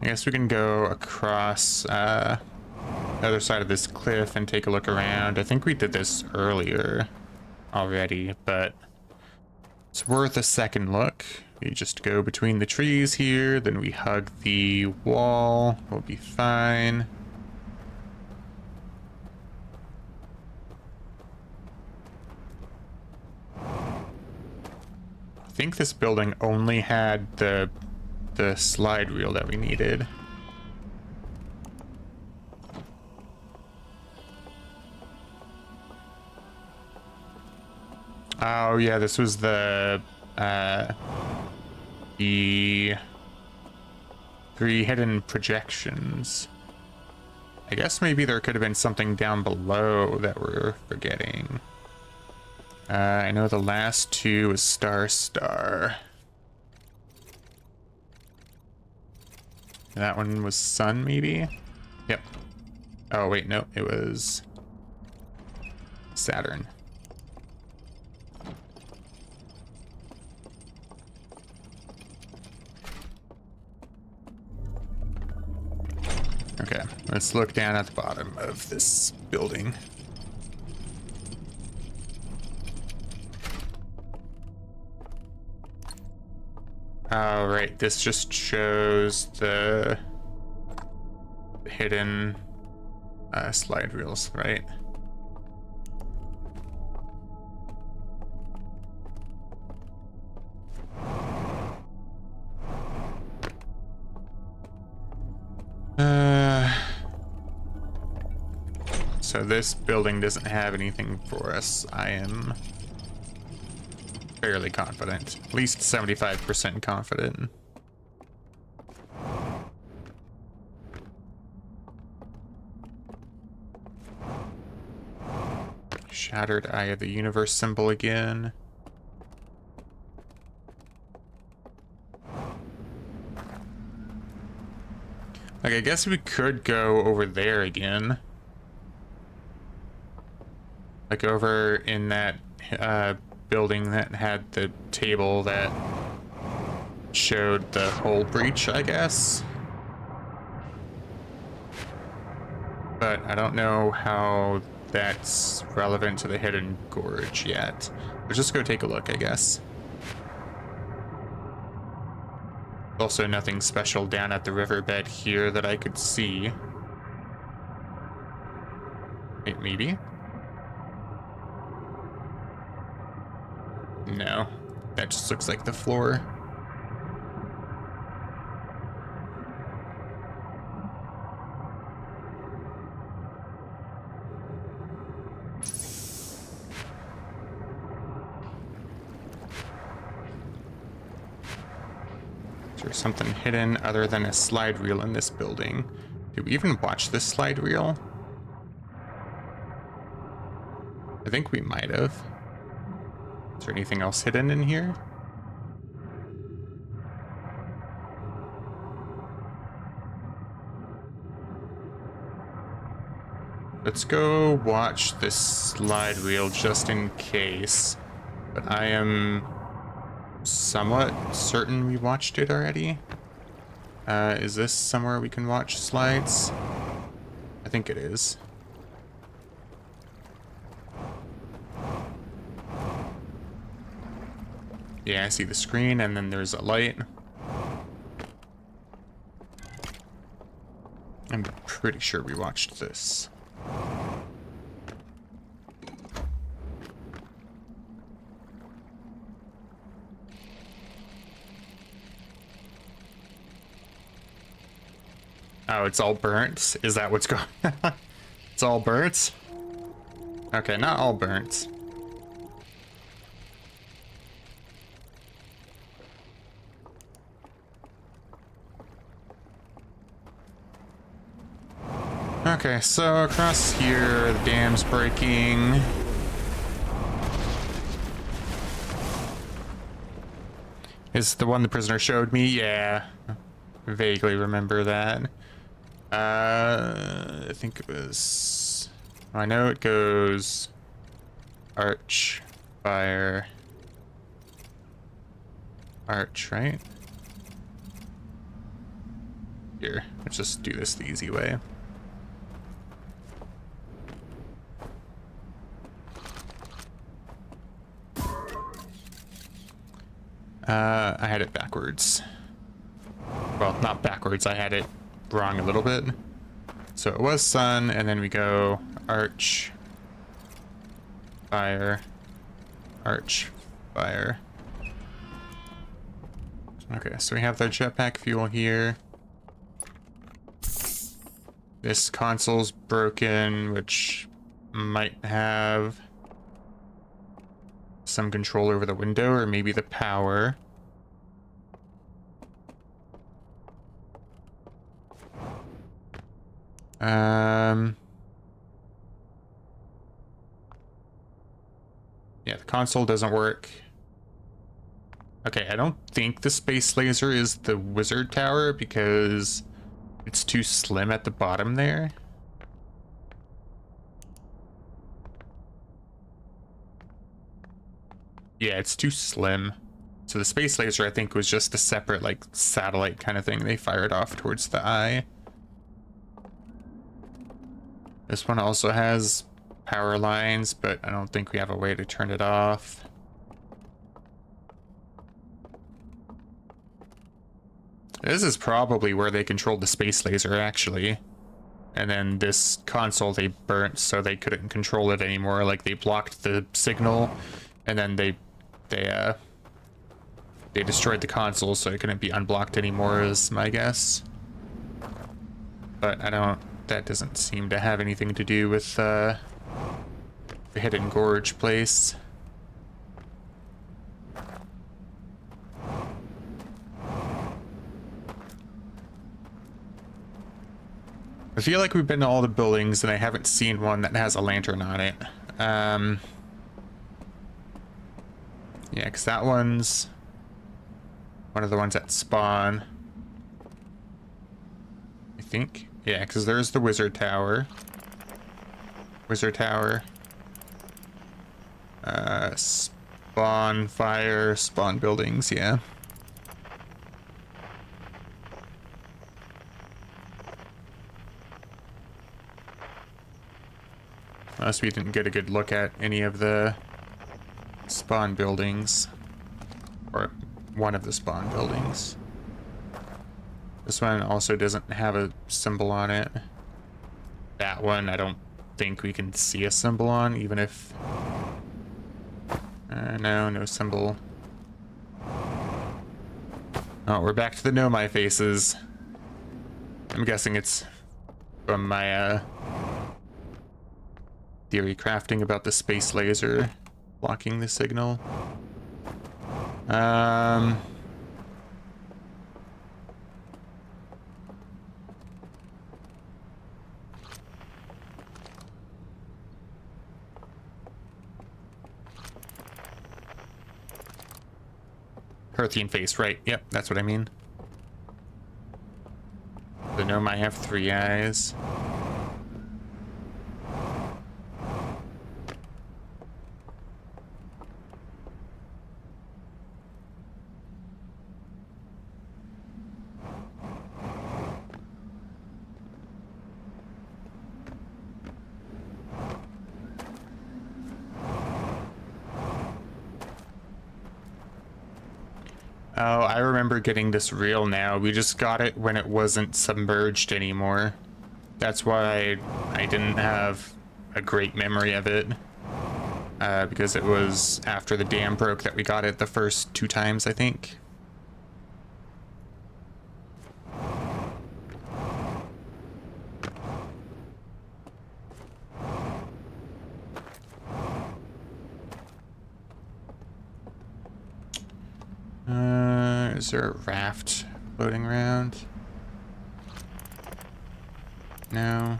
I guess we can go across the other side of this cliff and take a look around. I think we did this earlier already, but it's worth a second look. We just go between the trees here, then we hug the wall. We'll be fine. I think this building only had the slide reel that we needed. Oh yeah, this was the 3 hidden projections. I guess maybe there could have been something down below that we're forgetting. I know the last 2 was star. That one was sun, maybe? Yep. Oh, wait, no, it was Saturn. Okay, let's look down at the bottom of this building. Oh, right, this just shows the hidden slide reels, right? So this building doesn't have anything for us. I am fairly confident, at least 75% confident. Shattered Eye of the Universe symbol again. Like, I guess we could go over there again. Like over in that building that had the table that showed the hull breach, I guess. But I don't know how that's relevant to the hidden gorge yet. Let's just go take a look, I guess. Also nothing special down at the riverbed here that I could see. Wait, maybe? No, that just looks like the floor. Is there something hidden other than a slide reel in this building? Did we even watch this slide reel? I think we might have. Is there anything else hidden in here? Let's go watch this slide reel just in case. But I am somewhat certain we watched it already. Is this somewhere we can watch slides? I think it is. Yeah, I see the screen, and then there's a light. I'm pretty sure we watched this. Oh, it's all burnt? Is that what's going on? It's all burnt? Okay, not all burnt. Okay, so across here, the dam's breaking. Is the one the prisoner showed me? Yeah. Vaguely remember that. I think it was... I know it goes... Arch, fire... Arch, right? Here, let's just do this the easy way. I had it backwards. Well, not backwards, I had it wrong a little bit. So it was sun, and then we go arch, fire, arch, fire. Okay, so we have the jetpack fuel here. This console's broken, which might have some control over the window, or maybe the power. Yeah, the console doesn't work. Okay, I don't think the space laser is the wizard tower because it's too slim at the bottom there. Yeah, it's too slim. So the space laser, I think, was just a separate, like, satellite kind of thing they fired off towards the eye. This one also has power lines, but I don't think we have a way to turn it off. This is probably where they controlled the space laser, actually. And then this console they burnt, so they couldn't control it anymore. Like, they blocked the signal, and then they destroyed the console, so it couldn't be unblocked anymore, is my guess. But that doesn't seem to have anything to do with the Hidden Gorge place. I feel like we've been to all the buildings and I haven't seen one that has a lantern on it. Yeah, because that one's one of the ones that spawn. I think. Yeah, because there's the wizard tower. Wizard tower. Spawn fire, spawn buildings, yeah. Unless we didn't get a good look at any of the spawn buildings. Or one of the spawn buildings. This one also doesn't have a symbol on it. That one I don't think we can see a symbol on, even if... no symbol. Oh, we're back to the know my faces. I'm guessing it's from my theory crafting about the space laser blocking the signal. Earthian face, right? Yep, that's what I mean. The gnome I have 3 eyes. Oh, I remember getting this reel now. We just got it when it wasn't submerged anymore. That's why I didn't have a great memory of it. Because it was after the dam broke that we got it the first 2 times, I think. Is there a raft floating around? No.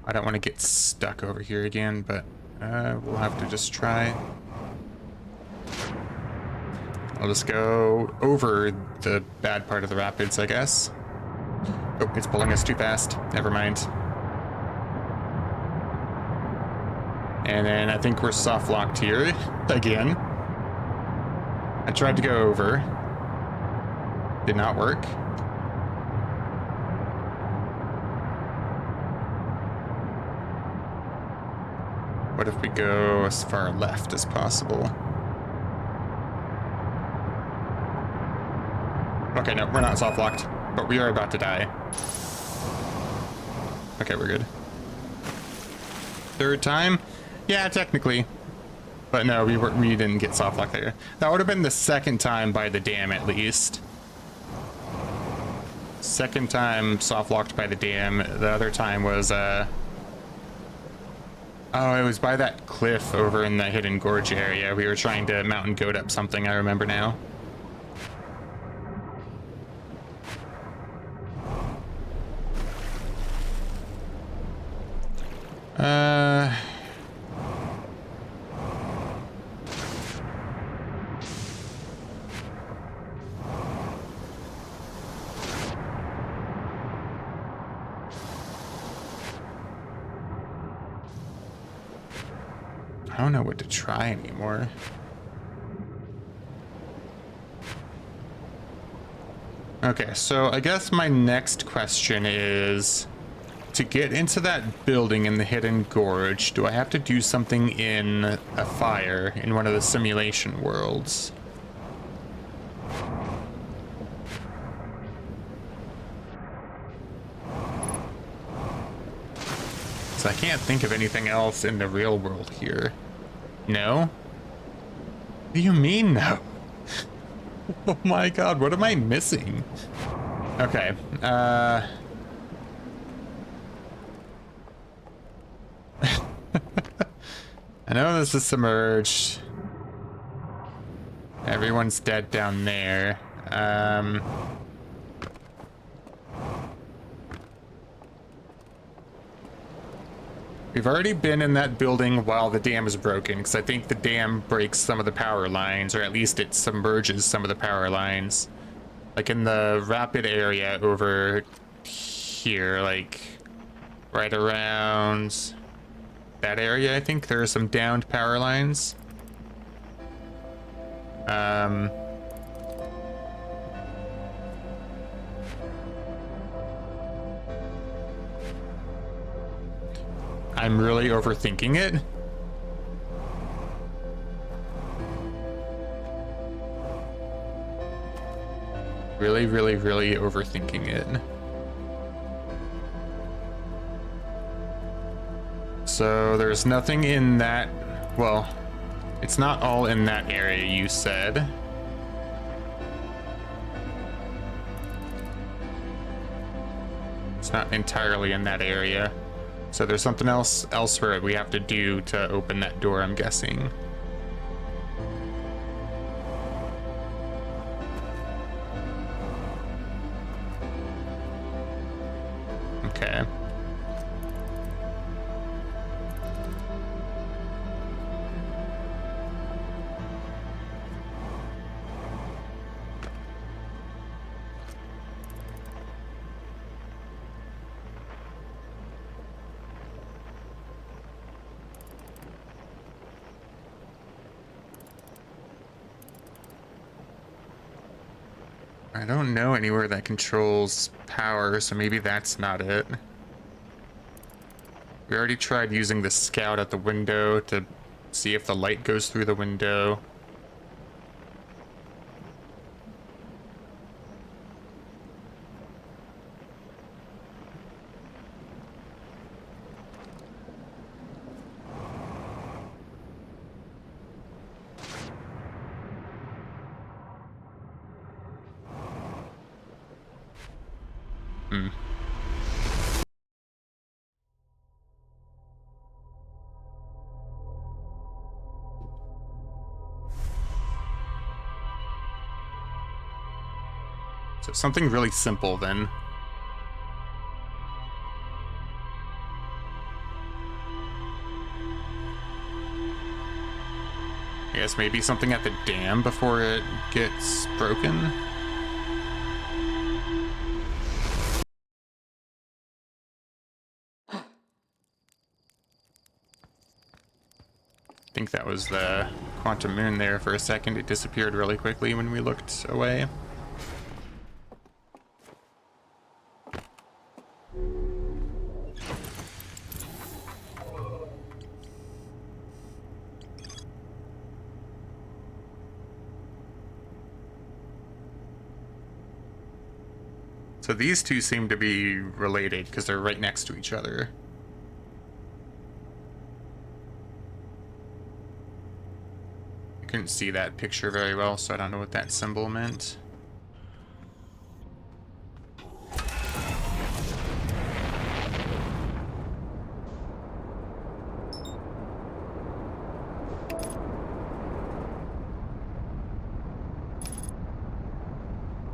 I don't want to get stuck over here again, but we'll have to just try. I'll just go over the bad part of the rapids, I guess. Oh, it's pulling us too fast. Never mind. And then I think we're soft locked here again. I tried to go over. Did not work. What if we go as far left as possible? Okay, no, we're not soft locked, but we are about to die. Okay, we're good. 3rd time? Yeah, technically. But no, we didn't get soft locked there. That would have been the 2nd time by the dam at least. 2nd time soft locked by the dam. The other time was oh, it was by that cliff over in the Hidden Gorge area. We were trying to mountain goat up something, I remember now. I don't know what to try anymore. Okay, so I guess my next question is, to get into that building in the Hidden Gorge, do I have to do something in a fire in one of the simulation worlds? So I can't think of anything else in the real world here. No? What do you mean no? Oh my god, what am I missing? Okay, I know this is submerged. Everyone's dead down there. We've already been in that building while the dam is broken, because I think the dam breaks some of the power lines, or at least it submerges some of the power lines. Like in the rapid area over here, like right around that area, I think there are some downed power lines. I'm really overthinking it. Really, really, really overthinking it. So there's nothing in that, well, it's not all in that area you said. It's not entirely in that area. So there's something else elsewhere we have to do to open that door, I'm guessing. Okay. I don't know anywhere that controls power, so maybe that's not it. We already tried using the scout at the window to see if the light goes through the window. So something really simple then. I guess maybe something at the dam before it gets broken. I think that was the quantum moon there for a second. It disappeared really quickly when we looked away. So these two seem to be related because they're right next to each other. I couldn't see that picture very well, so I don't know what that symbol meant.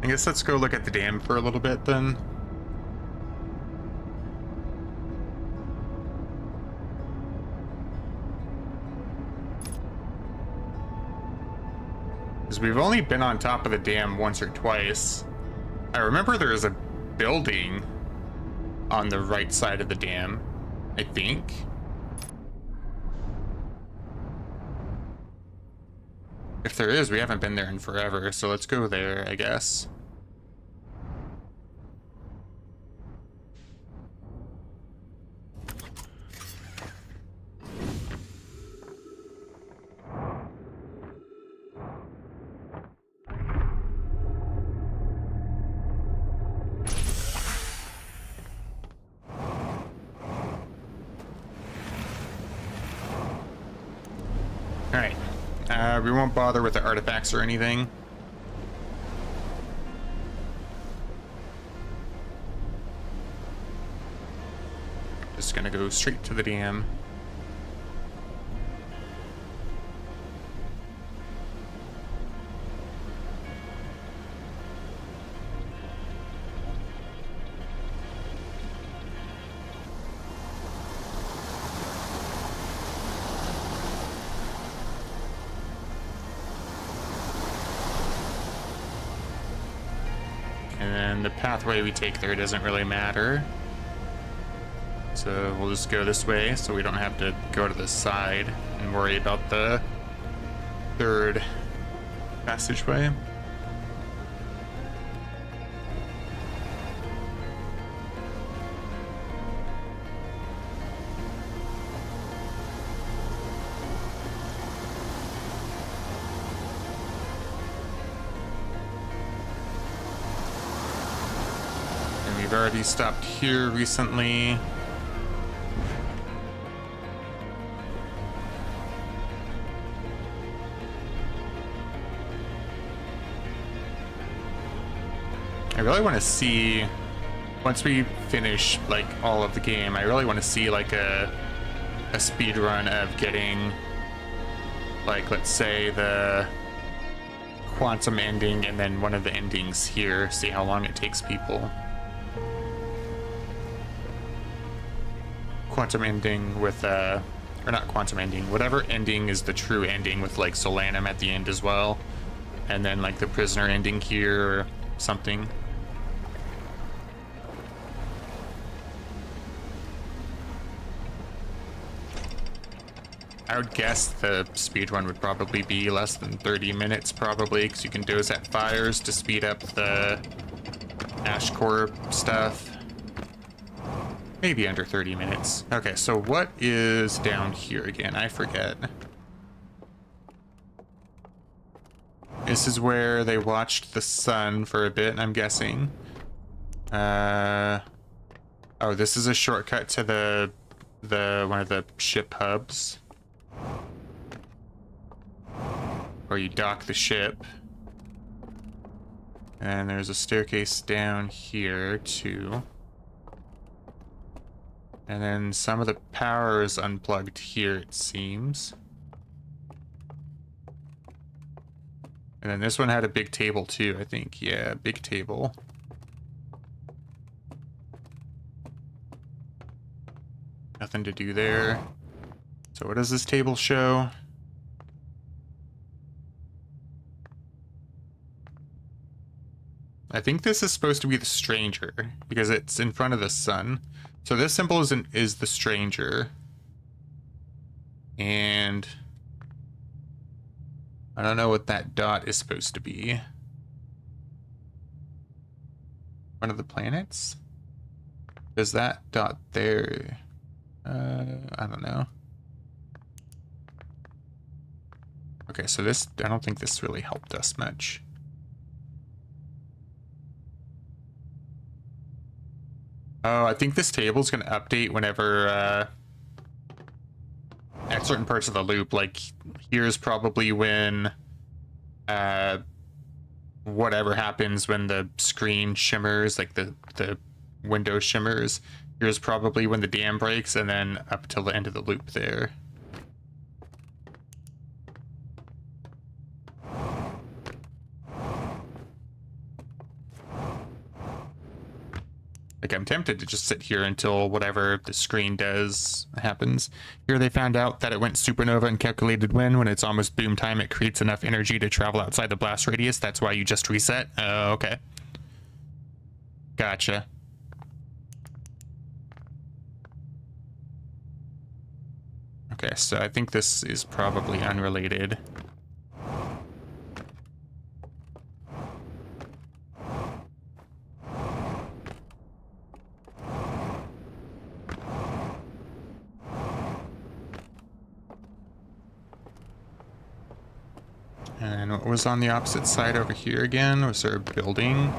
I guess let's go look at the dam for a little bit then. Because we've only been on top of the dam once or twice. I remember there is a building on the right side of the dam, I think. If there is, we haven't been there in forever, so let's go there, I guess. Alright. We won't bother with the artifacts or anything. Just gonna go straight to the dam. And then the pathway we take there doesn't really matter. So we'll just go this way so we don't have to go to the side and worry about the third passageway. We've already stopped here recently. I really want to see, once we finish like all of the game, I really want to see like a speed run of getting, like, let's say the quantum ending and then one of the endings here, see how long it takes people. Quantum ending with or not quantum ending, whatever ending is the true ending with like Solanum at the end as well, and then like the prisoner ending here or something. I would guess the speedrun would probably be less than 30 minutes probably, because you can doze at fires to speed up the ash core stuff. Maybe under 30 minutes. Okay, so what is down here again? I forget. This is where they watched the sun for a bit, I'm guessing. Oh, this is a shortcut to the one of the ship hubs. Where you dock the ship. And there's a staircase down here too. And then some of the power is unplugged here, it seems. And then this one had a big table too, I think. Yeah, big table. Nothing to do there. So what does this table show? I think this is supposed to be the stranger because it's in front of the sun. So this symbol is the stranger. And I don't know what that dot is supposed to be. One of the planets? Is that dot there? I don't know. Okay, so this, I don't think this really helped us much. Oh, I think this table is going to update whenever, at certain parts of the loop. Like, here's probably when, whatever happens when the screen shimmers, like the window shimmers. Here's probably when the dam breaks, and then up till the end of the loop there. Like, I'm tempted to just sit here until whatever the screen does happens. Here they found out that it went supernova and calculated when it's almost boom time, it creates enough energy to travel outside the blast radius. That's why you just reset. Oh, okay. Gotcha. Okay, so I think this is probably unrelated. And what was on the opposite side over here again? Was there a building?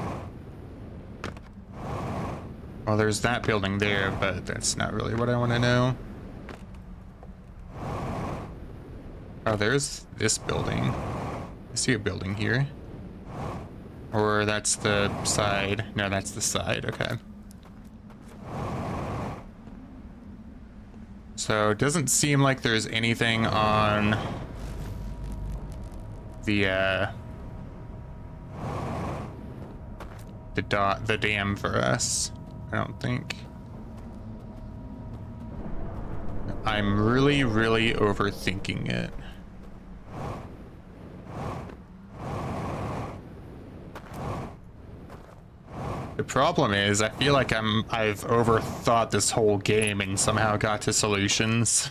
Well, there's that building there, but that's not really what I want to know. Oh, there's this building. I see a building here. Or that's the side. No, that's the side. Okay. So it doesn't seem like there's anything on the dam for us. I don't think. I'm really overthinking it. The problem is, I feel like I've overthought this whole game and somehow got to solutions.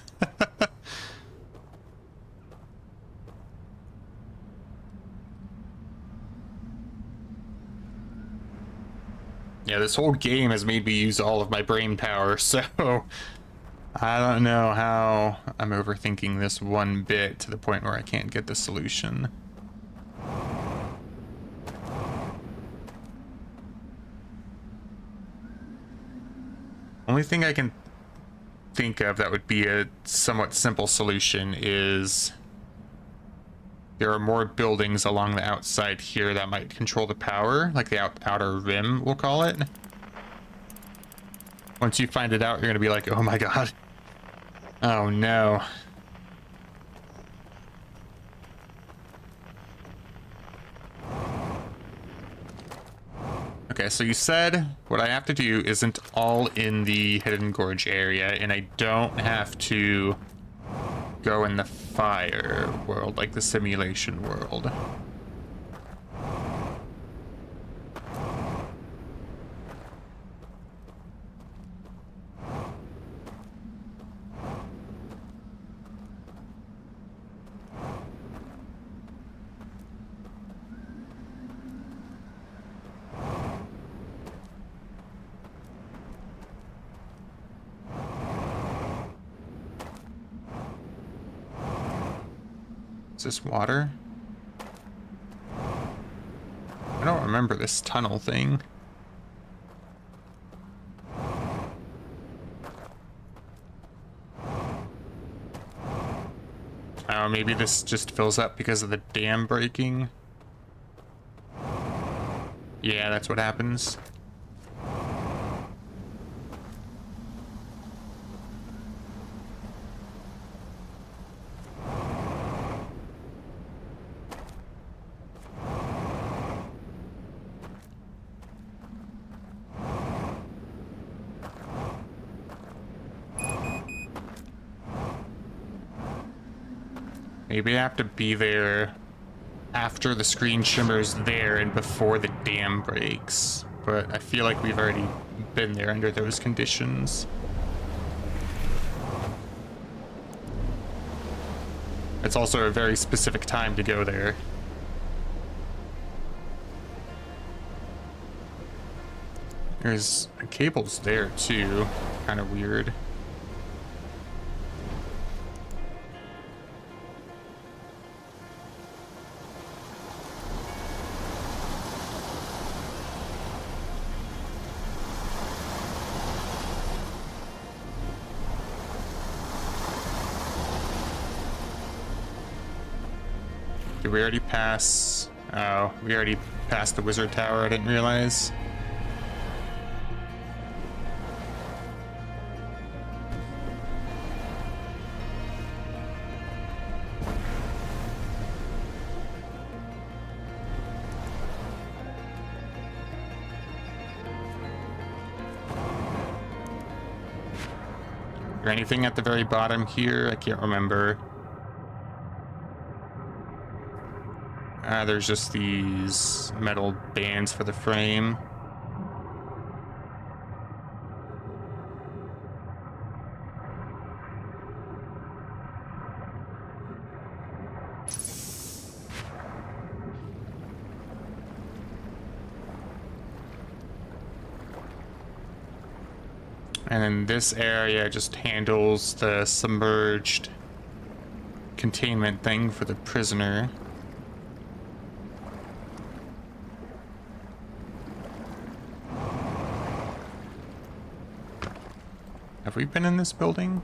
Yeah, this whole game has made me use all of my brain power, so I don't know how I'm overthinking this one bit to the point where I can't get the solution. Only thing I can think of that would be a somewhat simple solution is there are more buildings along the outside here that might control the power, like the outer rim, we'll call it. Once you find it out, you're gonna be like, oh my god. Oh no. Okay, so you said what I have to do isn't all in the Hidden Gorge area, and I don't have to go in the fire world, like the simulation world. Is this water? I don't remember this tunnel thing. Oh, maybe this just fills up because of the dam breaking. Yeah, that's what happens. Maybe I have to be there after the screen shimmers there and before the dam breaks. But I feel like we've already been there under those conditions. It's also a very specific time to go there. There's cables there too, kind of weird. Did we already pass? Oh, we already passed the wizard tower, I didn't realize. Is there anything at the very bottom here? I can't remember. There's just these metal bands for the frame. And then this area just handles the submerged containment thing for the prisoner. Have we been in this building?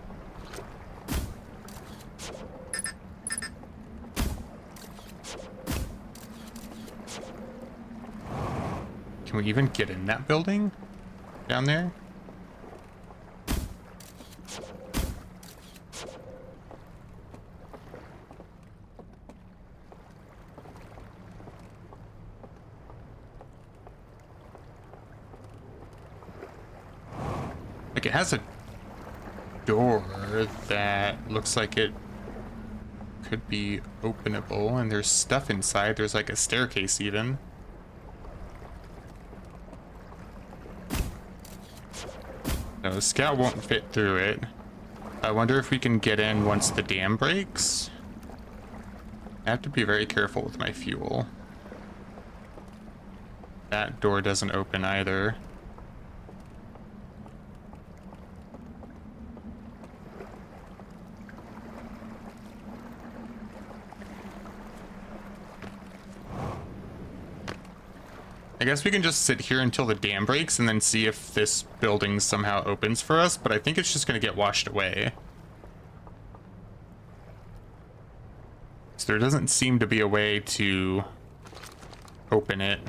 Can we even get in that building? Down there? Like, it has a door that looks like it could be openable, and there's stuff inside. There's like a staircase even. No, the scout won't fit through it. I wonder if we can get in once the dam breaks. I have to be very careful with my fuel. That door doesn't open either. I guess we can just sit here until the dam breaks and then see if this building somehow opens for us, but I think it's just going to get washed away. So there doesn't seem to be a way to open it.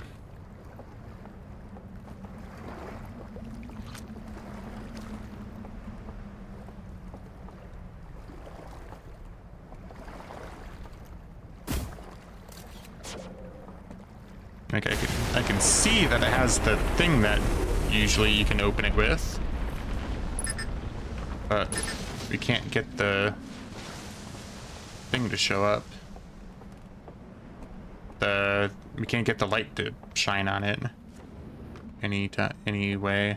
Like I can see that it has the thing that usually you can open it with, but we can't get the thing to show up. We can't get the light to shine on it any way.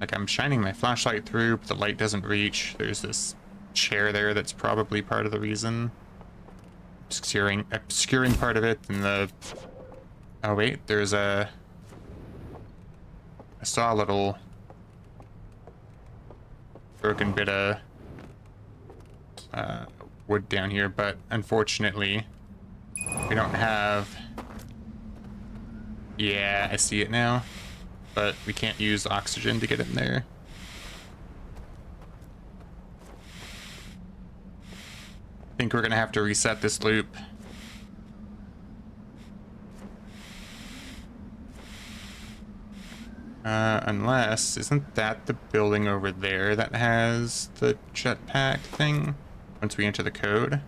Like, I'm shining my flashlight through, but the light doesn't reach. There's this chair there that's probably part of the reason. Obscuring part of it, and the... Oh wait, there's a... I saw a little broken bit of wood down here, but unfortunately we don't have... Yeah, I see it now, but we can't use oxygen to get in there. I think we're gonna have to reset this loop. Unless, isn't that the building over there that has the jetpack thing once we enter the code?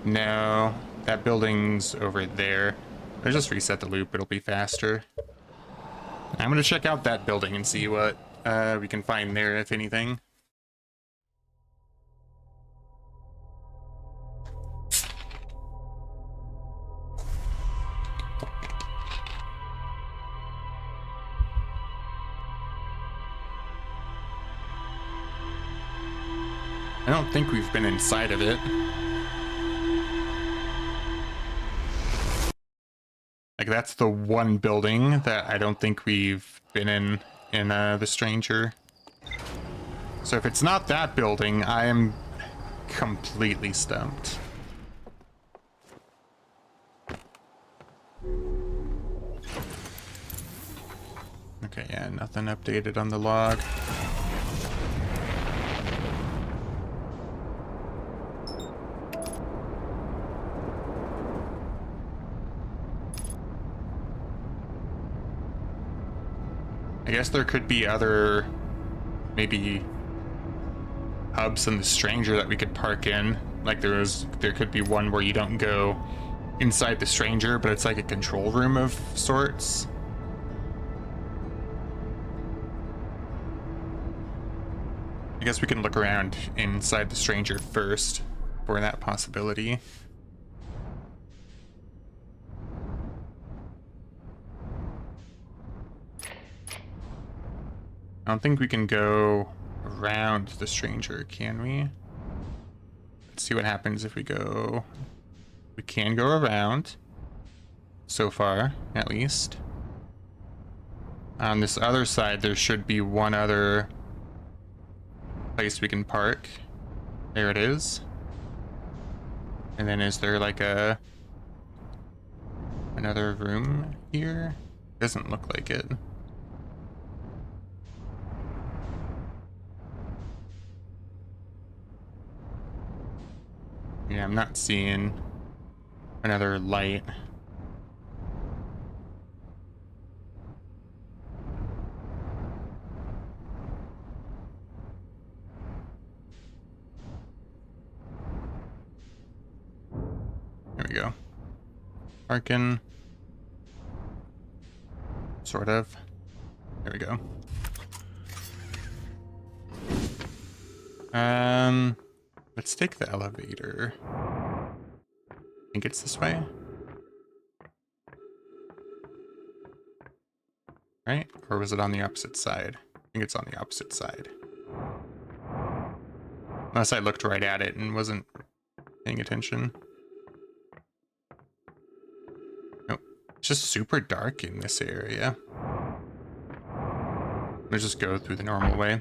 No, that building's over there. I'll just reset the loop, it'll be faster. I'm gonna check out that building and see what we can find there, if anything. I don't think we've been inside of it. Like, that's the one building that I don't think we've been in The Stranger. So if it's not that building, I am completely stumped. Okay, yeah, nothing updated on the log. I guess there could be other, maybe, hubs in The Stranger that we could park in. Like there could be one where you don't go inside The Stranger, but it's like a control room of sorts. I guess we can look around inside The Stranger first for that possibility. I don't think we can go around The Stranger, can we? Let's see what happens if we go. We can go around. So far, at least. On this other side, there should be one other place we can park. There it is. And then is there like another room here? Doesn't look like it. Yeah, I'm not seeing another light. There we go. Parking. Sort of. There we go. Let's take the elevator. I think it's this way. Right? Or was it on the opposite side? I think it's on the opposite side. Unless I looked right at it and wasn't paying attention. Nope. It's just super dark in this area. Let's just go through the normal way.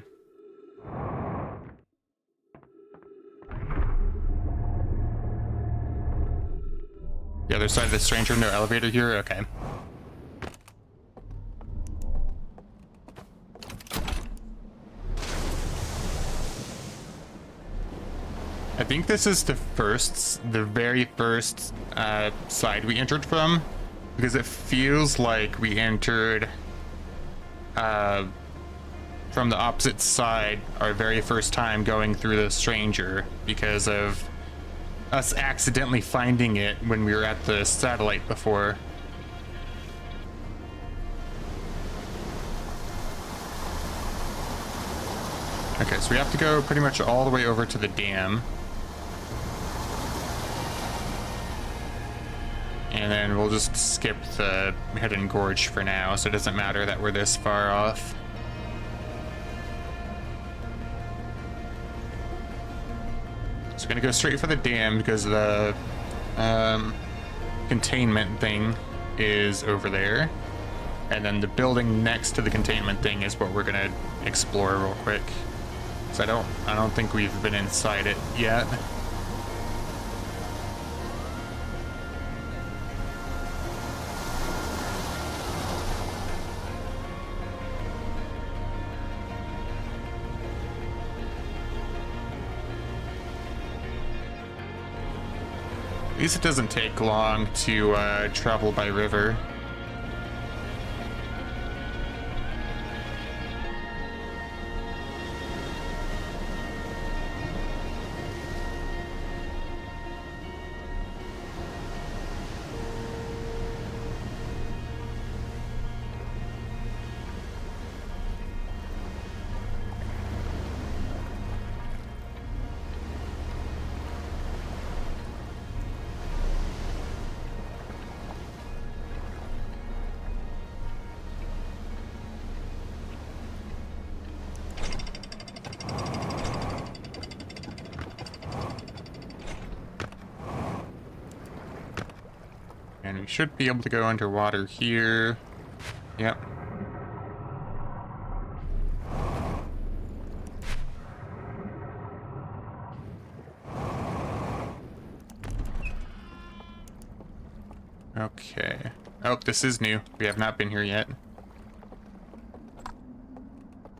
The other side of the Stranger, no elevator here? Okay. I think this is the very first side we entered from, because it feels like we entered from the opposite side our very first time going through the Stranger, because of us accidentally finding it when we were at the satellite before. Okay, so we have to go pretty much all the way over to the dam. And then we'll just skip the Hidden Gorge for now, so it doesn't matter that we're this far off. So we're gonna go straight for the dam because the containment thing is over there. And then the building next to the containment thing is what we're gonna explore real quick. So I don't think we've been inside it yet. At least it doesn't take long to travel by river. And we should be able to go underwater here. Yep. Okay. Oh, this is new. We have not been here yet.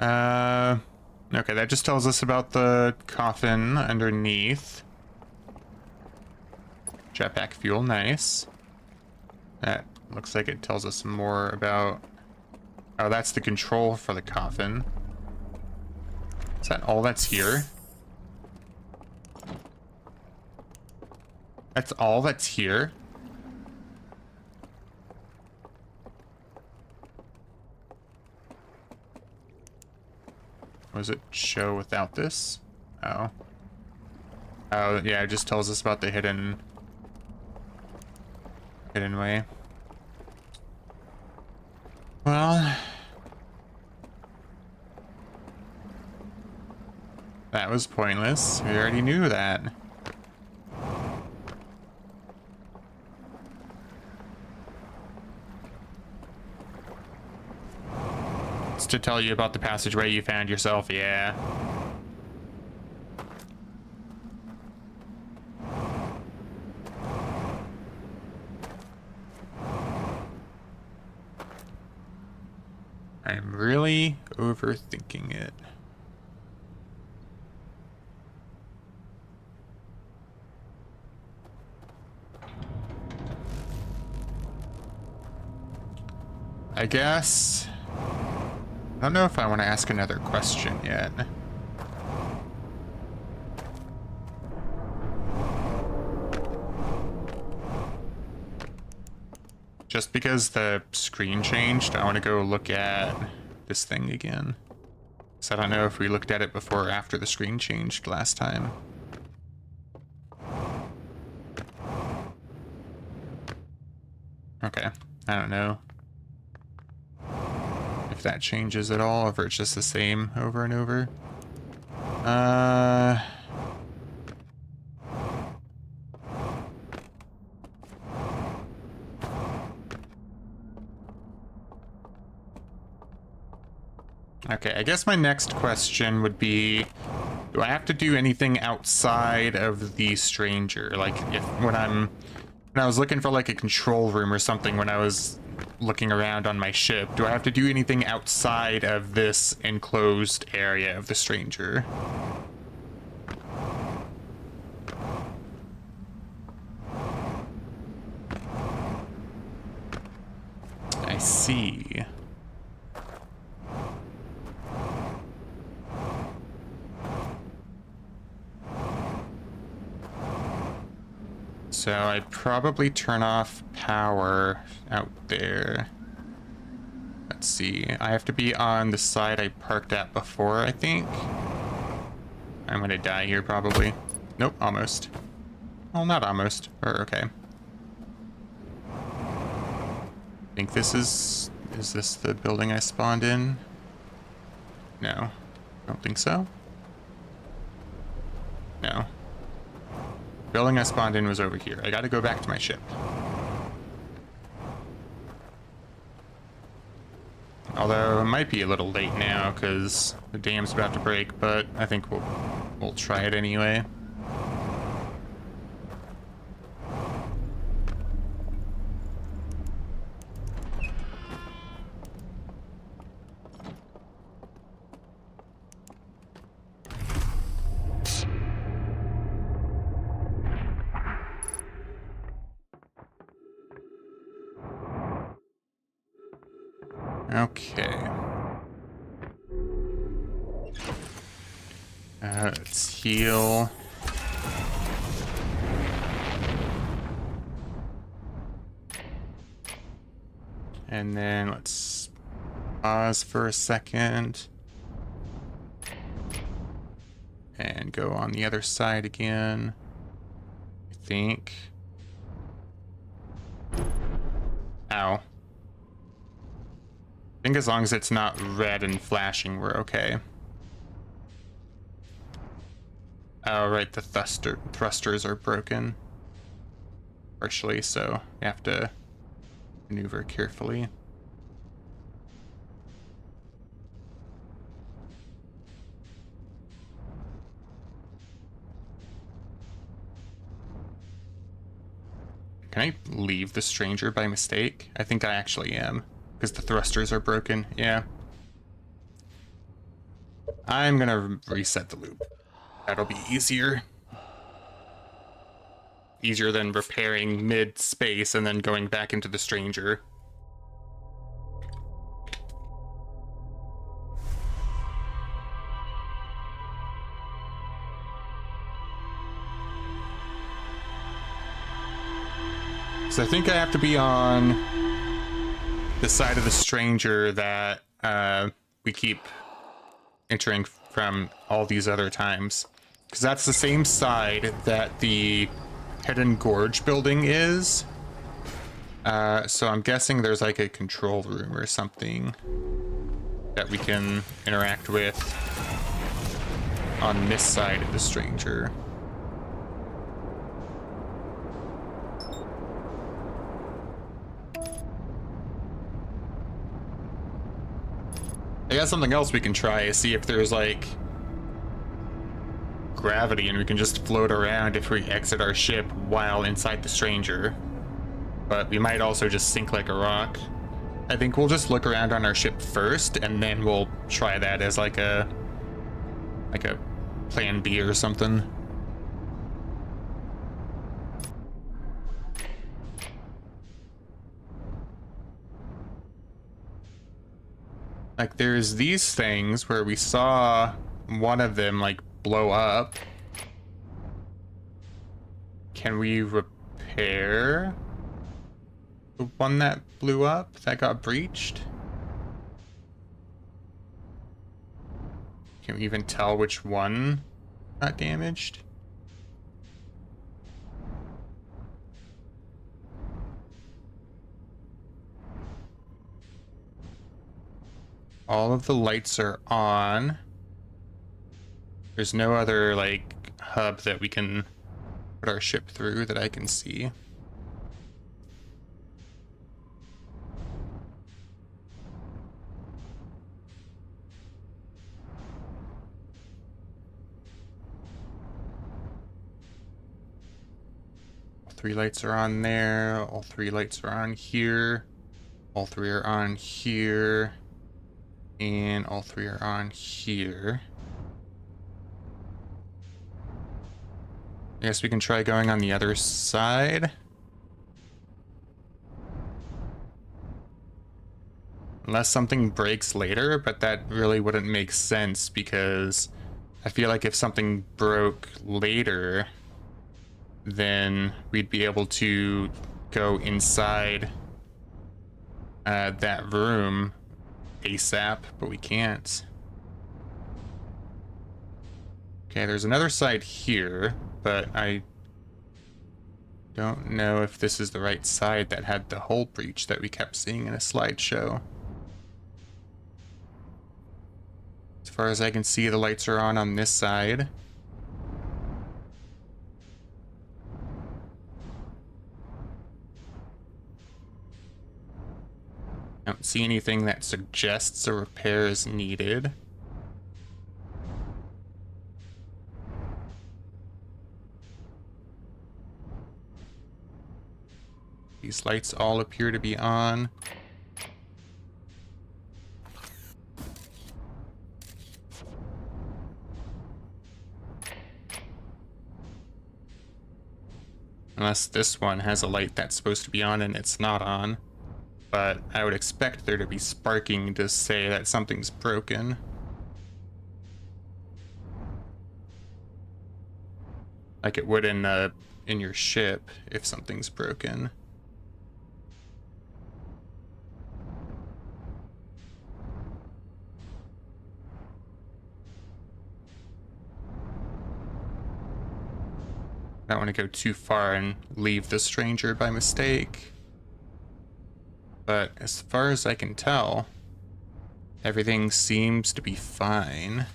Okay, that just tells us about the coffin underneath. Jetpack fuel, nice. That looks like it tells us more about... Oh, that's the control for the coffin. Is that all that's here? That's all that's here? What does it show without this? Oh. Oh, yeah, it just tells us about the hidden way. Well, that was pointless. We already knew that. It's to tell you about the passageway you found yourself, yeah. I'm really overthinking it. I guess... I don't know if I want to ask another question yet. Just because the screen changed, I want to go look at this thing again. So I don't know if we looked at it before or after the screen changed last time. Okay, I don't know if that changes at all, if it's just the same over and over. Okay, I guess my next question would be, do I have to do anything outside of the stranger? Like, if when I was looking for like a control room or something when I was looking around on my ship, do I have to do anything outside of this enclosed area of the stranger? I see. So I'd probably turn off power out there. Let's see. I have to be on the side I parked at before, I think. I'm gonna die here probably. Nope, almost. Well, not almost. Or okay. I think this is this the building I spawned in? No. Don't think so. No. Building I spawned in was over here. I gotta go back to my ship. Although it might be a little late now because the dam's about to break, but I think we'll try it anyway. Okay. Let's heal. And then let's pause for a second. And go on the other side again, I think. Ow. I think as long as it's not red and flashing, we're okay. Oh, right, the thrusters are broken. partially, so you have to maneuver carefully. Can I leave the stranger by mistake? I think I actually am, because the thrusters are broken. Yeah. I'm gonna reset the loop. That'll be easier. Easier than repairing mid-space and then going back into the stranger. So I think I have to be on the side of the stranger that we keep entering from all these other times. Because that's the same side that the Hidden Gorge building is. So I'm guessing there's like a control room or something that we can interact with on this side of the stranger. I got something else we can try, see if there's like gravity and we can just float around if we exit our ship while inside the stranger. But we might also just sink like a rock. I think we'll just look around on our ship first and then we'll try that as like a plan B or something. Like there's these things where we saw one of them like blow up. Can we repair the one that blew up that got breached? Can we even tell which one got damaged? All of the lights are on. There's no other like hub that we can put our ship through that I can see. All three lights are on there. All three lights are on here. All three are on here. And all three are on here. I guess we can try going on the other side. Unless something breaks later, but that really wouldn't make sense because I feel like if something broke later, then we'd be able to go inside that room ASAP, but we can't. Okay, there's another side here, but I don't know if this is the right side that had the hull breach that we kept seeing in a slideshow. As far as I can see, the lights are on this side. I don't see anything that suggests a repair is needed. These lights all appear to be on. Unless this one has a light that's supposed to be on and it's not on. But I would expect there to be sparking to say that something's broken. Like it would in your ship if something's broken. I don't want to go too far and leave the stranger by mistake. But as far as I can tell, everything seems to be fine.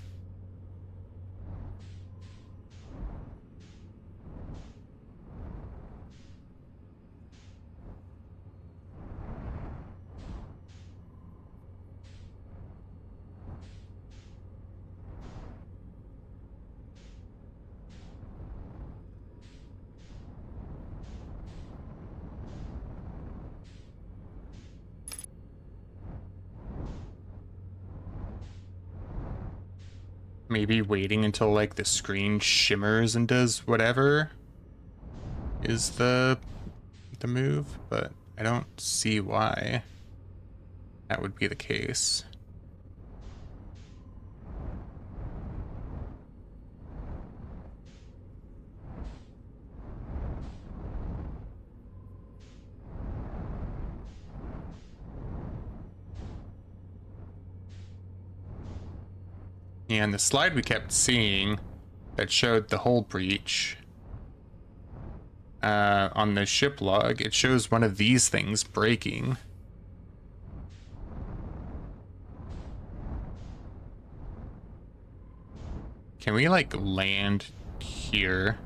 maybe waiting until like the screen shimmers and does whatever is the move, but I don't see why that would be the case. And the slide we kept seeing that showed the hull breach on the ship log, it shows one of these things breaking. Can we like land here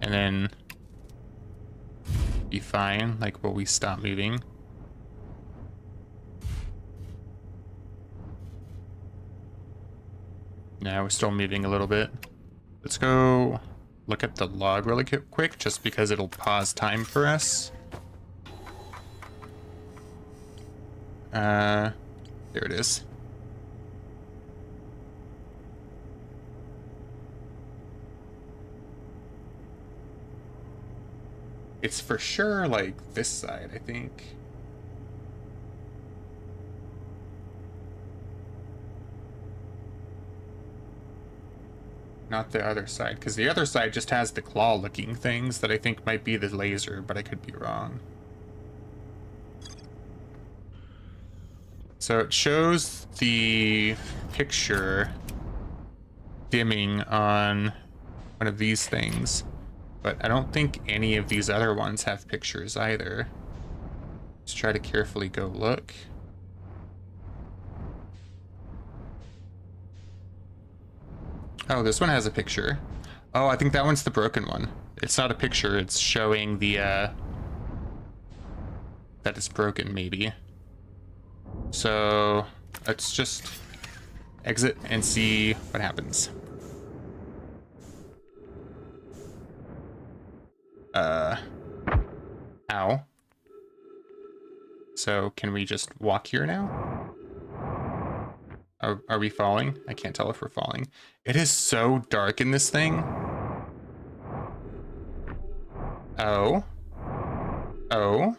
and then be fine? Like, will we stop moving? No, we're still moving a little bit. Let's go look at the log really quick, just because it'll pause time for us. There it is. It's for sure like this side, I think. Not the other side, because the other side just has the claw-looking things that I think might be the laser, but I could be wrong. So it shows the picture dimming on one of these things, but I don't think any of these other ones have pictures either. Let's try to carefully go look. Oh, this one has a picture. Oh, I think that one's the broken one. It's not a picture, it's showing the, that it's broken, maybe. So, let's just exit and see what happens. Ow. So, can we just walk here now? Are we falling? I can't tell if we're falling. It is so dark in this thing. Oh. Oh.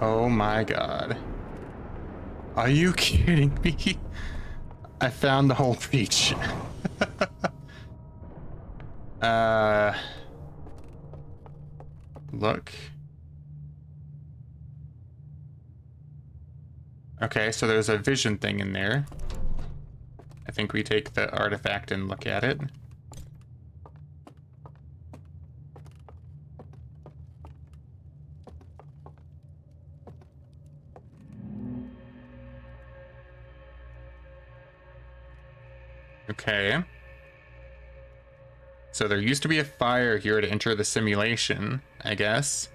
Oh my god. Are you kidding me? I found the whole breach. Look. Okay, so there's a vision thing in there. I think we take the artifact and look at it. Okay. So there used to be a fire here to enter the simulation, I guess.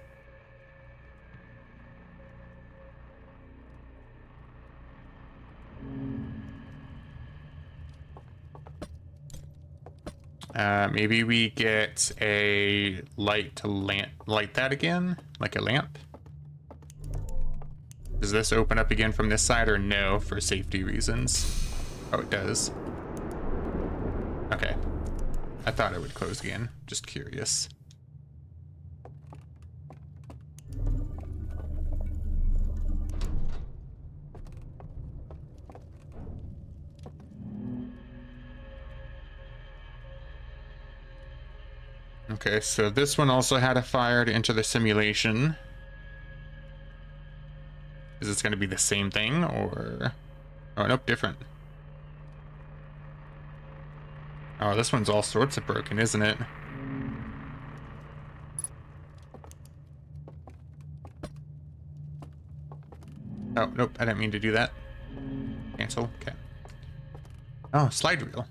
Maybe we get a light to light that again, like a lamp. Does this open up again from this side or no, for safety reasons? Oh, it does. Okay. I thought it would close again. Just curious. Okay, so this one also had a fire to enter the simulation. Is this going to be the same thing, or... Oh, nope, different. Oh, this one's all sorts of broken, isn't it? Oh, nope, I didn't mean to do that. Cancel, okay. Oh, slide reel.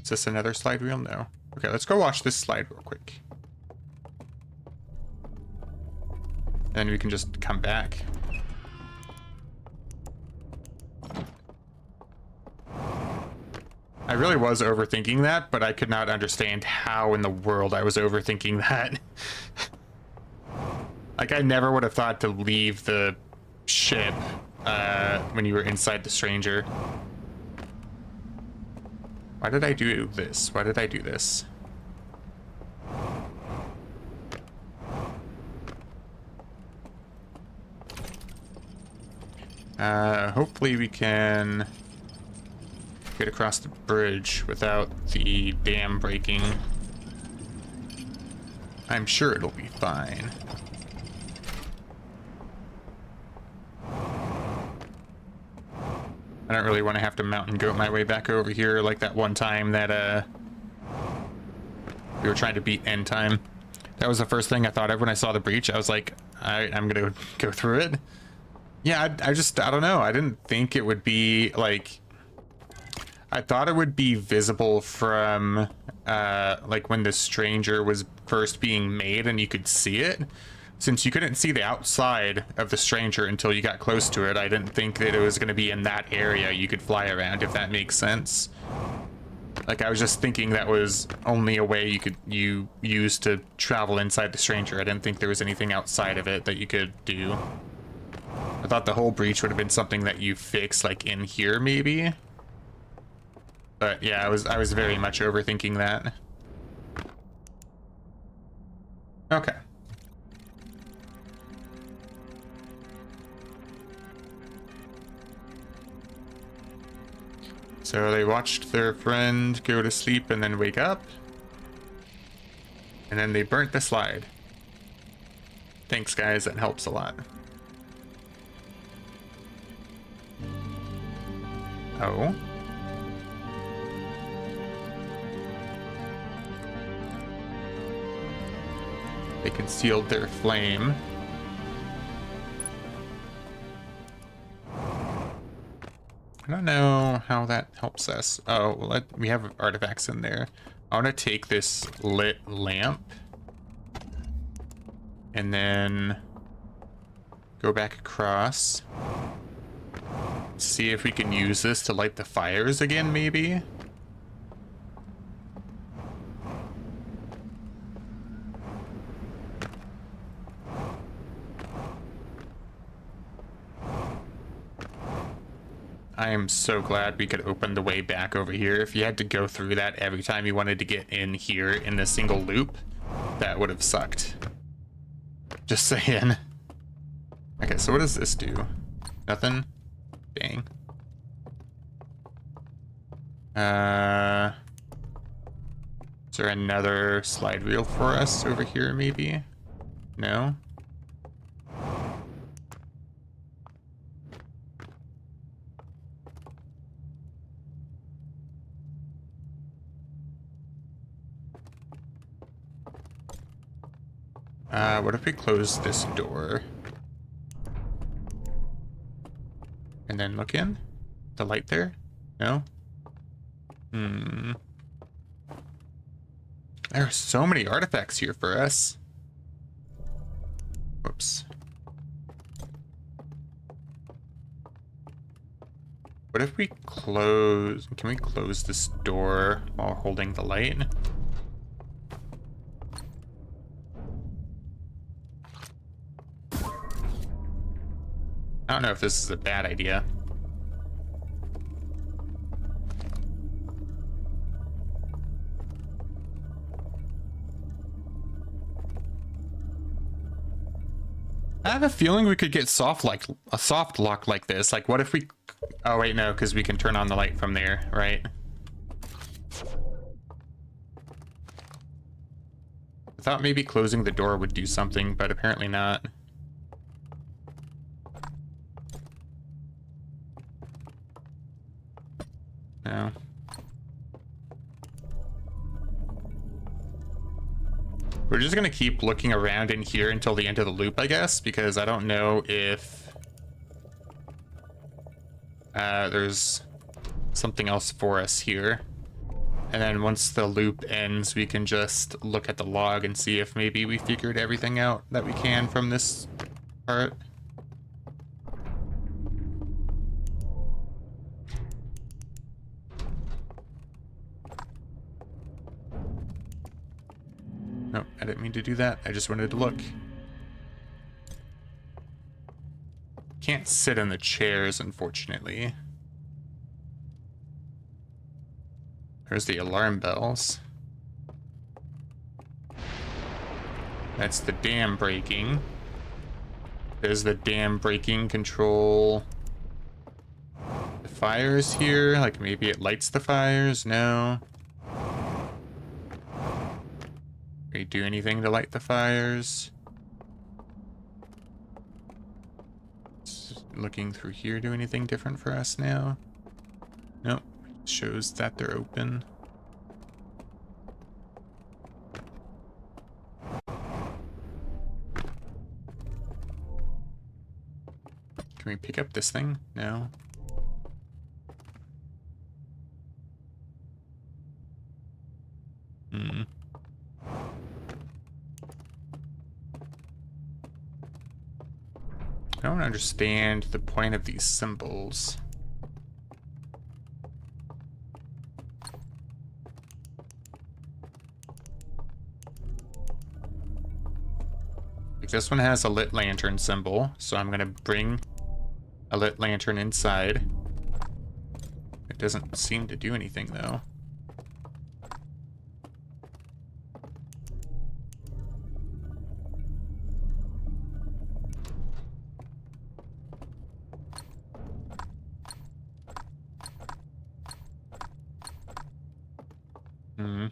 Is this another slide reel? No. Okay, let's go watch this slide real quick. And then we can just come back. I really was overthinking that, but I could not understand how in the world I was overthinking that. Like, I never would have thought to leave the ship when you were inside the stranger. Why did I do this? Why did I do this? Hopefully we can get across the bridge without the dam breaking. I'm sure it'll be fine. I don't really want to have to mountain goat my way back over here like that one time that we were trying to beat end time. That was the first thing I thought of when I saw the breach. I was like, alright, I'm gonna go through it. Yeah, I don't know. I didn't think it would be like, I thought it would be visible from like when the stranger was first being made and you could see it. Since you couldn't see the outside of the stranger until you got close to it, I didn't think that it was going to be in that area you could fly around, if that makes sense. Like, I was just thinking that was only a way you use to travel inside the stranger. I didn't think there was anything outside of it that you could do. I thought the whole breach would have been something that you fix, like, in here, maybe. But yeah, I was very much overthinking that. Okay. So they watched their friend go to sleep and then wake up. And then they burnt the slide. Thanks, guys. That helps a lot. Oh. They concealed their flame. I don't know how that helps us. Oh, well, we have artifacts in there. I want to take this lit lamp and then go back across. See if we can use this to light the fires again, maybe. I am so glad we could open the way back over here. If you had to go through that every time you wanted to get in here in a single loop, that would have sucked. Just saying. Okay, so what does this do? Nothing? Dang. Is there another slide wheel for us over here, maybe? No? What if we close this door? And then look in? The light there? No? There are so many artifacts here for us. Whoops. What if we close... Can we close this door while holding the light? I don't know if this is a bad idea. I have a feeling we could get a soft lock like this. Like, what if we... Oh, wait, no, because we can turn on the light from there, right? I thought maybe closing the door would do something, but apparently not. No. We're just gonna keep looking around in here until the end of the loop, I guess, because I don't know if there's something else for us here. And then once the loop ends, we can just look at the log and see if maybe we figured everything out that we can from this part. Nope, I didn't mean to do that. I just wanted to look. can't sit in the chairs, unfortunately. There's the alarm bells. That's the dam breaking. There's the dam breaking control. The fires here, like maybe it lights the fires? No. Can we do anything to light the fires? Looking through here, do anything different for us now? Nope. Shows that they're open. Can we pick up this thing? No. Hmm. I don't understand the point of these symbols. Like this one has a lit lantern symbol, so I'm gonna bring a lit lantern inside. It doesn't seem to do anything though. Hmm.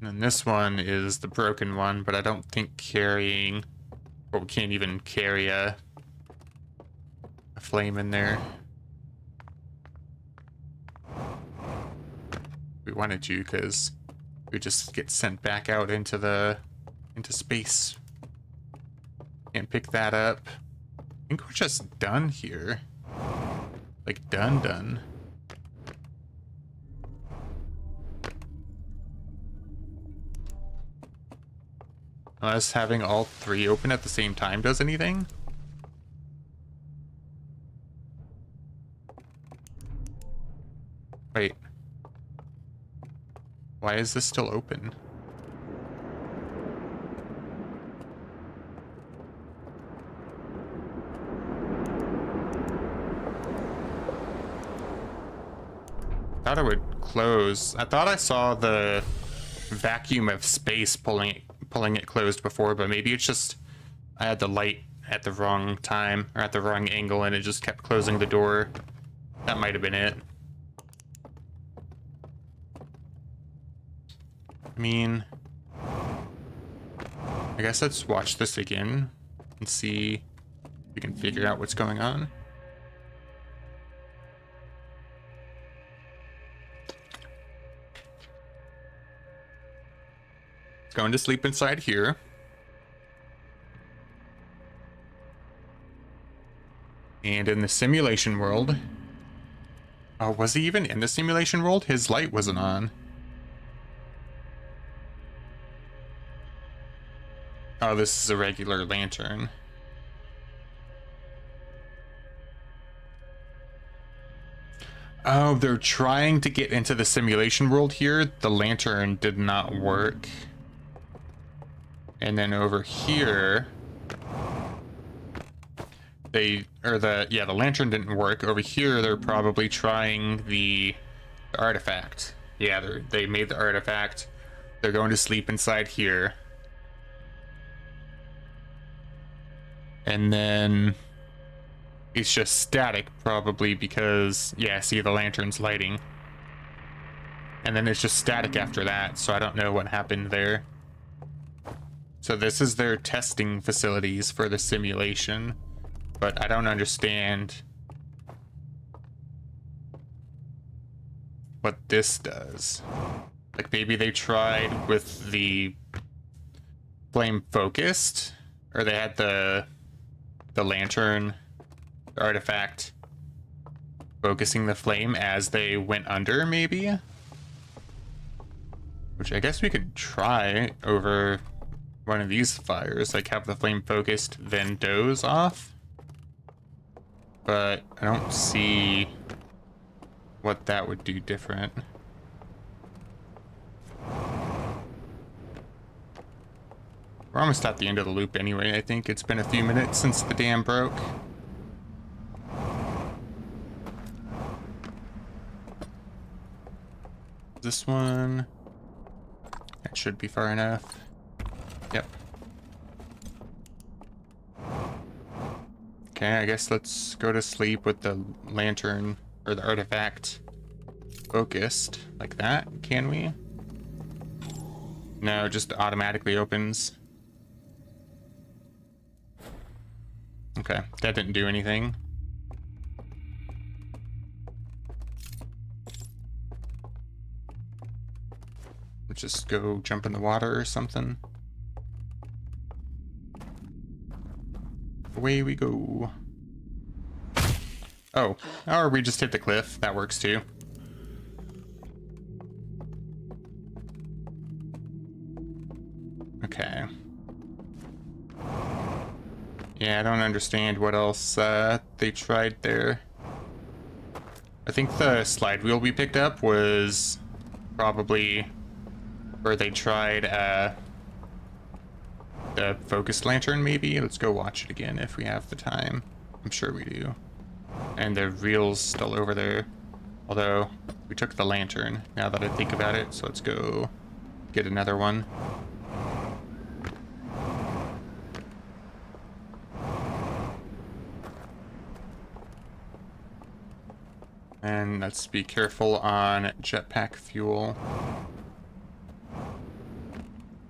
And this one is the broken one, but I don't think carrying, or we can't even carry a flame in there. We wanted to, because we just get sent back out into space. Can't pick that up. I think we're just done here. Like done. Unless having all three open at the same time does anything? Wait. Why is this still open? I thought it would close. I thought I saw the vacuum of space pulling it closed before, but maybe it's just I had the light at the wrong time or at the wrong angle and it just kept closing the door. That might have been it. I mean, I guess let's watch this again and see if we can figure out what's going on. It's going to sleep inside here. And in the simulation world... Oh, was he even in the simulation world? His light wasn't on. Oh, this is a regular lantern. Oh, they're trying to get into the simulation world here. The lantern did not work. And then over here, the lantern didn't work. Over here, they're probably trying the artifact. Yeah, they made the artifact. They're going to sleep inside here. And then it's just static, probably because, yeah, see, the lantern's lighting. And then it's just static after that, so I don't know what happened there. So this is their testing facilities for the simulation, but I don't understand what this does. Like maybe they tried with the flame focused, or they had the lantern artifact focusing the flame as they went under, maybe? Which I guess we could try over one of these fires, like have the flame focused, then doze off. but I don't see what that would do different. We're almost at the end of the loop anyway, I think. It's been a few minutes since the dam broke. This one... That should be far enough. Yep. Okay, I guess let's go to sleep with the lantern, or the artifact, focused. Like that, can we? No, it just automatically opens. Okay, that didn't do anything. Let's just go jump in the water or something. Away we go. Oh, or we just hit the cliff. That works too. Okay. Yeah, I don't understand what else they tried there. I think the slide wheel we picked up was probably where they tried the focused lantern, maybe. Let's go watch it again if we have the time. I'm sure we do. And the reel's still over there. Although, we took the lantern, now that I think about it. So let's go get another one. And let's be careful on jetpack fuel.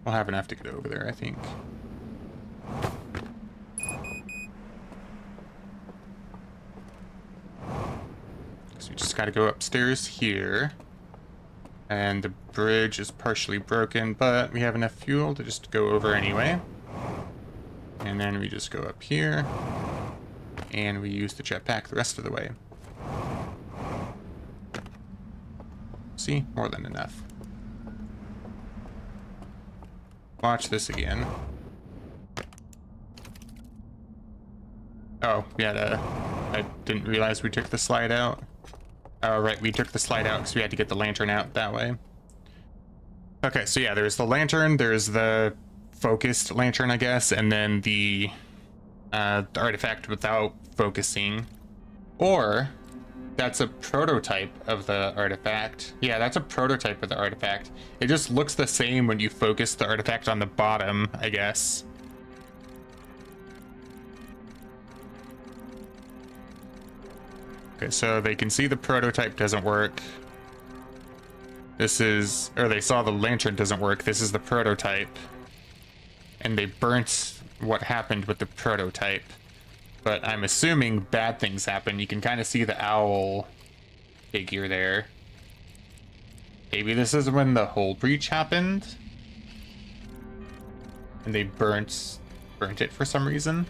We'll have enough to get over there, I think. So we just gotta go upstairs here. And the bridge is partially broken, but we have enough fuel to just go over anyway. And then we just go up here. And we use the jetpack the rest of the way. See? More than enough. Watch this again. Oh, we had I didn't realize we took the slide out. Oh, right, we took the slide out because we had to get the lantern out that way. Okay, so yeah, there's the lantern, there's the focused lantern, I guess, and then the artifact without focusing. Or... that's a prototype of the artifact. Yeah, that's a prototype of the artifact. It just looks the same when you focus the artifact on the bottom, I guess. Okay, so they can see the prototype doesn't work. This is, or they saw the lantern doesn't work. This is the prototype. And they burnt what happened with the prototype. But I'm assuming bad things happen. You can kind of see the owl figure there. Maybe this is when the hull breach happened. And they burnt it for some reason.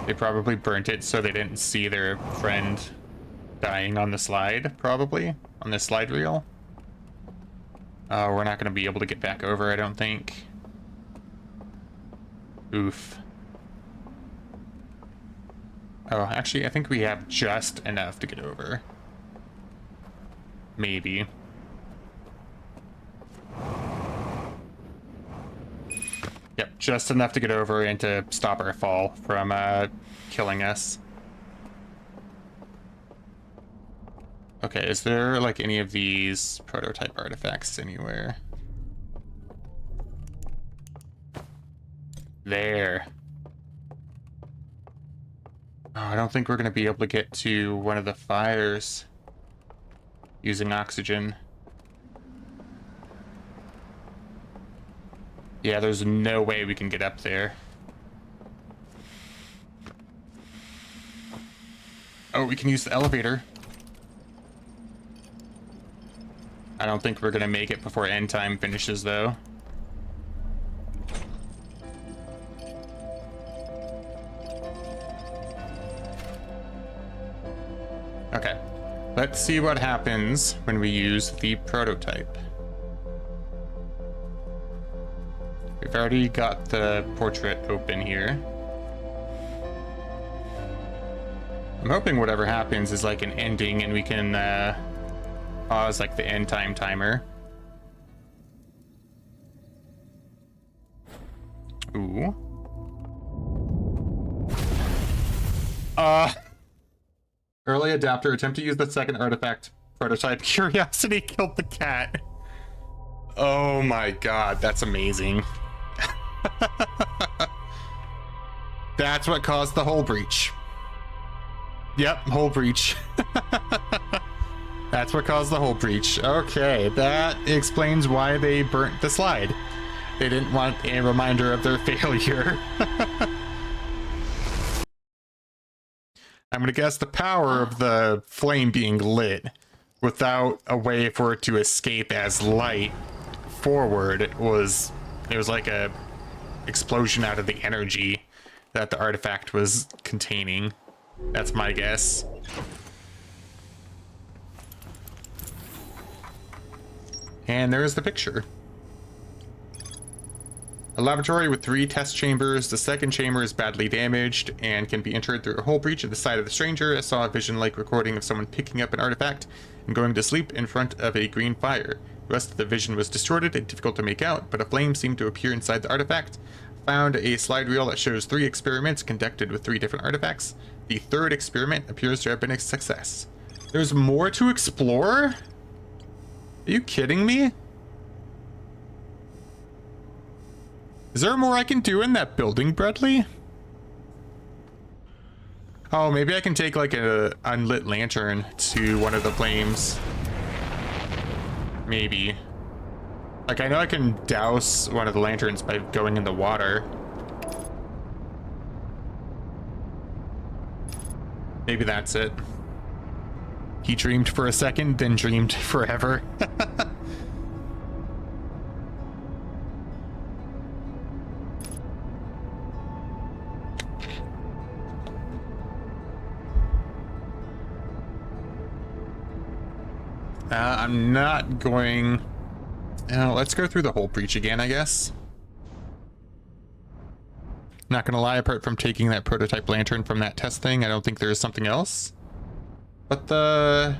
They probably burnt it so they didn't see their friend dying on the slide, probably. On this slide reel. We're not going to be able to get back over, I don't think. Oof. Oh, actually, I think we have just enough to get over. Maybe. Yep, just enough to get over and to stop our fall from killing us. Okay, is there like any of these prototype artifacts anywhere? There. Oh, I don't think we're gonna be able to get to one of the fires using oxygen. Yeah, there's no way we can get up there. Oh, we can use the elevator. I don't think we're gonna make it before end time finishes, though. Okay, let's see what happens when we use the prototype. We've already got the portrait open here. I'm hoping whatever happens is like an ending and we can pause like the end time timer. Ooh. Early adapter, attempt to use the second artifact prototype. Curiosity killed the cat. Oh my god, that's amazing. That's what caused the hull breach. Yep, hull breach. That's what caused the hull breach. Okay, that explains why they burnt the slide. They didn't want a reminder of their failure. I'm gonna guess the power of the flame being lit without a way for it to escape as light forward, it was like a explosion out of the energy that the artifact was containing. That's my guess. And there's the picture. A laboratory with 3 test chambers. The second chamber is badly damaged and can be entered through a hull breach at the side of the stranger. I saw a vision-like recording of someone picking up an artifact and going to sleep in front of a green fire. The rest of the vision was distorted and difficult to make out, but a flame seemed to appear inside the artifact. Found a slide reel that shows 3 experiments conducted with 3 different artifacts. The 3rd experiment appears to have been a success. There's more to explore? Are you kidding me? Is there more I can do in that building, Bradley? Oh, maybe I can take like a unlit lantern to one of the flames. Maybe. Like, I know I can douse one of the lanterns by going in the water. Maybe that's it. He dreamed for a second, then dreamed forever. I'm not going... let's go through the whole breach again, I guess. Not gonna lie, apart from taking that prototype lantern from that test thing, I don't think there's something else. But the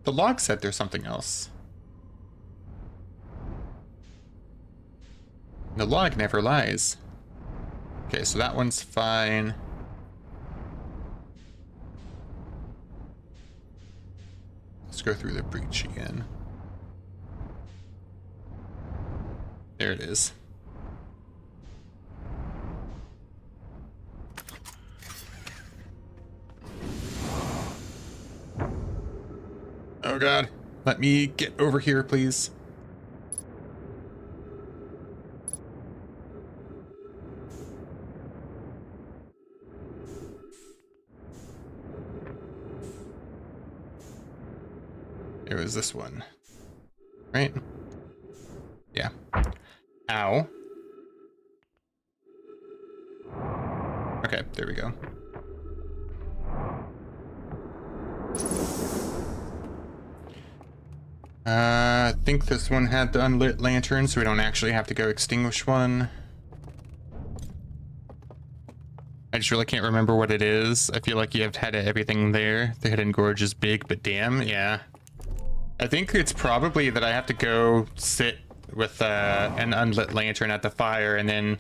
log said there's something else. The log never lies. Okay, so that one's fine. Let's go through the breach again. There it is. Oh god, let me get over here, please. It was this one, right? Yeah. Ow. Okay, there we go. I think this one had the unlit lantern, so we don't actually have to go extinguish one. I just really can't remember what it is. I feel like you have had everything there. The hidden gorge is big, but damn, yeah. I think it's probably that I have to go sit with an unlit lantern at the fire, and then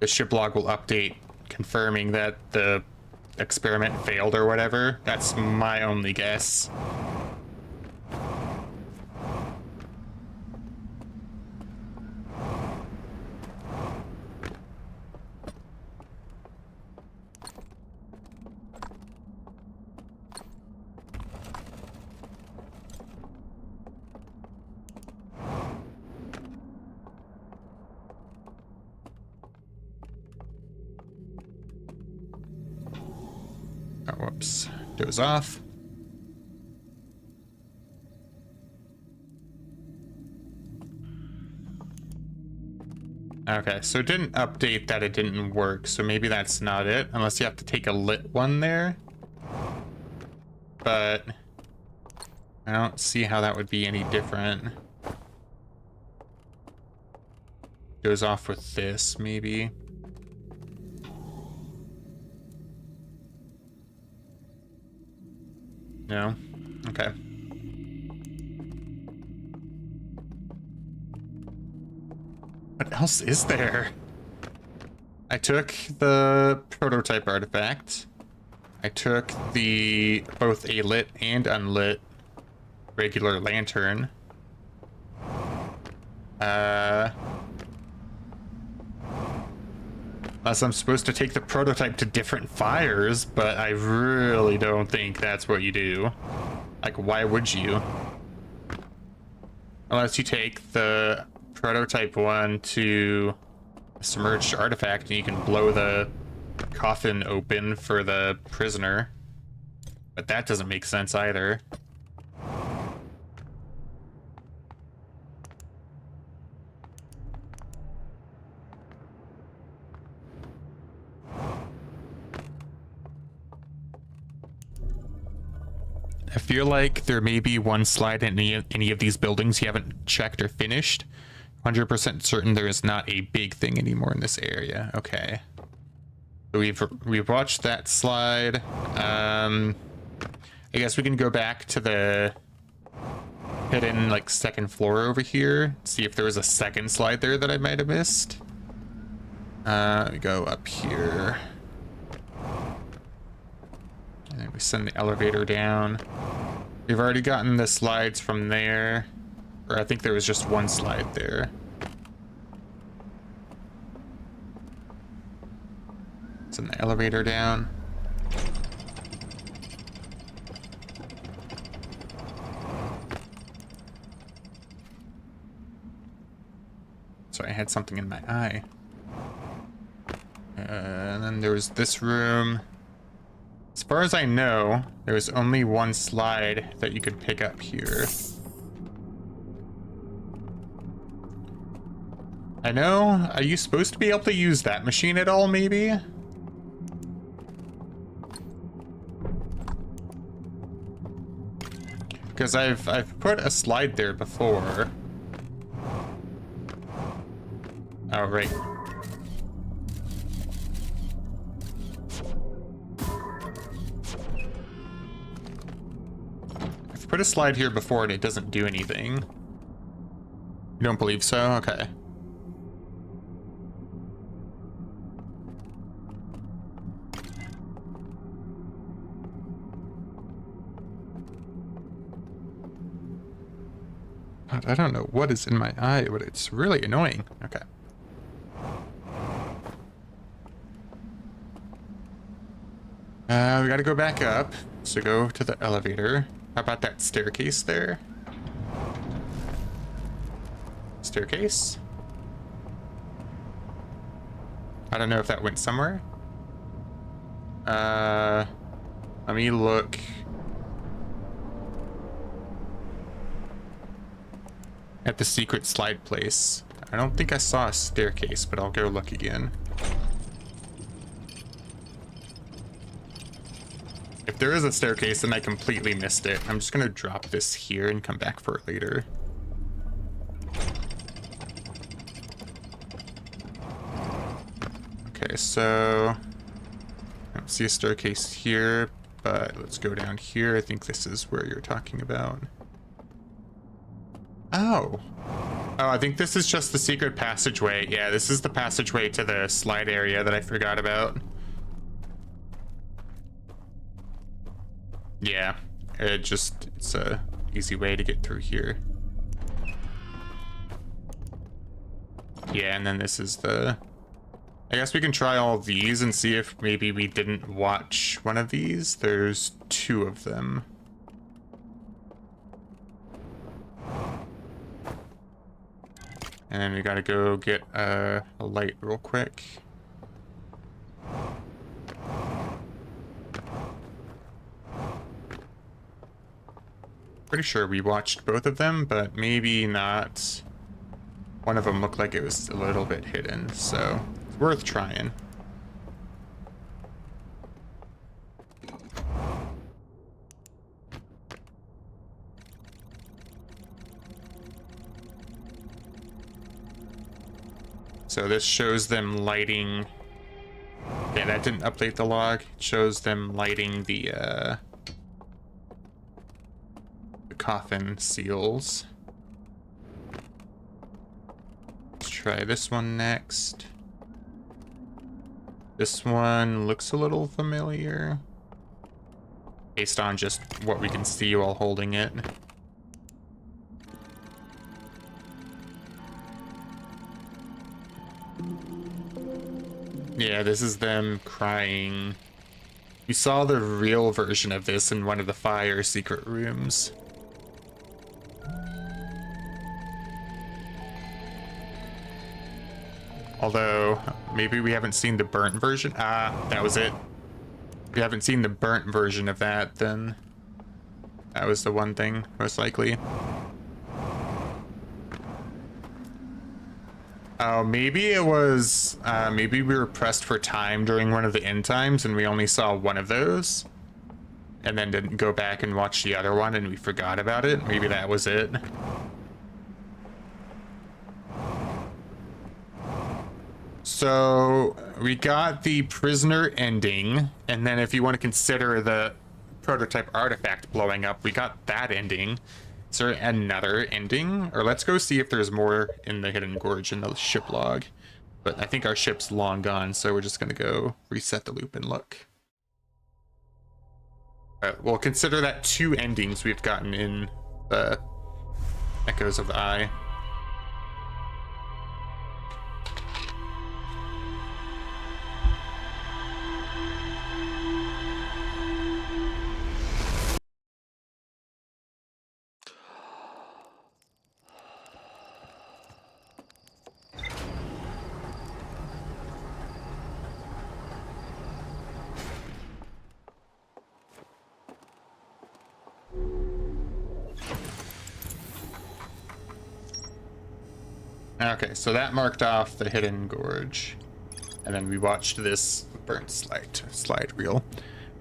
the ship log will update confirming that the experiment failed or whatever. That's my only guess. Oh, whoops. Doze off. Okay, so it didn't update that it didn't work, so maybe that's not it, unless you have to take a lit one there. But I don't see how that would be any different. goes off with this, maybe. No? Okay. What else is there? I took the prototype artifact. I took the both a lit and unlit regular lantern. Unless I'm supposed to take the prototype to different fires, but I really don't think that's what you do. Like, why would you? Unless you take the prototype one to a submerged artifact and you can blow the coffin open for the prisoner. But that doesn't make sense either. I feel like there may be one slide in any of these buildings you haven't checked or finished. 100% certain there is not a big thing anymore in this area. Okay. So we've watched that slide. I guess we can go back to the hidden like second floor over here. See if there was a second slide there that I might have missed. We go up here. And then we send the elevator down. We've already gotten the slides from there. Or I think there was just one slide there. Send the elevator down. So I had something in my eye. And then there was this room. As far as I know, there was only one slide that you could pick up here. I know, are you supposed to be able to use that machine at all, maybe? Because I've put a slide there before. Oh, right. I've put a slide here before and it doesn't do anything. You don't believe so? Okay. I don't know what is in my eye, but it's really annoying. Okay. We gotta go back up. So go to the elevator. How about that staircase there? Staircase? I don't know if that went somewhere. Let me look. At the secret slide place. I don't think I saw a staircase, but I'll go look again. If there is a staircase, then I completely missed it. I'm just gonna drop this here and come back for it later. Okay, so I don't see a staircase here, but let's go down here. I think this is where you're talking about. Oh. Oh, I think this is just the secret passageway. Yeah, this is the passageway to the slide area that I forgot about. Yeah, it's a easy way to get through here. Yeah, and then this is the... I guess we can try all these and see if maybe we didn't watch one of these. There's two of them. And then we gotta go get a light real quick. Pretty sure we watched both of them, but maybe not. One of them looked like it was a little bit hidden, so it's worth trying. So this shows them lighting. Okay, that didn't update the log. It shows them lighting the coffin seals. Let's try this one next. This one looks a little familiar based on just what we can see while holding it. Yeah, this is them crying. We saw the real version of this in one of the fire secret rooms. Although, maybe we haven't seen the burnt version. Ah, that was it. If we haven't seen the burnt version of that, then that was the one thing, most likely. Oh, maybe it was, maybe we were pressed for time during one of the end times and we only saw one of those. And then didn't go back and watch the other one and we forgot about it. Maybe that was it. So we got the prisoner ending, and then if you want to consider the prototype artifact blowing up, we got that ending. Is there another ending? Or let's go see if there's more in the Hidden Gorge in the ship log. But I think our ship's long gone, so we're just going to go reset the loop and look. We'll consider that 2 endings we've gotten in the Echoes of the Eye. Okay, so that marked off the Hidden Gorge. And then we watched this burnt slide reel.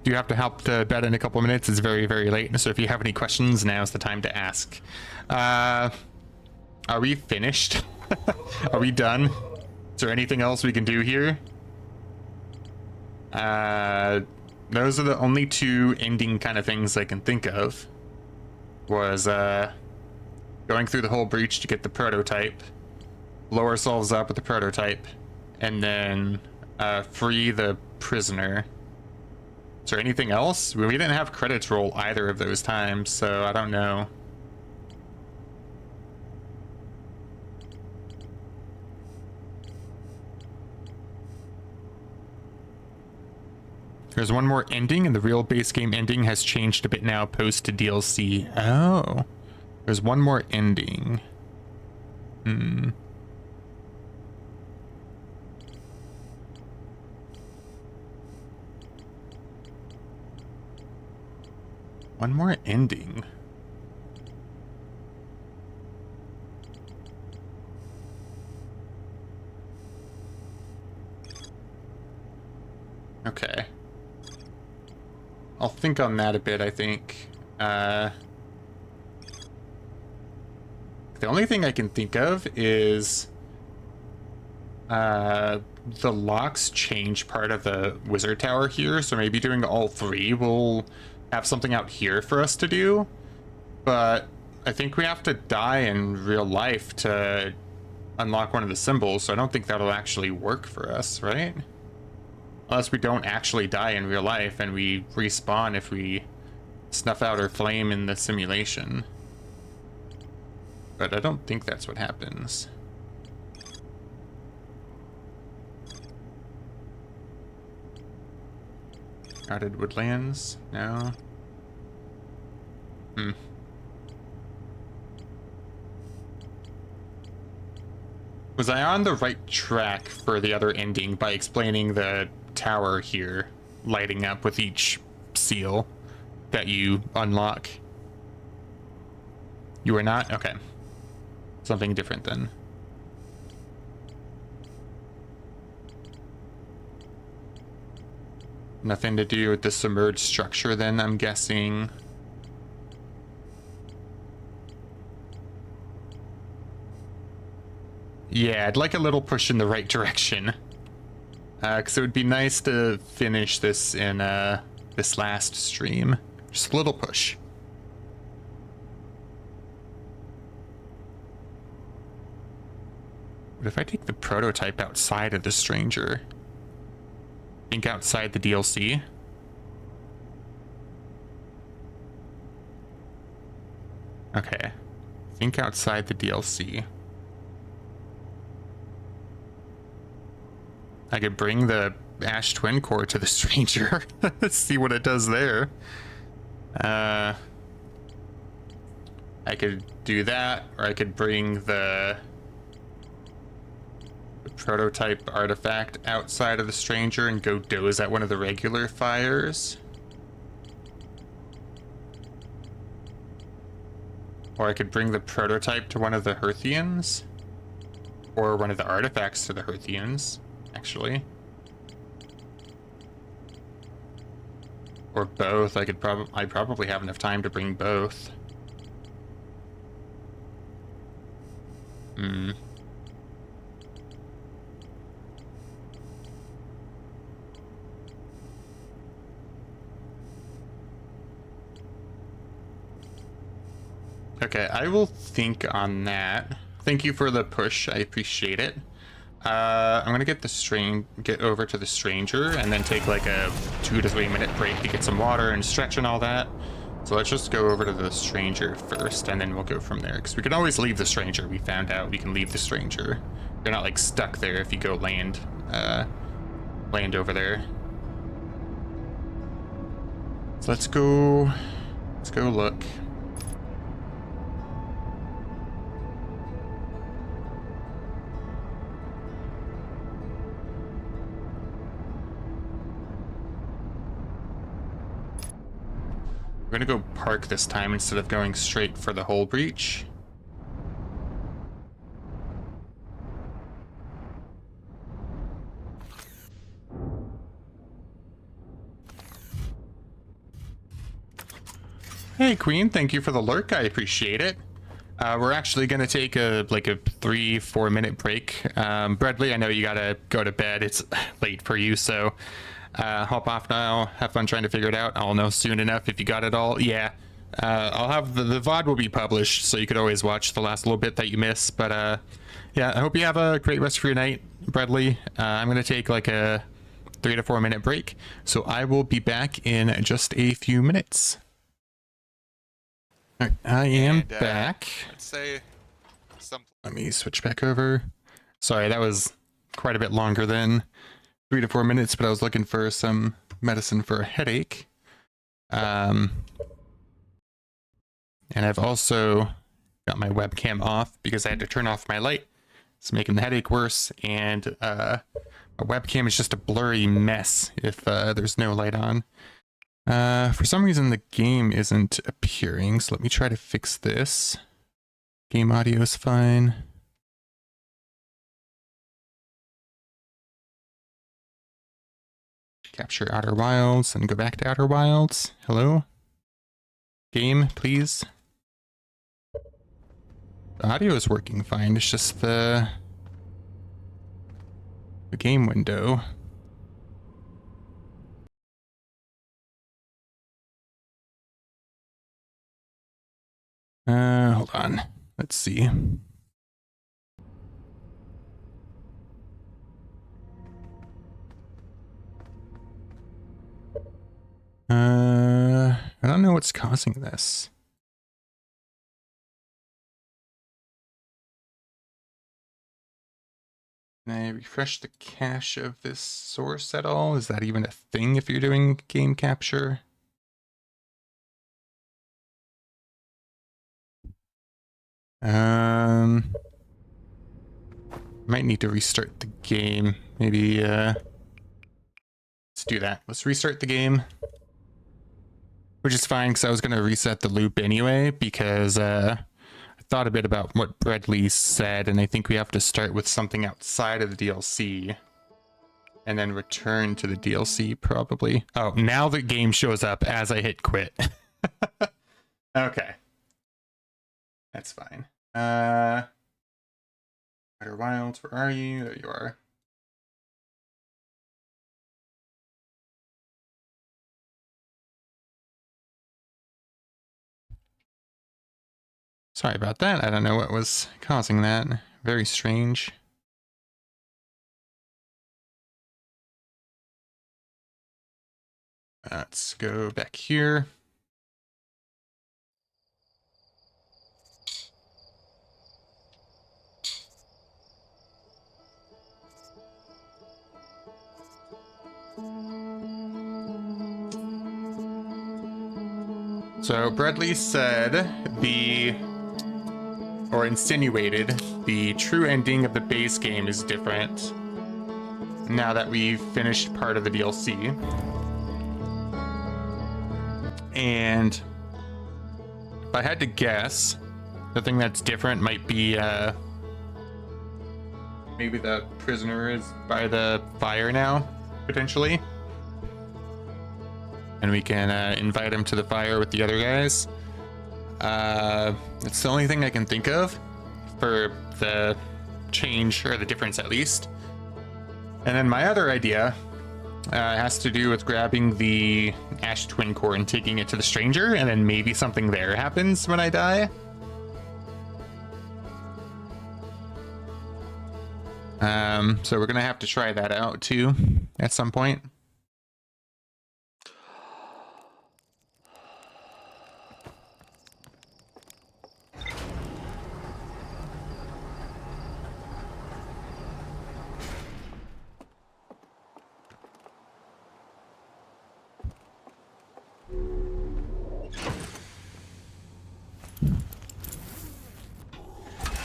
Do have to help to bed in a couple of minutes. It's very, very late. So if you have any questions, now's the time to ask. Are we finished? Are we done? Is there anything else we can do here? Those are the only 2 ending kind of things I can think of. Was going through the whole breach to get the prototype, blow ourselves up with the prototype, and then free the prisoner. Is there anything else? We didn't have credits roll either of those times, so I don't know. There's one more ending, and the real base game ending has changed a bit now post to DLC. Oh. There's one more ending. One more ending. Okay. I'll think on that a bit, I think. The only thing I can think of is the locks change part of the wizard tower here, so maybe doing all 3 will have something out here for us to do. But I think we have to die in real life to unlock one of the symbols, so I don't think that'll actually work for us, right? Unless we don't actually die in real life and we respawn if we snuff out our flame in the simulation. But I don't think that's what happens. Crowded woodlands? No. Was I on the right track for the other ending by explaining the tower here lighting up with each seal that you unlock? You were not? Okay. Something different then. Nothing to do with the submerged structure then, I'm guessing. Yeah, I'd like a little push in the right direction. Because it would be nice to finish this in this last stream. Just a little push. What if I take the prototype outside of the stranger? Think outside the DLC? Okay. Think outside the DLC. I could bring the Ash Twin Core to the stranger. Let's see what it does there. I could do that, or I could bring the prototype artifact outside of the stranger and go doze at one of the regular fires. Or I could bring the prototype to one of the Hearthians. Or one of the artifacts to the Hearthians, actually. Or both. I'd probably have enough time to bring both. Okay, I will think on that. Thank you for the push. I appreciate it. I'm gonna get over to the stranger and then take like a 2 to 3 minute break to get some water and stretch and all that. So let's just go over to the stranger first and then we'll go from there. Because we can always leave the stranger. We found out we can leave the stranger. You're not like stuck there if you go land over there. So let's go look. We're gonna go park this time instead of going straight for the hull breach. Hey Queen, thank you for the lurk. I appreciate it. We're actually gonna take a 3-4 minute break. Bradley, I know you gotta go to bed. It's late for you, so hop off now. Have fun trying to figure it out. I'll know soon enough if you got it all. Yeah, I'll have the VOD will be published, so you could always watch the last little bit that you miss. But yeah, I hope you have a great rest of your night, Bradley. I'm gonna take like a 3 to 4 minute break, so I will be back in just a few minutes. All right, I am back. Let's say some. Let me switch back over. Sorry, that was quite a bit longer than 3 to 4 minutes, but I was looking for some medicine for a headache. And I've also got my webcam off because I had to turn off my light. It's making the headache worse, and my webcam is just a blurry mess if there's no light on. For some reason the game isn't appearing, so let me try to fix this. Game audio is fine. Capture Outer Wilds and go back to Outer Wilds. Hello? Game, please. The audio is working fine, it's just the game window. Hold on. Let's see. I don't know what's causing this. Can I refresh the cache of this source at all? Is that even a thing if you're doing game capture? Might need to restart the game. Maybe, let's do that. Let's restart the game. Which is fine, because I was going to reset the loop anyway, because I thought a bit about what Bradley said, and I think we have to start with something outside of the DLC. And then return to the DLC, probably. Oh, now the game shows up as I hit quit. Okay. That's fine. Spider Wilds, where are you? There you are. Sorry about that. I don't know what was causing that. Very strange. Let's go back here. So Bradley said or insinuated the true ending of the base game is different now that we've finished part of the DLC. And if I had to guess, the thing that's different might be maybe the prisoner is by the fire now, potentially. And we can invite him to the fire with the other guys. It's the only thing I can think of for the change, or the difference at least. And then my other idea has to do with grabbing the Ash Twin Core and taking it to the stranger, and then maybe something there happens when I die. So we're gonna have to try that out too at some point.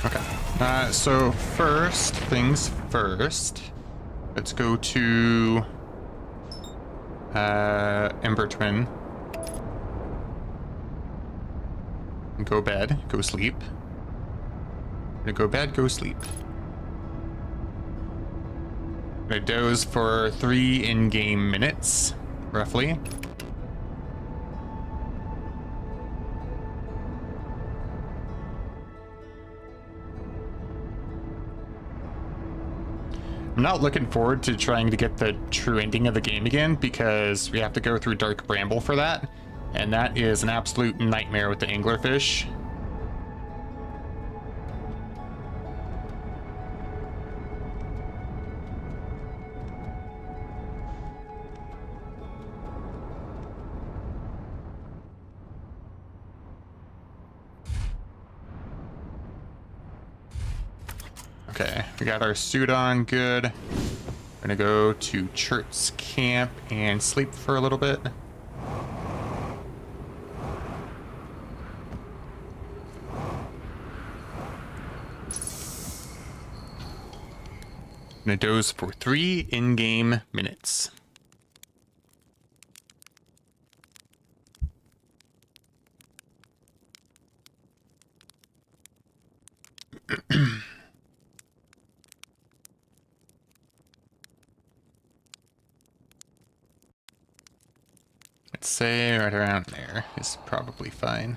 Okay, so first things first, let's go to Ember Twin. Go bed, go sleep. Go bed, go sleep. Gonna doze for 3 in-game minutes, roughly. I'm not looking forward to trying to get the true ending of the game again, because we have to go through Dark Bramble for that, and that is an absolute nightmare with the anglerfish. Okay, we got our suit on, good. We're gonna go to Church's camp and sleep for a little bit. Gonna doze for 3 in-game minutes. Let's say right around there is probably fine.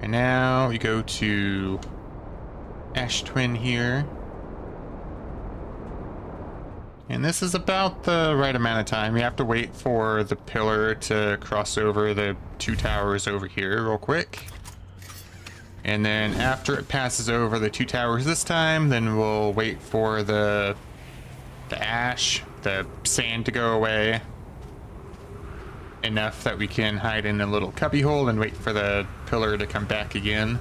And now we go to Ash Twin here. And this is about the right amount of time. We have to wait for the pillar to cross over the 2 towers over here real quick. And then after it passes over the 2 towers this time, then we'll wait for the ash, the sand to go away. Enough that we can hide in a little cubby hole and wait for the pillar to come back again.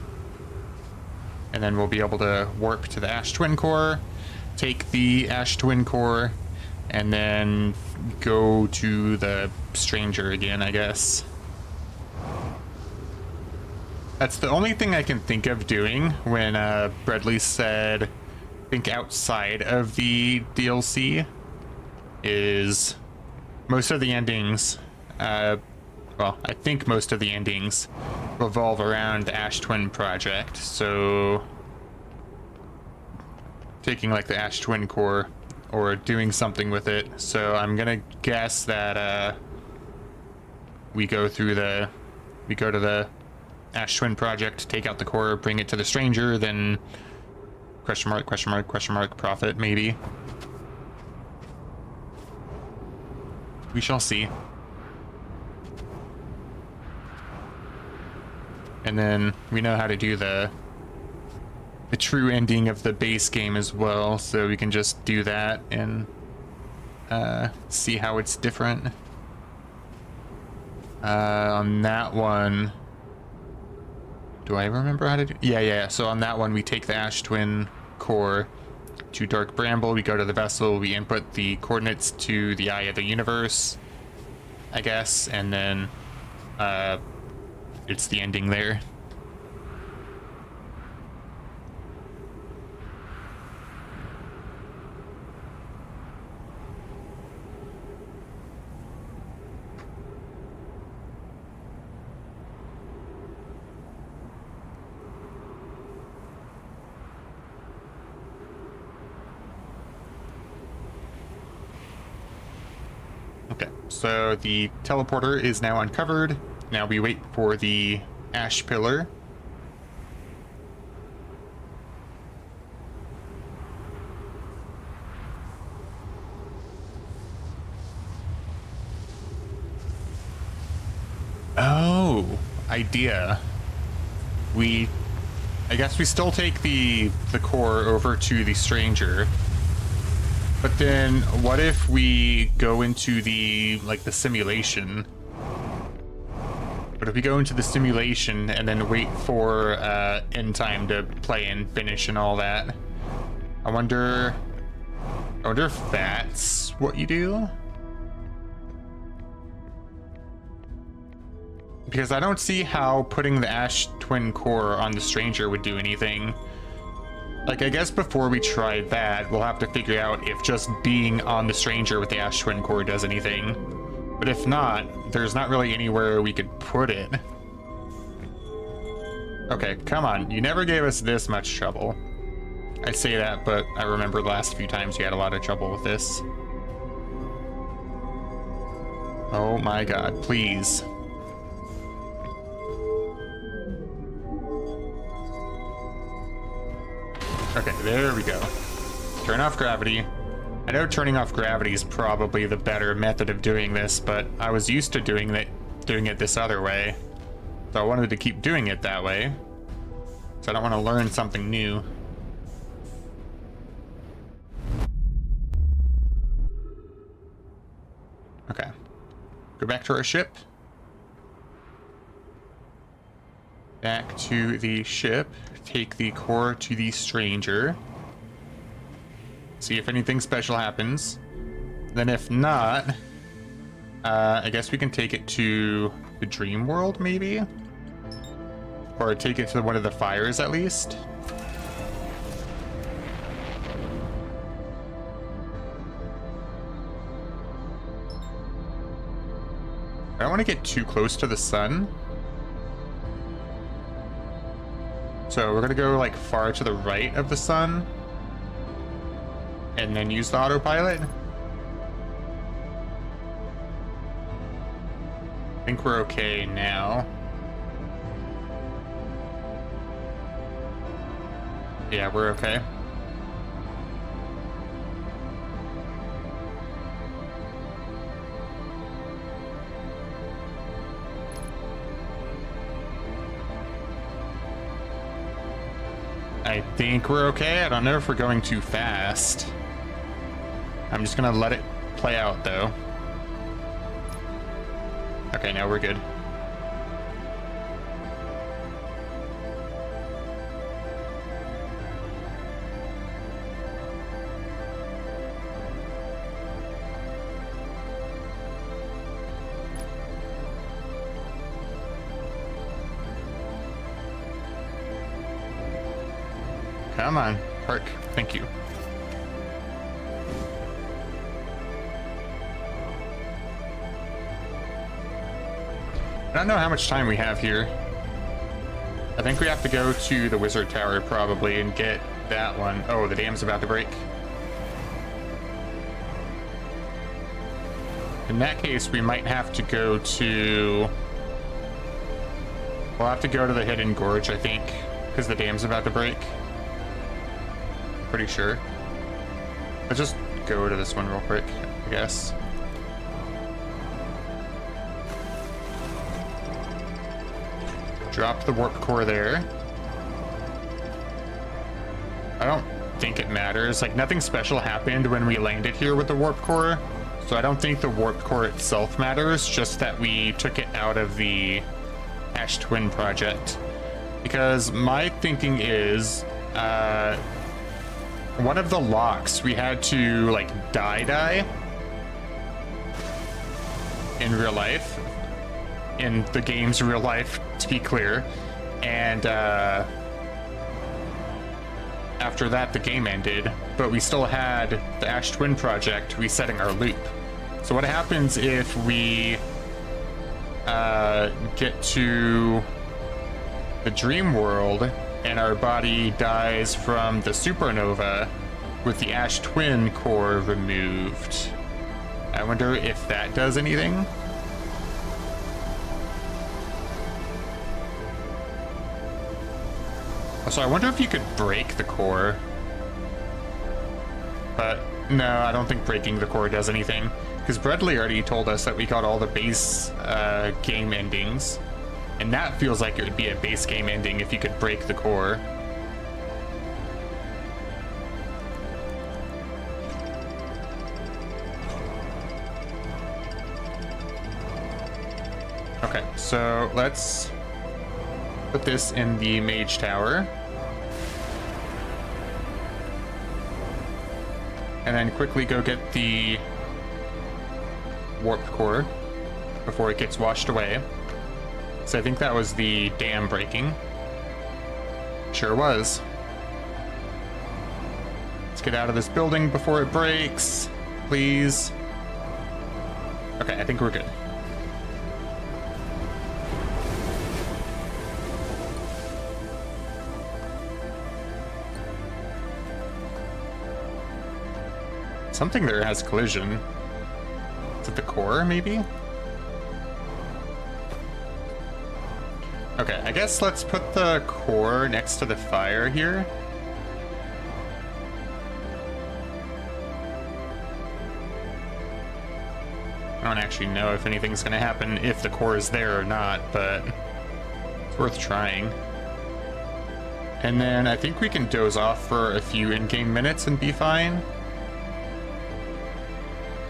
And then we'll be able to warp to the Ash Twin Core, take the Ash Twin Core, and then go to the stranger again, I guess. That's the only thing I can think of doing when Bradley said, think outside of the DLC, is most of the endings, well, I think most of the endings revolve around the Ash Twin project, so taking like the Ash Twin core or doing something with it. So I'm gonna guess that we go to the Ash Twin project, take out the core, bring it to the stranger, then question mark profit maybe. We shall see. And then we know how to do the true ending of the base game as well, so we can just do that and see how it's different. On that one, do I remember how to do? Yeah. So on that one, we take the Ash Twin core to Dark Bramble, we go to the vessel, we input the coordinates to the Eye of the Universe, I guess, and then it's the ending there. Okay, so the teleporter is now uncovered. Now we wait for the ash pillar. Oh, idea. I guess we still take the core over to the stranger. But then what if we go into the simulation? But if we go into the simulation and then wait for end time to play and finish and all that, I wonder if that's what you do? Because I don't see how putting the Ash Twin core on the stranger would do anything. Like, I guess before we try that, we'll have to figure out if just being on the stranger with the Ash Twin core does anything. But if not, there's not really anywhere we could put it. Okay, come on. You never gave us this much trouble. I say that, but I remember the last few times you had a lot of trouble with this. Oh my god, please. Okay, there we go. Turn off gravity. I know turning off gravity is probably the better method of doing this, but I was used to doing it this other way. So I wanted to keep doing it that way. So I don't want to learn something new. Okay. Go back to our ship. Back to the ship. Take the core to the stranger. See if anything special happens. Then if not, I guess we can take it to the dream world, maybe? Or take it to one of the fires, at least. I don't want to get too close to the sun. So we're gonna go like far to the right of the sun and then use the autopilot. I think we're okay now. Yeah, we're okay. I think we're okay. I don't know if we're going too fast. I'm just gonna let it play out though. Okay, now we're good. Come on, park. Thank you. I don't know how much time we have here. I think we have to go to the wizard tower probably and get that one. Oh, the dam's about to break. In that case, we might have to go to... We'll have to go to the Hidden Gorge, I think, because the dam's about to break. Pretty sure. Let's just go to this one real quick, I guess. Drop the warp core there. I don't think it matters. Like, nothing special happened when we landed here with the warp core, so I don't think the warp core itself matters, just that we took it out of the Ash Twin project. Because my thinking is, one of the locks we had to, like, die in real life. In the game's real life, to be clear. And, after that, the game ended, but we still had the Ash Twin project resetting our loop. So what happens if we get to the dream world and our body dies from the supernova with the Ash Twin core removed? I wonder if that does anything. So I wonder if you could break the core. But no, I don't think breaking the core does anything. Because Bradley already told us that we got all the base game endings. And that feels like it would be a base game ending if you could break the core. Okay, so let's put this in the Mage Tower. And then quickly go get the warp core before it gets washed away. So I think that was the dam breaking. Sure was. Let's get out of this building before it breaks, please. Okay, I think we're good. Something there has collision. Is it the core, maybe? Okay, I guess let's put the core next to the fire here. I don't actually know if anything's gonna happen if the core is there or not, but it's worth trying. And then I think we can doze off for a few in-game minutes and be fine.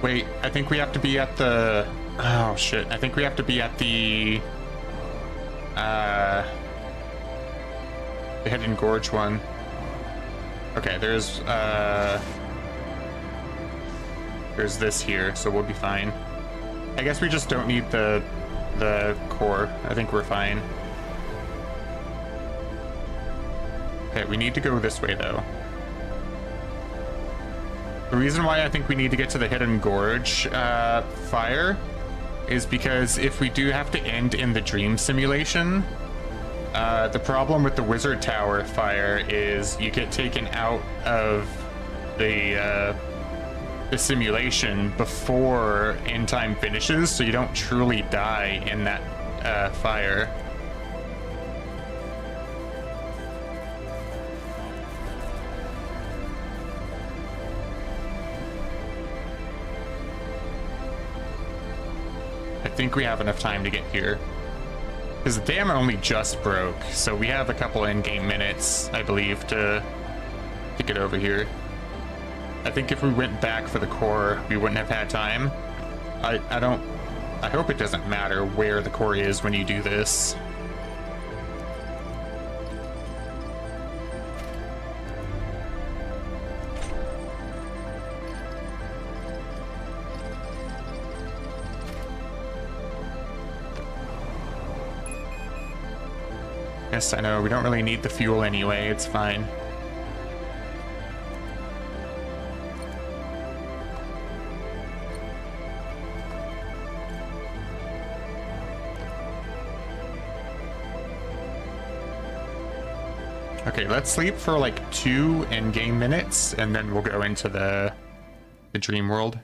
Wait, I think we have to be at the... Oh, shit. I think we have to be at the Hidden Gorge one. Okay, there's this here, so we'll be fine. I guess we just don't need the core. I think we're fine. Okay, we need to go this way, though. The reason why I think we need to get to the Hidden Gorge fire is because if we do have to end in the dream simulation, the problem with the Wizard Tower fire is you get taken out of the simulation before end time finishes, so you don't truly die in that fire. I think we have enough time to get here. Because the dam only just broke, so we have a couple in-game minutes, I believe, to get over here. I think if we went back for the core, we wouldn't have had time. I hope it doesn't matter where the core is when you do this. Yes, I know, we don't really need the fuel anyway, it's fine. Okay, let's sleep for like 2 in-game minutes, and then we'll go into the dream world.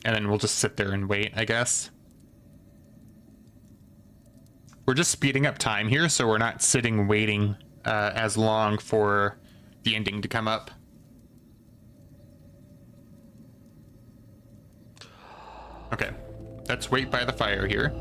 And then we'll just sit there and wait, I guess. We're just speeding up time here, so we're not sitting waiting as long for the ending to come up. Okay, let's wait by the fire here.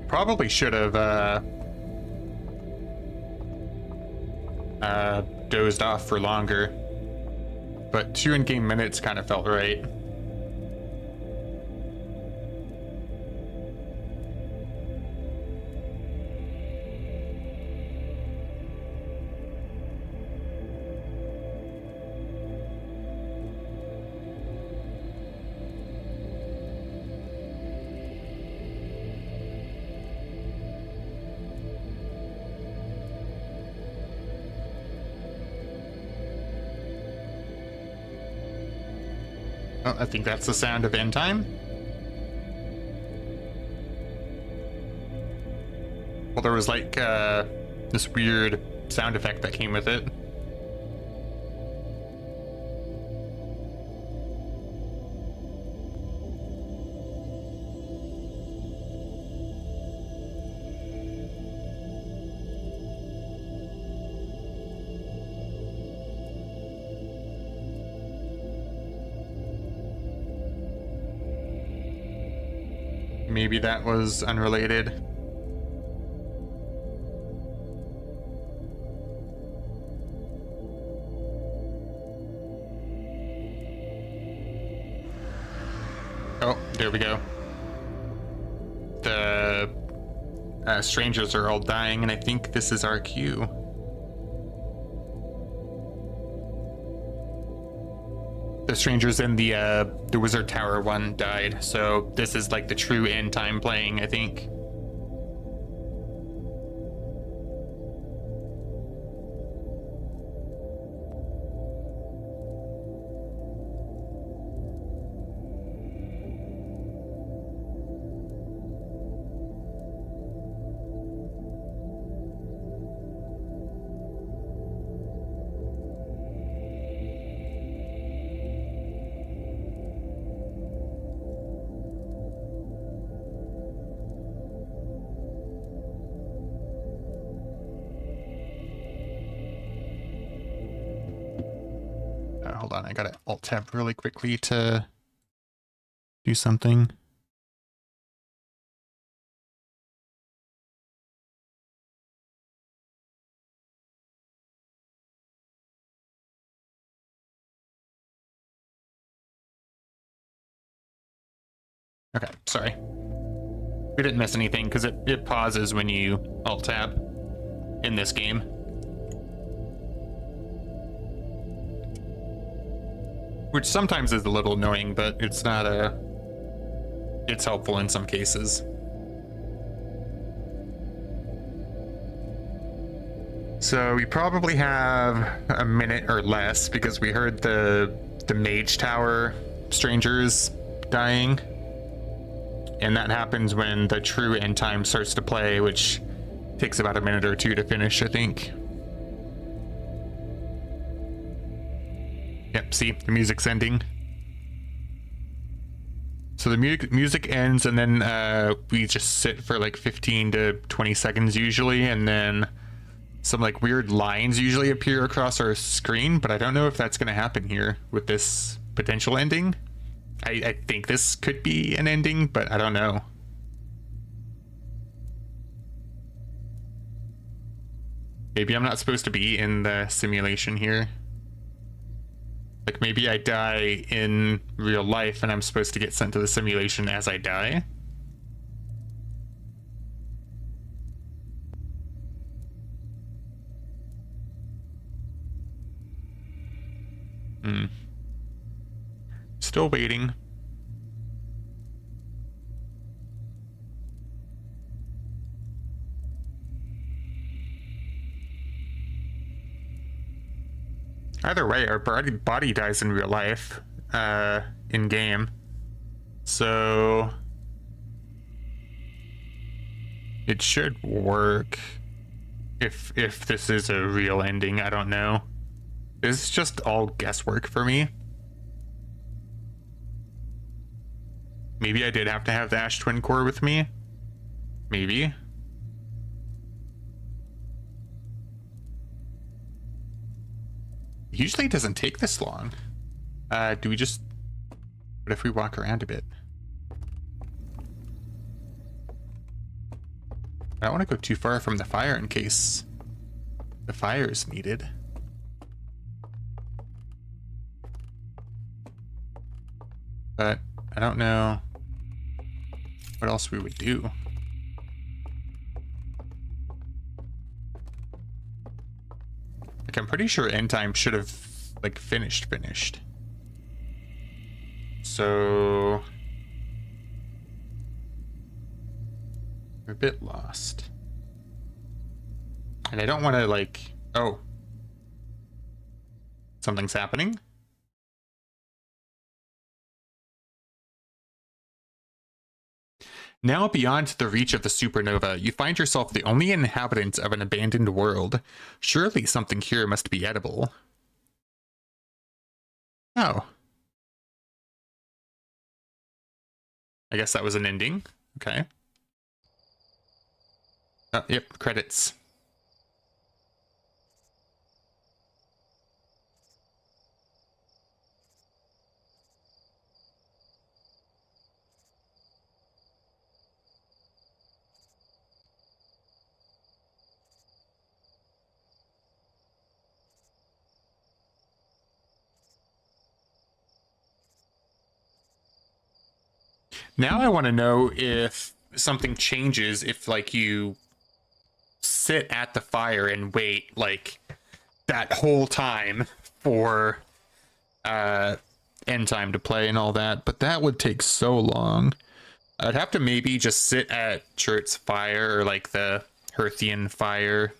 Probably should have dozed off for longer, but 2 in-game minutes kind of felt right. Oh, I think that's the sound of end time. Well, there was like this weird sound effect that came with it. Maybe that was unrelated. Oh, there we go. The strangers are all dying, and I think this is our cue. The strangers in the wizard tower one died, so this is like the true end time playing, I think. Hold on, I gotta alt tab really quickly to do something. Okay, sorry. We didn't miss anything because it pauses when you alt tab in this game. Which sometimes is a little annoying, but it's not it's helpful in some cases. So we probably have a minute or less because we heard the mage tower strangers dying. And that happens when the true end time starts to play, which takes about a minute or 2 to finish, I think. Yep, see, the music's ending. So the music ends, and then we just sit for like 15 to 20 seconds usually, and then some like weird lines usually appear across our screen, but I don't know if that's going to happen here with this potential ending. I think this could be an ending, but I don't know. Maybe I'm not supposed to be in the simulation here. Like, maybe I die in real life and I'm supposed to get sent to the simulation as I die. Still waiting. Either way, our body dies in real life, in game. So it should work if this is a real ending. I don't know. It's just all guesswork for me. Maybe I did have to have the Ash Twin Core with me. Maybe. Usually it doesn't take this long. Do we just... What if we walk around a bit? I don't want to go too far from the fire in case the fire is needed. But I don't know what else we would do. Like, I'm pretty sure end time should have like finished. So we're a bit lost. And I don't want to like, oh, something's happening. Now beyond the reach of the supernova, you find yourself the only inhabitant of an abandoned world. Surely something here must be edible. Oh. I guess that was an ending. Okay. Oh, yep, credits. Now I want to know if something changes if, like, you sit at the fire and wait, like, that whole time for end time to play and all that, but that would take so long. I'd have to maybe just sit at Chert's fire or, like, the Hearthian fire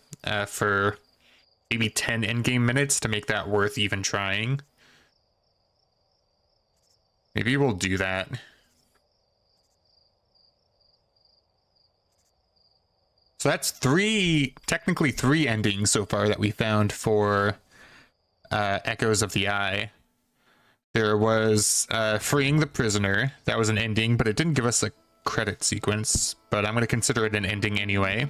for maybe 10 endgame minutes to make that worth even trying. Maybe we'll do that. So that's technically three endings so far that we found for Echoes of the Eye. There was freeing the prisoner. That was an ending, but it didn't give us a credit sequence, but I'm going to consider it an ending anyway.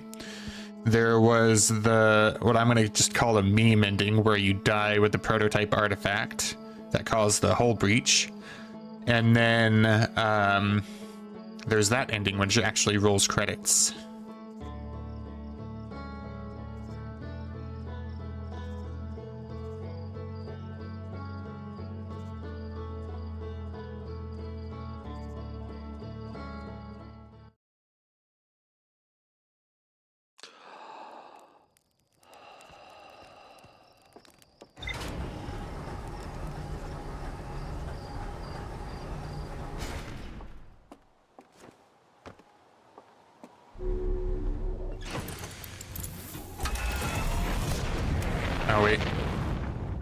There was what I'm going to just call a meme ending, where you die with the prototype artifact that caused the hull breach. And then there's that ending, which actually rolls credits. Oh, wait.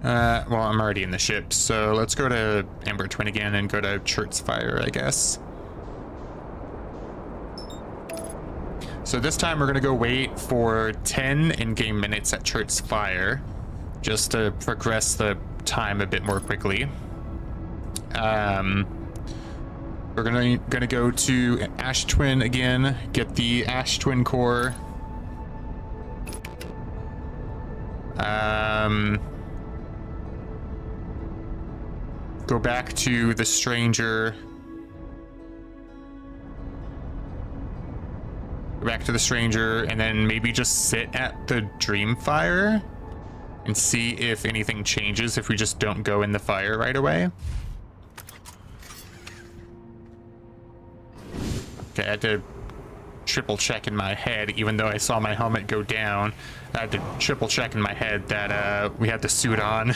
Well, I'm already in the ship, so let's go to Ember Twin again and go to Chert's Fire, I guess. So this time we're going to go wait for 10 in-game minutes at Chert's Fire, just to progress the time a bit more quickly. We're gonna go to Ash Twin again, get the Ash Twin core. go back to the stranger. Go back to the stranger and then maybe just sit at the dream fire and see if anything changes if we just don't go in the fire right away. Okay, I had to triple check in my head, even though I saw my helmet go down. I had to triple check in my head that we had the suit on.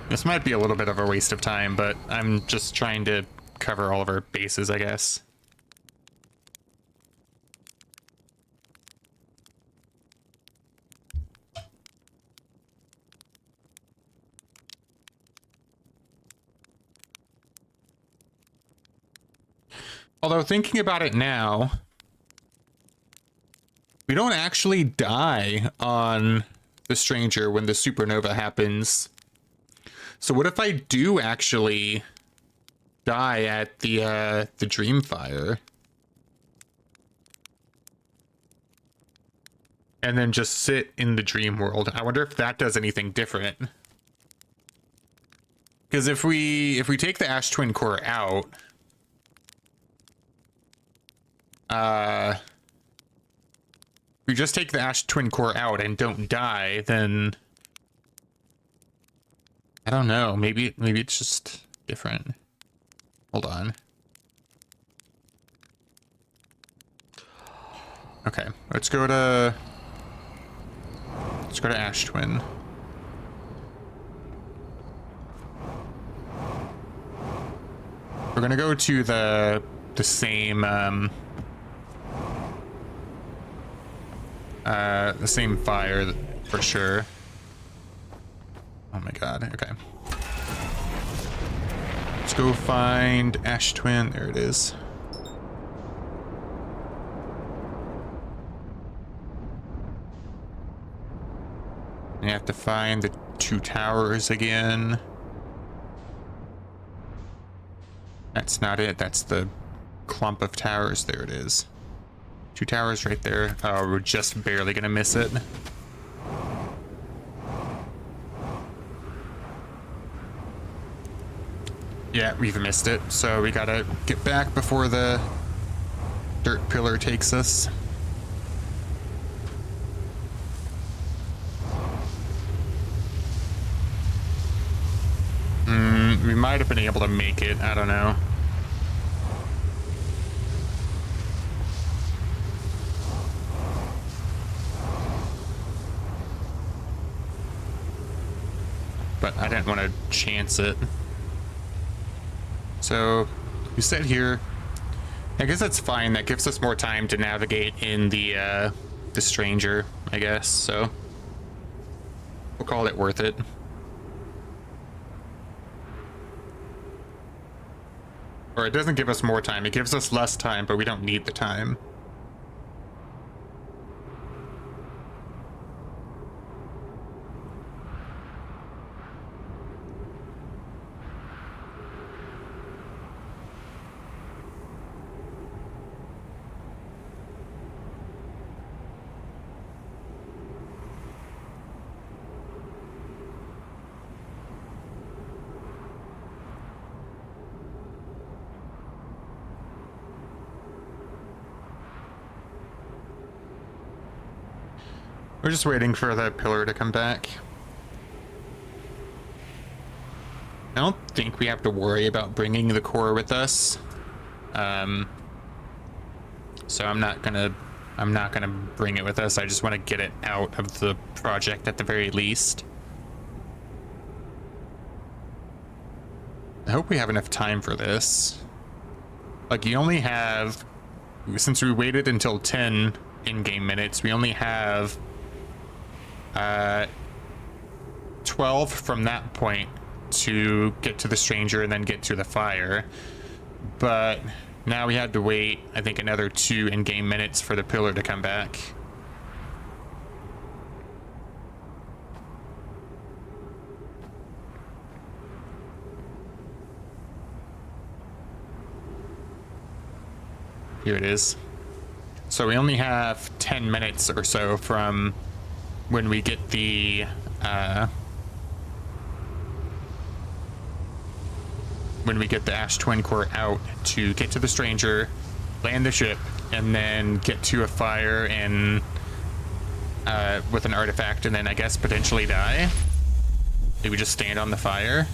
This might be a little bit of a waste of time, but I'm just trying to cover all of our bases, I guess. Although thinking about it now, we don't actually die on the stranger when the supernova happens. So what if I do actually die at the dream fire? And then just sit in the dream world. I wonder if that does anything different. Because if we take the Ash Twin Core out, we just take the Ash Twin Core out and don't die, then I don't know. Maybe it's just different. Hold on. Okay, let's go to Ash Twin. We're gonna go to the same fire for sure. Oh my god, okay. Let's go find Ash Twin. There it is. You have to find the two towers again. That's not it. That's the clump of towers. There it is. Two towers right there. Oh, we're just barely gonna miss it. Yeah, we've missed it. So we gotta get back before the dirt pillar takes us. We might have been able to make it. I don't know. But I didn't want to chance it. So we sit here. I guess that's fine. That gives us more time to navigate in the stranger, I guess. So we'll call it worth it. Or it doesn't give us more time. It gives us less time, but we don't need the time. We're just waiting for that pillar to come back. I don't think we have to worry about bringing the core with us. So I'm not gonna bring it with us. I just want to get it out of the project at the very least. I hope we have enough time for this. Like, you only have, since we waited until 10 in-game minutes, we only have 12 from that point to get to the stranger and then get to the fire. But now we had to wait, I think, another 2 in-game minutes for the pillar to come back. Here it is. So we only have 10 minutes or so from when we get the Ash Twin Core out to get to the stranger, land the ship, and then get to a fire and with an artifact, and then I guess potentially die. They would just stand on the fire,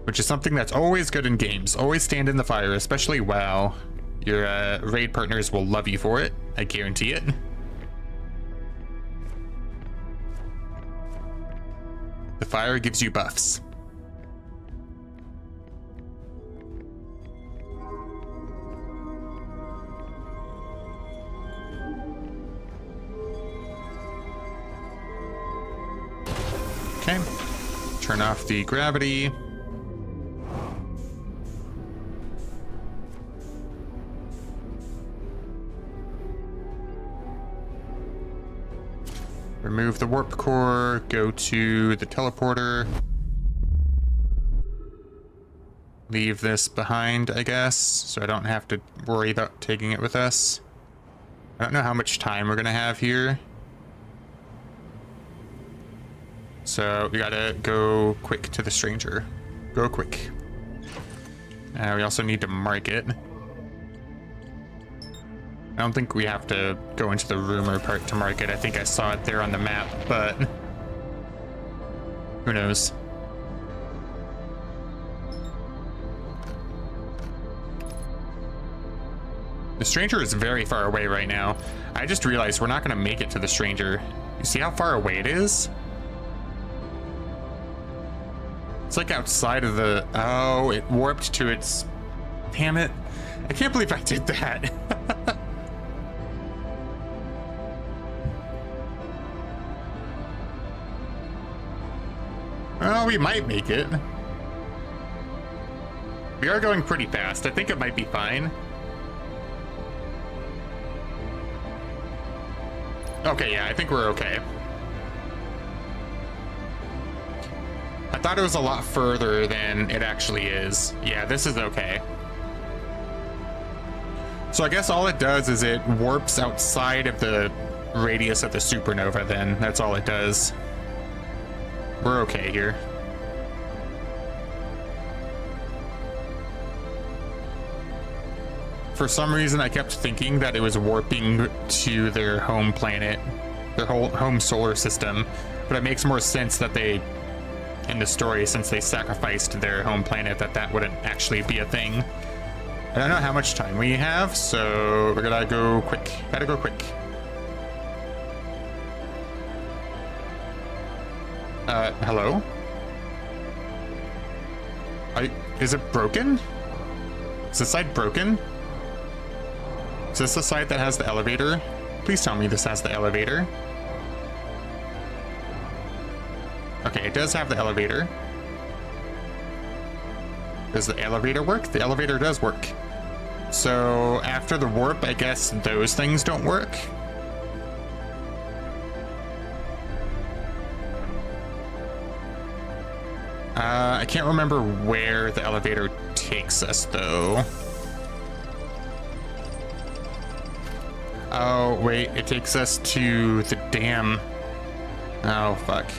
which is something that's always good in games. Always stand in the fire, especially WoW. Your raid partners will love you for it. I guarantee it. The fire gives you buffs. Okay, turn off the gravity. Remove the warp core, go to the teleporter. Leave this behind, I guess, so I don't have to worry about taking it with us. I don't know how much time we're gonna have here. So we gotta go quick to the stranger. Go quick. We also need to mark it. I don't think we have to go into the rumor part to mark it. I think I saw it there on the map, but who knows? The stranger is very far away right now. I just realized we're not gonna make it to the stranger. You see how far away it is? It's like outside of the... Oh, it warped to its... Damn it. I can't believe I did that. Well, we might make it. We are going pretty fast. I think it might be fine. Okay, yeah, I think we're okay. I thought it was a lot further than it actually is. Yeah, this is okay. So I guess all it does is it warps outside of the radius of the supernova then. That's all it does. We're okay here. For some reason, I kept thinking that it was warping to their home planet, their whole home solar system, but it makes more sense that they, in the story, since they sacrificed their home planet, that wouldn't actually be a thing. I don't know how much time we have, so we're gonna go quick. Gotta go quick. Hello? Is it broken? Is this side broken? Is this the side that has the elevator? Please tell me this has the elevator. Okay, it does have the elevator. Does the elevator work? The elevator does work. So after the warp, I guess those things don't work. I can't remember where the elevator takes us though. Oh, wait, it takes us to the dam. Oh, fuck.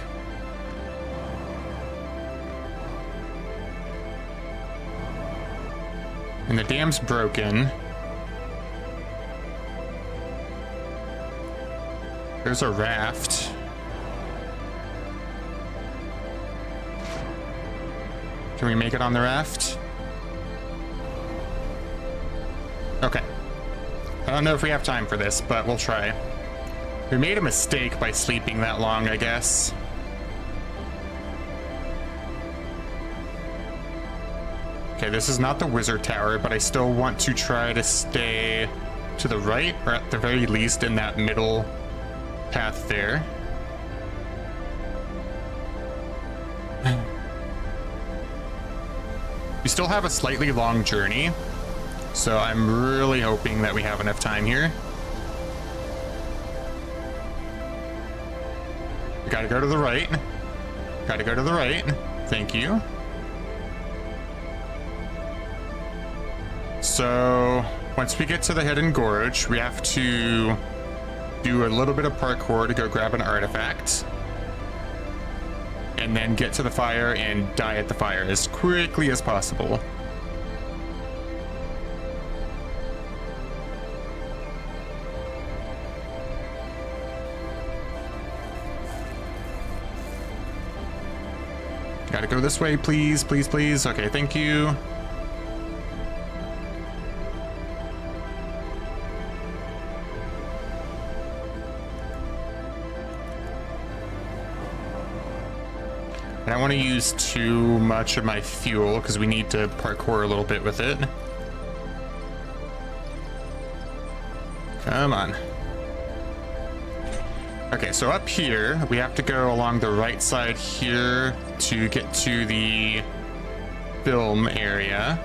And the dam's broken. There's a raft. Can we make it on the raft? Okay. I don't know if we have time for this, but we'll try. We made a mistake by sleeping that long, I guess. Okay, this is not the wizard tower, but I still want to try to stay to the right, or at the very least in that middle path there. We still have a slightly long journey, so I'm really hoping that we have enough time here. We gotta go to the right. Gotta go to the right. Thank you. So once we get to the Hidden Gorge, we have to do a little bit of parkour to go grab an artifact, and then get to the fire and die at the fire as quickly as possible. Gotta go this way, please, please, please. Okay, thank you. I don't want to use too much of my fuel because we need to parkour a little bit with it. Come on. Okay, so up here, we have to go along the right side here to get to the film area.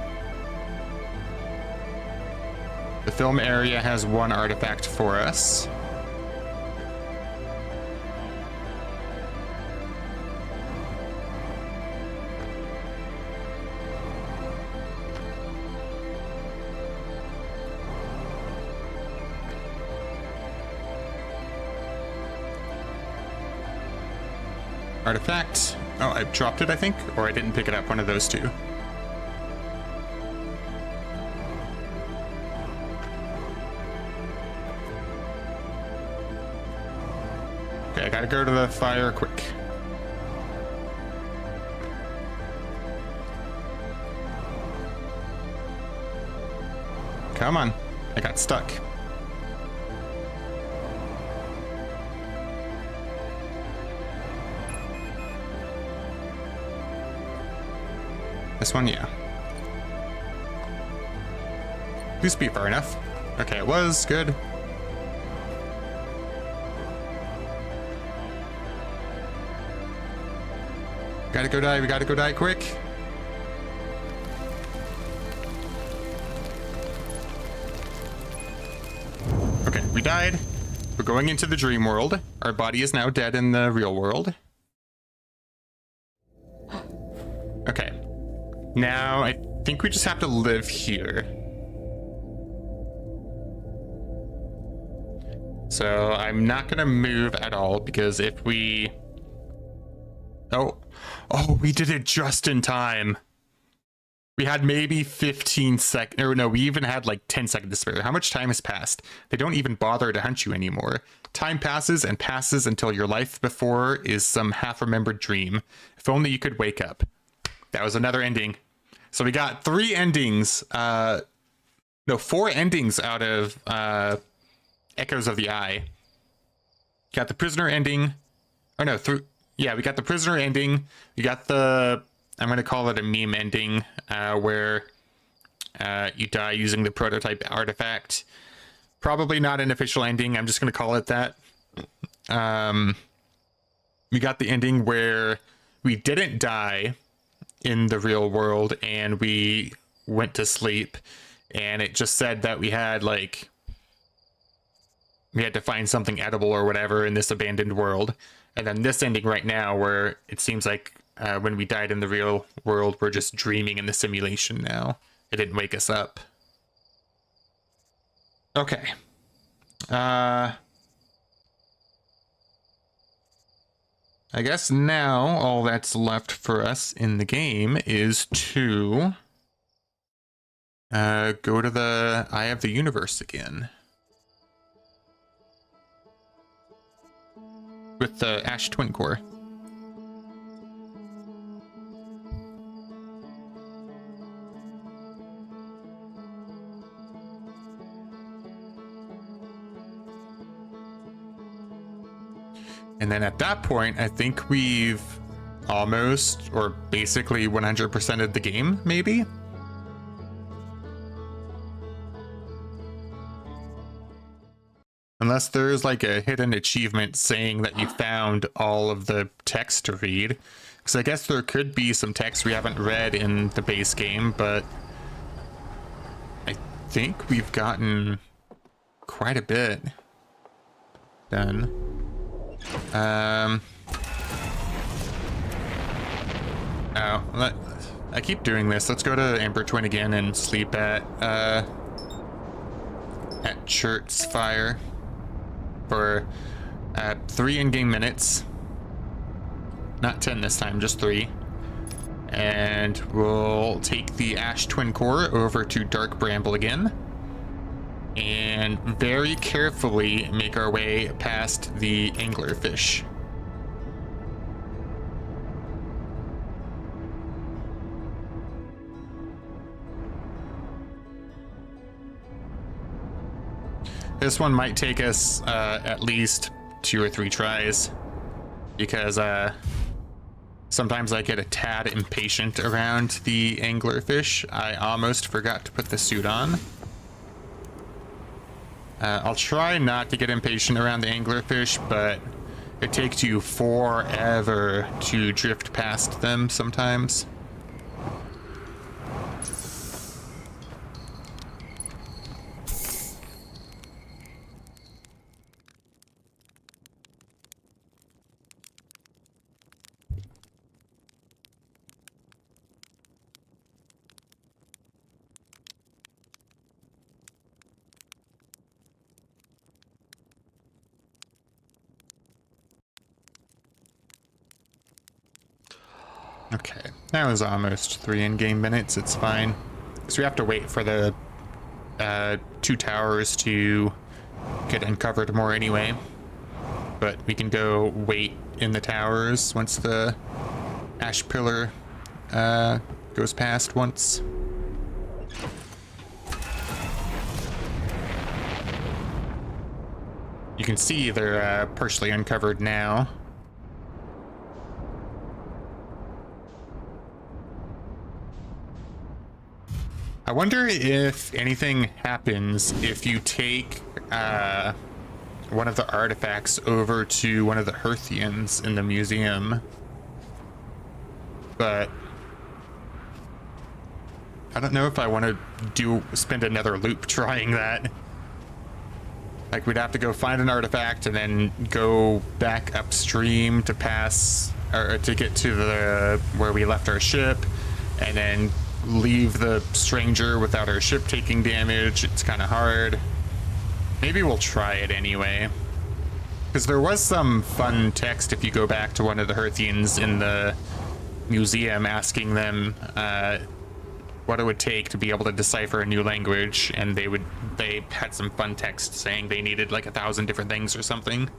The film area has one artifact for us. Artifact. Oh, I dropped it, I think, or I didn't pick it up, one of those two. Okay, I gotta go to the fire quick. Come on, I got stuck. This one, yeah. Used to be far enough. Okay, it was good. Gotta go die, we gotta go die quick. Okay, we died. We're going into the dream world. Our body is now dead in the real world. Okay. Now, I think we just have to live here. So, I'm not gonna move at all, because if we... Oh, we did it just in time. We had maybe 15 seconds, or no, we even had like 10 seconds to spare. How much time has passed? They don't even bother to hunt you anymore. Time passes and passes until your life before is some half-remembered dream. If only you could wake up. That was another ending. So we got 3 endings, no, 4 endings out of Echoes of the Eye. Got the prisoner ending, or no, yeah, we got the prisoner ending. We got the, I'm going to call it a meme ending, where you die using the prototype artifact. Probably not an official ending, I'm just going to call it that. We got the ending where we didn't die in the real world and we went to sleep, and it just said that we had like, we had to find something edible or whatever in this abandoned world. And then this ending right now where it seems like when we died in the real world, we're just dreaming in the simulation now. It didn't wake us up. Okay. I guess now all that's left for us in the game is to go to the Eye of the Universe again. With the Ash Twin Core. And then at that point, I think we've almost, or basically 100%ed the game, maybe? Unless there's like a hidden achievement saying that you found all of the text to read. Because I guess there could be some text we haven't read in the base game, but I think we've gotten quite a bit done. I keep doing this. Let's go to Amber Twin again and sleep at Chert's fire. for 3 in-game minutes. Not 10 this time, just 3. And we'll take the Ash Twin Core over to Dark Bramble again. And very carefully make our way past the anglerfish. This one might take us at least 2 or 3 tries, because sometimes I get a tad impatient around the anglerfish. I almost forgot to put the suit on. I'll try not to get impatient around the anglerfish, but it takes you forever to drift past them sometimes. Okay, that was almost 3 in-game minutes. It's fine. So we have to wait for the 2 towers to get uncovered more anyway. But we can go wait in the towers once the ash pillar goes past once. You can see they're partially uncovered now. I wonder if anything happens if you take one of the artifacts over to one of the Hearthians in the museum. But I don't know if I want to spend another loop trying that. Like, we'd have to go find an artifact and then go back upstream to pass, or to get to the where we left our ship, and then leave the stranger without our ship taking damage. It's kind of hard. Maybe we'll try it anyway, because there was some fun text if you go back to one of the Hearthians in the museum, asking them what it would take to be able to decipher a new language, and they had some fun text saying they needed like 1,000 different things or something.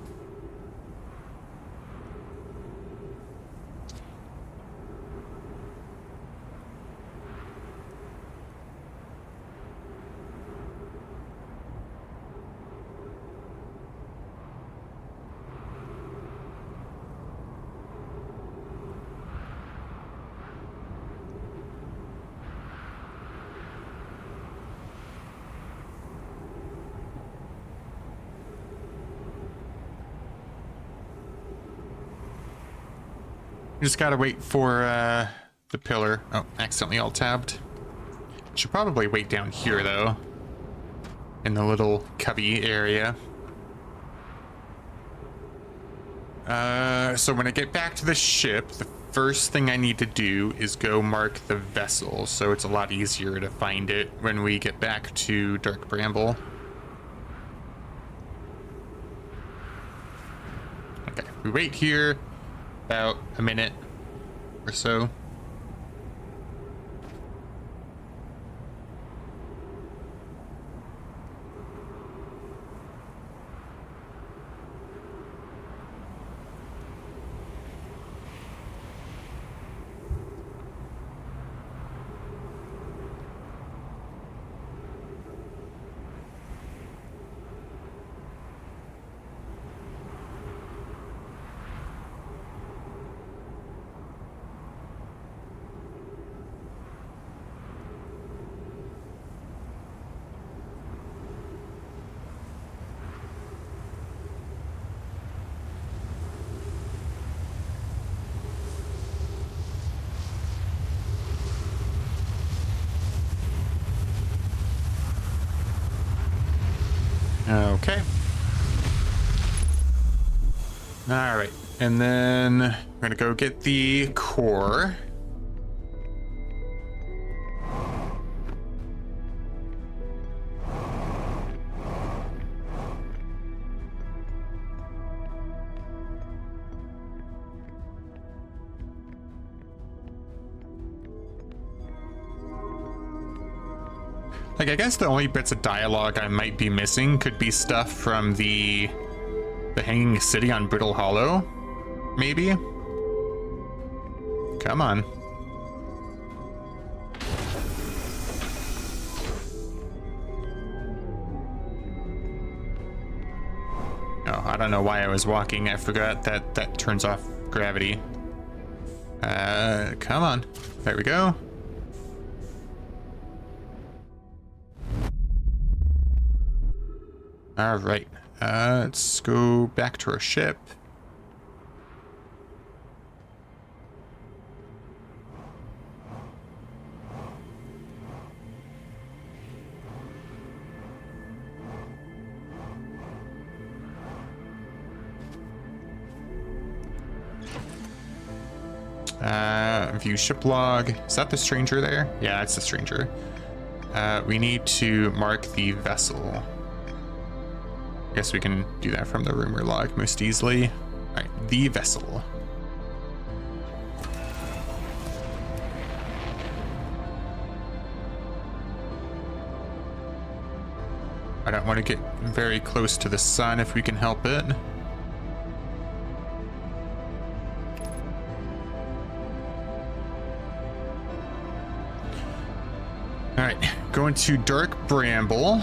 Just gotta wait for the pillar. Oh, accidentally alt-tabbed. Should probably wait down here though, in the little cubby area. So when I get back to the ship, the first thing I need to do is go mark the vessel, so it's a lot easier to find it when we get back to Dark Bramble. Okay, we wait here about a minute or so. Okay. All right, and then we're gonna go get the core. Like, I guess the only bits of dialogue I might be missing could be stuff from the Hanging City on Brittle Hollow, maybe? Come on. Oh, I don't know why I was walking. I forgot that that turns off gravity. Come on. There we go. All right. Let's go back to our ship. View ship log. Is that the stranger there? Yeah, it's the stranger. We need to mark the vessel. I guess we can do that from the rumor log most easily. All right, the vessel. I don't want to get very close to the sun if we can help it. All right, going to Dark Bramble.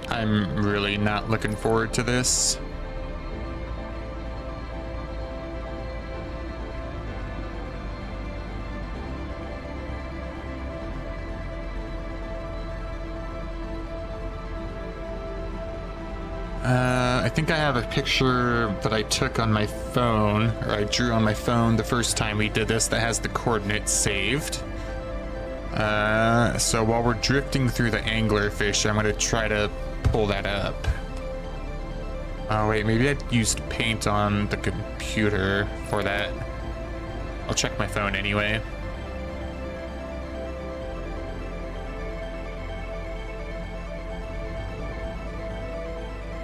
I'm really not looking forward to this. I think I have a picture that I took on my phone, or I drew on my phone the first time we did this, that has the coordinates saved. So while we're drifting through the anglerfish, I'm going to try to pull that up. Oh wait, maybe I used paint on the computer for that. I'll check my phone anyway.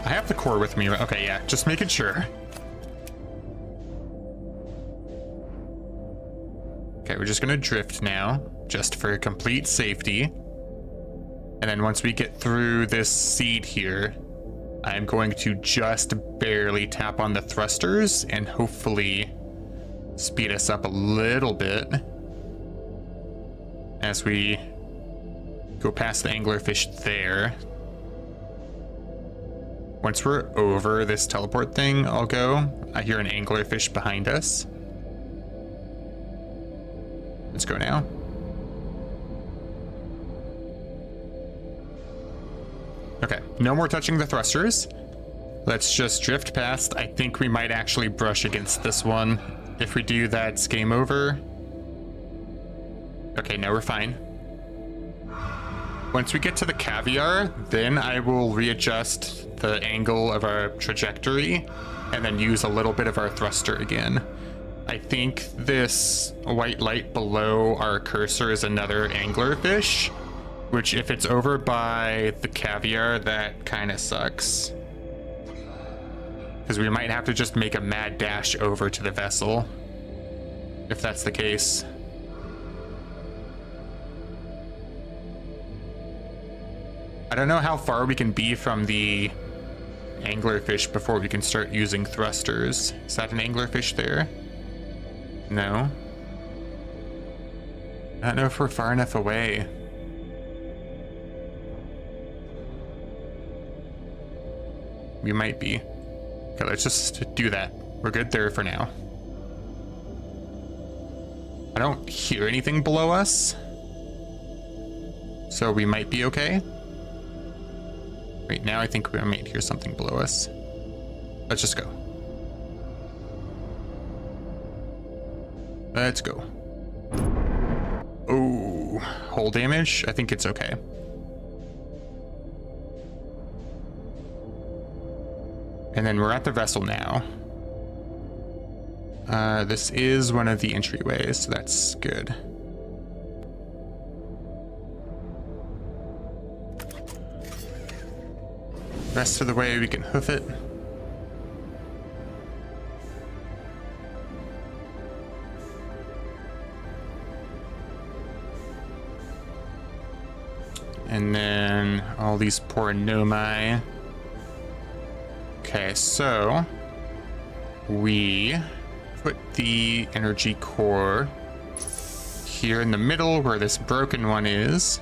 I have the core with me. Okay, yeah, just making sure. Okay, we're just gonna drift now, just for complete safety. And then once we get through this seed here, I'm going to just barely tap on the thrusters and hopefully speed us up a little bit as we go past the anglerfish there. Once we're over this teleport thing, I'll go. I hear an anglerfish behind us. Let's go now. Okay, no more touching the thrusters. Let's just drift past. I think we might actually brush against this one. If we do, that's game over. Okay, now we're fine. Once we get to the caviar, then I will readjust the angle of our trajectory and then use a little bit of our thruster again. I think this white light below our cursor is another anglerfish, which if it's over by the caviar, that kind of sucks. Because we might have to just make a mad dash over to the vessel, if that's the case. I don't know how far we can be from the anglerfish before we can start using thrusters. Is that an anglerfish there? No. I don't know if we're far enough away. We might be. Okay, let's just do that. We're good there for now. I don't hear anything below us, so we might be okay. Right now, I think we might hear something below us. Let's just go. Let's go. Oh, hull damage? I think it's okay. And then we're at the vessel now. This is one of the entryways, so that's good. Rest of the way we can hoof it. and then all these poor Nomai. Okay, so we put the energy core here in the middle where this broken one is.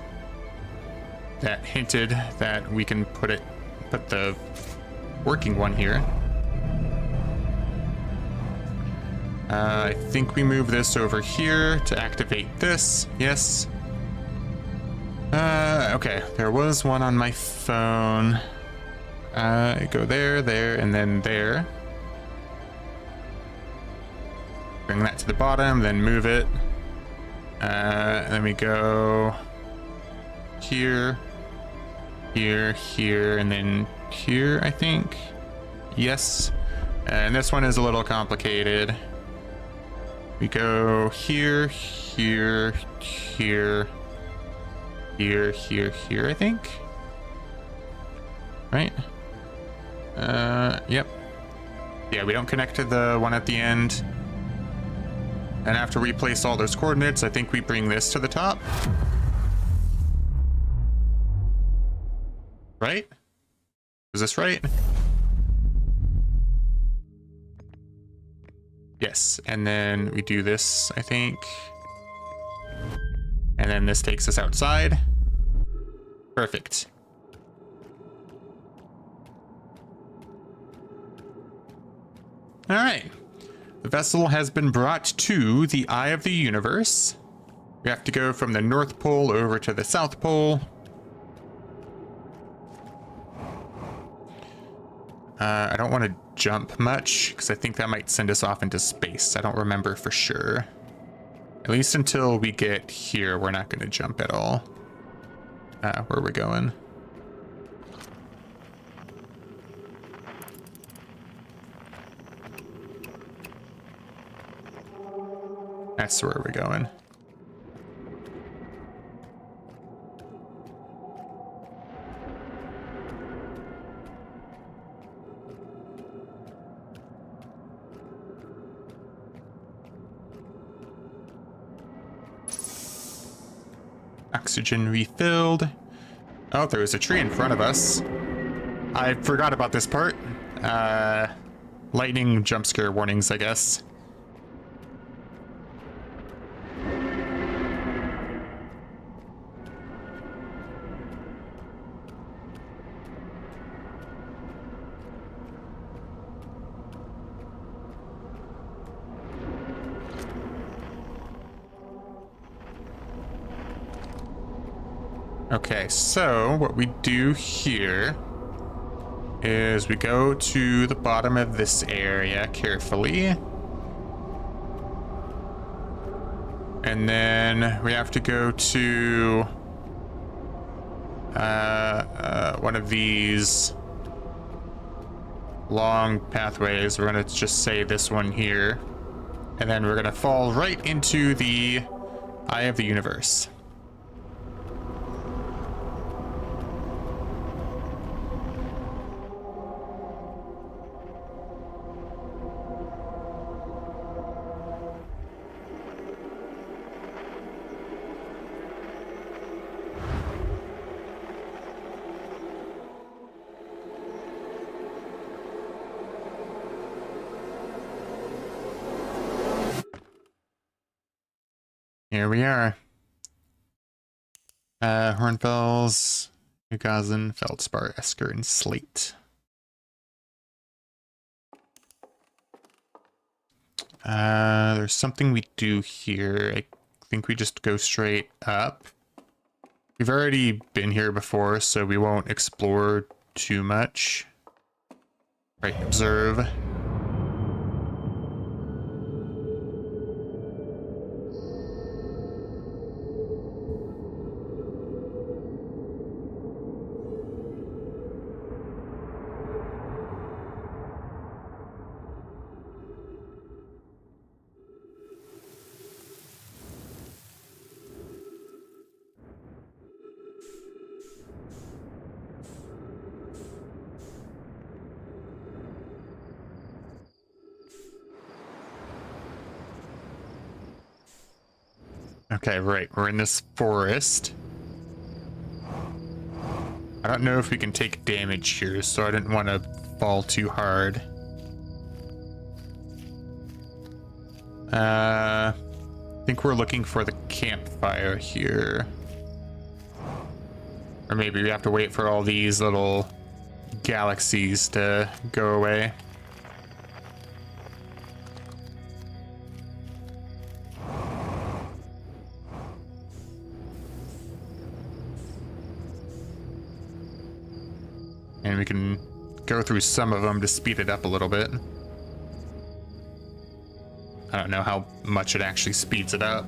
That hinted that we can put the working one here. I think we move this over here to activate this. Yes. Okay, there was one on my phone. Go there, there, and then there. Bring that to the bottom, then move it. Then we go here, here, here, and then here, I think. Yes. And this one is a little complicated. We go here, here, here, here, here, here, I think. Right? Yep. Yeah, we don't connect to the one at the end. And after we place all those coordinates, I think we bring this to the top. Right? Is this right? Yes, and then we do this, I think. And then this takes us outside. Perfect. All right. The vessel has been brought to the Eye of the Universe. We have to go from the North Pole over to the South Pole. I don't want to jump much, because I think that might send us off into space. I don't remember for sure. At least until we get here, we're not going to jump at all. Where are we going? That's where we're going. Oxygen refilled. Oh, there was a tree in front of us. I forgot about this part. Lightning jump scare warnings, I guess. Okay, so what we do here is we go to the bottom of this area carefully. And then we have to go to one of these long pathways. We're gonna just say this one here. And then we're gonna fall right into the Eye of the Universe. Here we are. Hornfells, Newgazen, Feldspar, Esker, and Slate. There's something we do here. I think we just go straight up. We've already been here before, so we won't explore too much. Right, observe. Okay, right. We're in this forest. I don't know if we can take damage here, so I didn't want to fall too hard. I think we're looking for the campfire here. Or maybe we have to wait for all these little galaxies to go away. And we can go through some of them to speed it up a little bit. I don't know how much it actually speeds it up.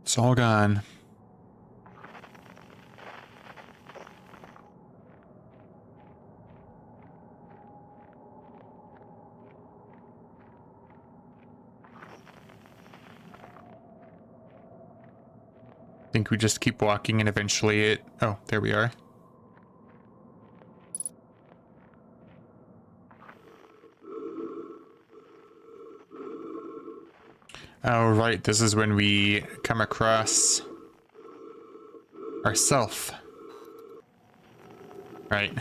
It's all gone. I think we just keep walking and eventually it... Oh, there we are. Oh, right. This is when we come across ourself. Right.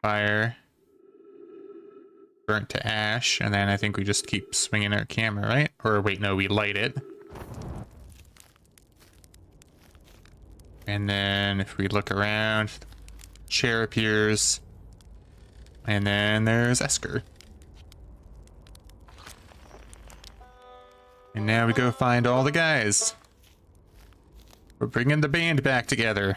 Fire. Burnt to ash, and then I think we just keep swinging our camera, right? Or wait, no, we light it. And then if we look around, chair appears, and then there's Esker. And now we go find all the guys. We're bringing the band back together.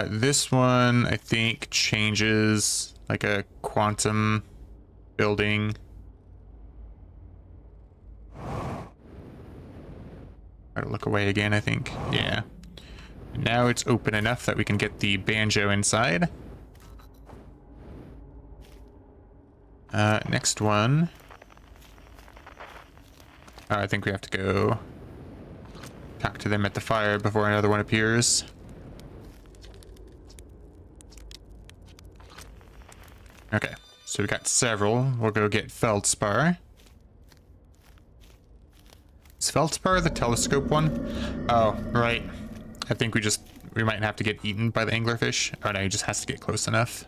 This one, I think, changes like a quantum building. Gotta look away again, I think. Yeah. Now it's open enough that we can get the banjo inside. Next one. Oh, I think we have to go talk to them at the fire before another one appears. Okay, so we got several. We'll go get Feldspar. Is Feldspar the telescope one? Oh, right. I think we might have to get eaten by the anglerfish. Oh no, he just has to get close enough.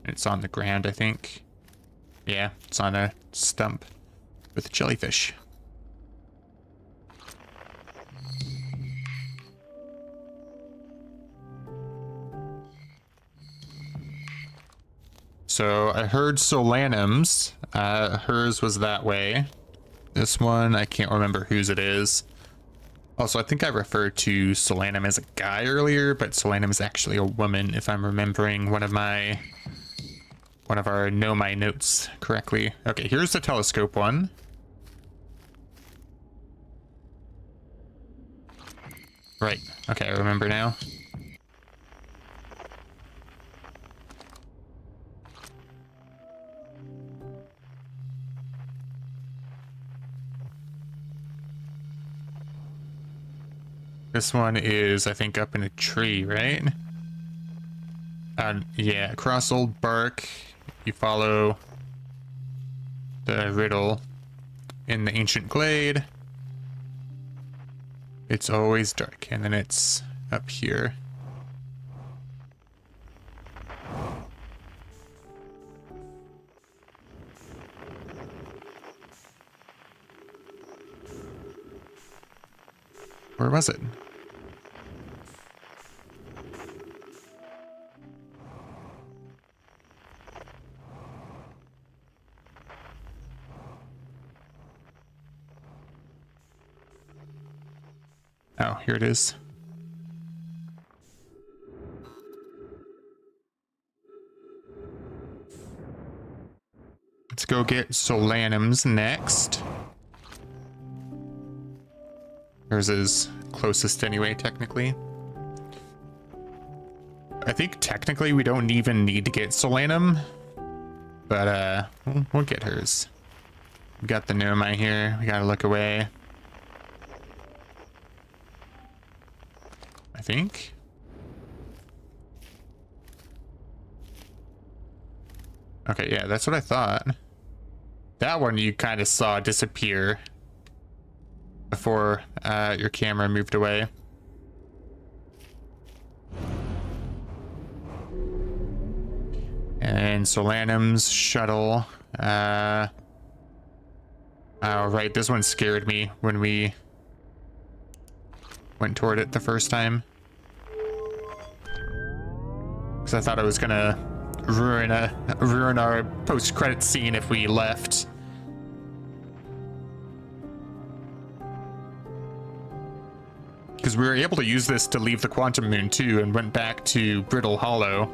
It's on the ground, I think. Yeah, it's on a stump with a jellyfish. So I heard Solanum's. Hers was that way. This one, I can't remember whose it is. Also, I think I referred to Solanum as a guy earlier, but Solanum is actually a woman, if I'm remembering one of our Know My Notes correctly. Okay, here's the telescope one. Right. Okay, I remember now. This one is, I think, up in a tree, right? Yeah, across old bark, you follow the riddle in the ancient glade. It's always dark, and then it's up here. Where was it? Oh, here it is. Let's go get Solanum's next. Hers is closest anyway, technically. I think technically we don't even need to get Solanum, but we'll get hers. We got the Nomai here. We gotta look away. I think. Okay, yeah, that's what I thought. That one you kind of saw disappear before your camera moved away. And Solanum's shuttle. Oh, right, this one scared me when we went toward it the first time. Because I thought it was gonna ruin our post-credit scene if we left. Because we were able to use this to leave the Quantum Moon too, and went back to Brittle Hollow.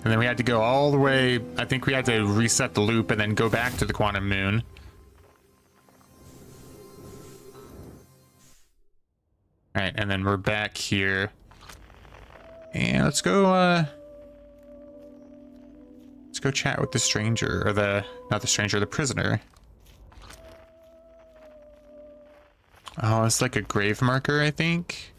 And then we had to go all the way, I think we had to reset the loop and then go back to the Quantum Moon. Alright, and then we're back here. And let's go chat with the stranger, or not the stranger, the prisoner. Oh, it's like a grave marker, I think.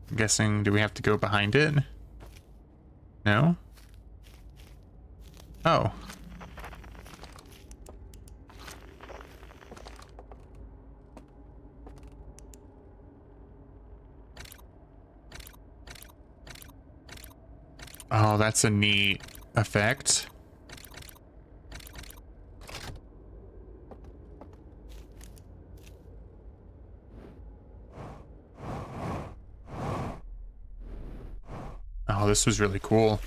I'm guessing, do we have to go behind it? No? Oh. Oh, that's a neat effect. Oh, this was really cool.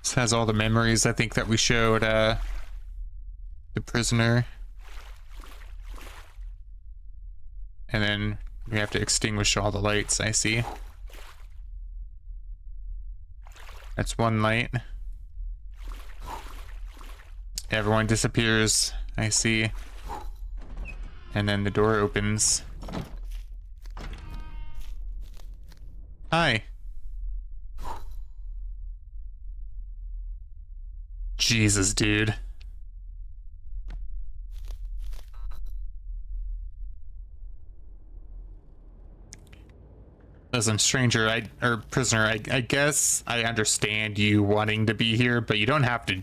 This has all the memories, I think, that we showed the prisoner. And then we have to extinguish all the lights, I see. That's one light. Everyone disappears, I see. And then the door opens. Hi. Jesus, dude. Listen, stranger, or prisoner, I guess I understand you wanting to be here, but you don't have to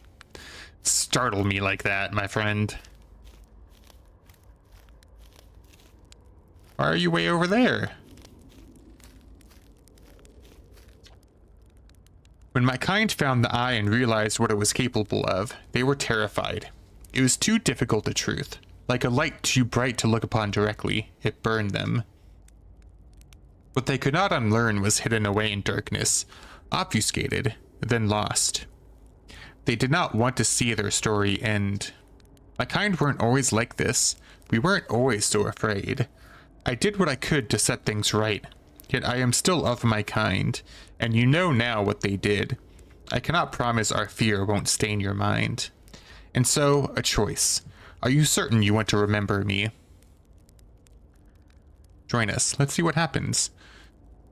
startle me like that, my friend. Why are you way over there? When my kind found the eye and realized what it was capable of, they were terrified. It was too difficult a truth. Like a light too bright to look upon directly, it burned them. What they could not unlearn was hidden away in darkness, obfuscated, then lost. They did not want to see their story end. My kind weren't always like this. We weren't always so afraid. I did what I could to set things right, yet I am still of my kind, and you know now what they did. I cannot promise our fear won't stain your mind. And so, a choice. Are you certain you want to remember me? Join us. Let's see what happens.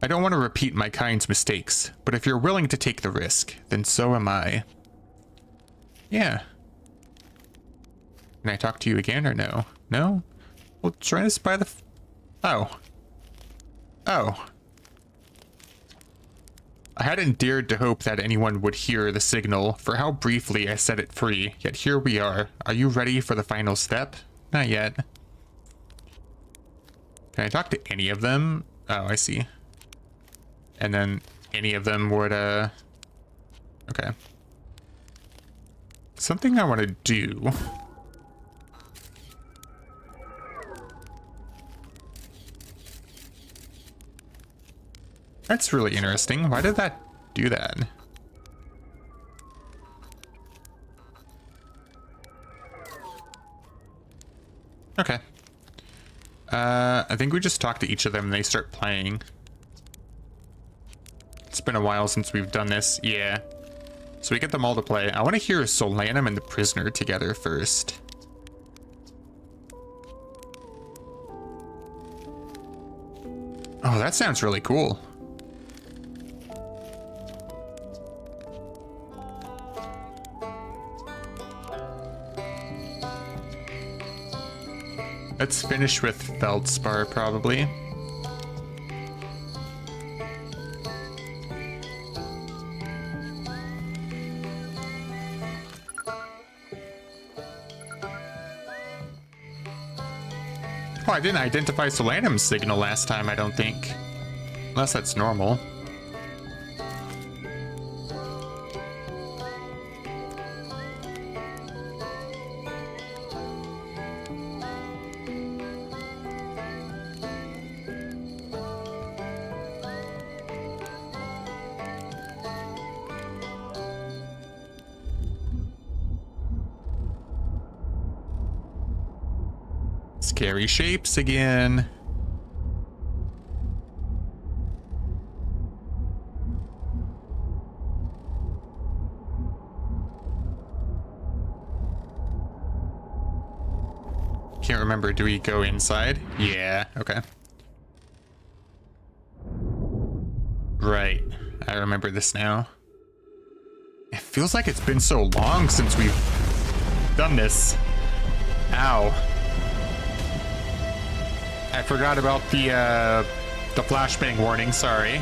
I don't want to repeat my kind's mistakes, but if you're willing to take the risk, then so am I. Yeah. Can I talk to you again or no? No? Well, join us by the... Oh. Oh. I hadn't dared to hope that anyone would hear the signal for how briefly I set it free, yet here we are. Are you ready for the final step? Not yet. Can I talk to any of them? Oh, I see. And then any of them would, okay. Something I want to do. That's really interesting. Why did that do that? Okay. I think we just talk to each of them and they start playing. It's been a while since we've done this. Yeah. So we get them all to play. I want to hear Solanum and the Prisoner together first. Oh, that sounds really cool. Let's finish with Feldspar, probably. Oh, I didn't identify Solanum's signal last time, I don't think. Unless that's normal. Scary shapes again. Can't remember, do we go inside? Yeah, okay. Right, I remember this now. It feels like it's been so long since we've done this. Ow. I forgot about the flashbang warning, sorry.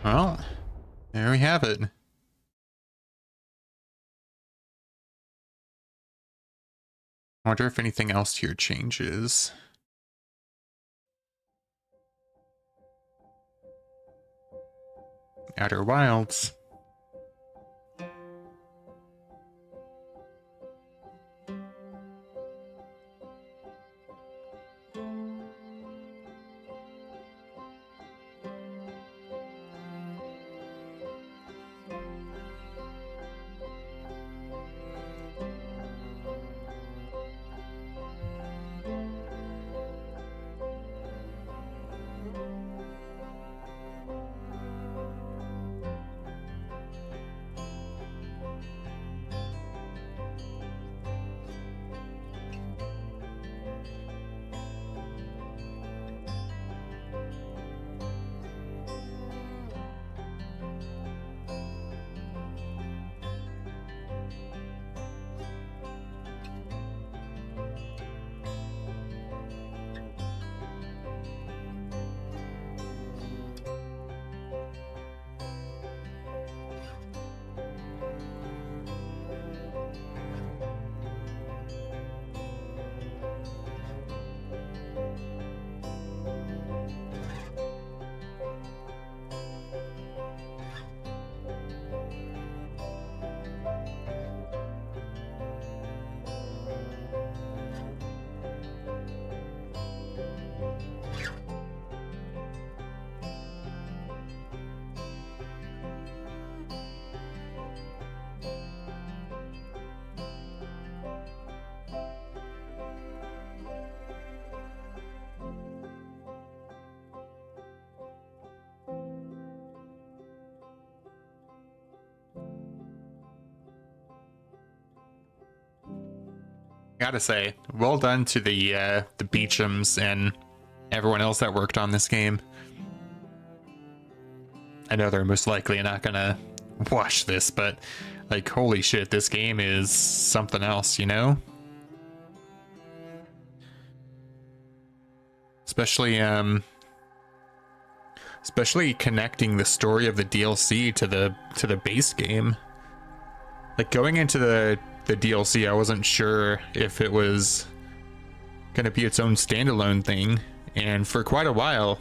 Well, there we have it. I wonder if anything else here changes. Outer Wilds. Gotta say, well done to the Beechams and everyone else that worked on this game. I know they're most likely not gonna watch this, but like, holy shit, this game is something else, you know? Especially connecting the story of the DLC to the base game. Like, going into the DLC, I wasn't sure if it was gonna be its own standalone thing, and for quite a while,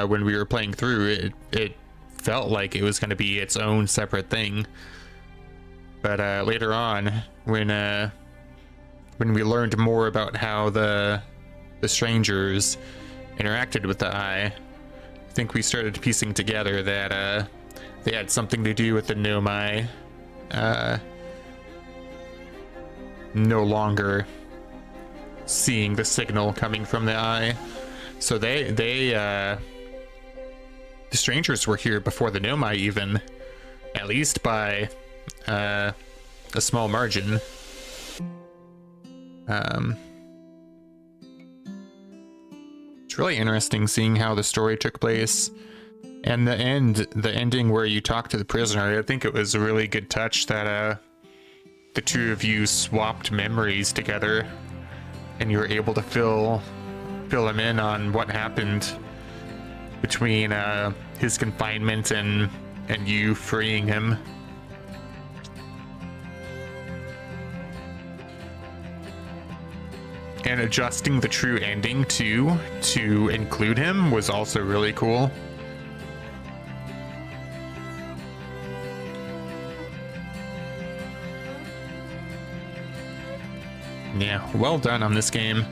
when we were playing through, it felt like it was gonna be its own separate thing. But later on, when we learned more about how the strangers interacted with the eye, I think we started piecing together that they had something to do with the Nomai no longer seeing the signal coming from the eye. So the strangers were here before the Nomai even, at least by a small margin. It's really interesting seeing how the story took place. And the ending where you talk to the prisoner, I think it was a really good touch that the two of you swapped memories together, and you were able to fill him in on what happened between his confinement and you freeing him. And adjusting the true ending to include him was also really cool. Yeah, well done on this game.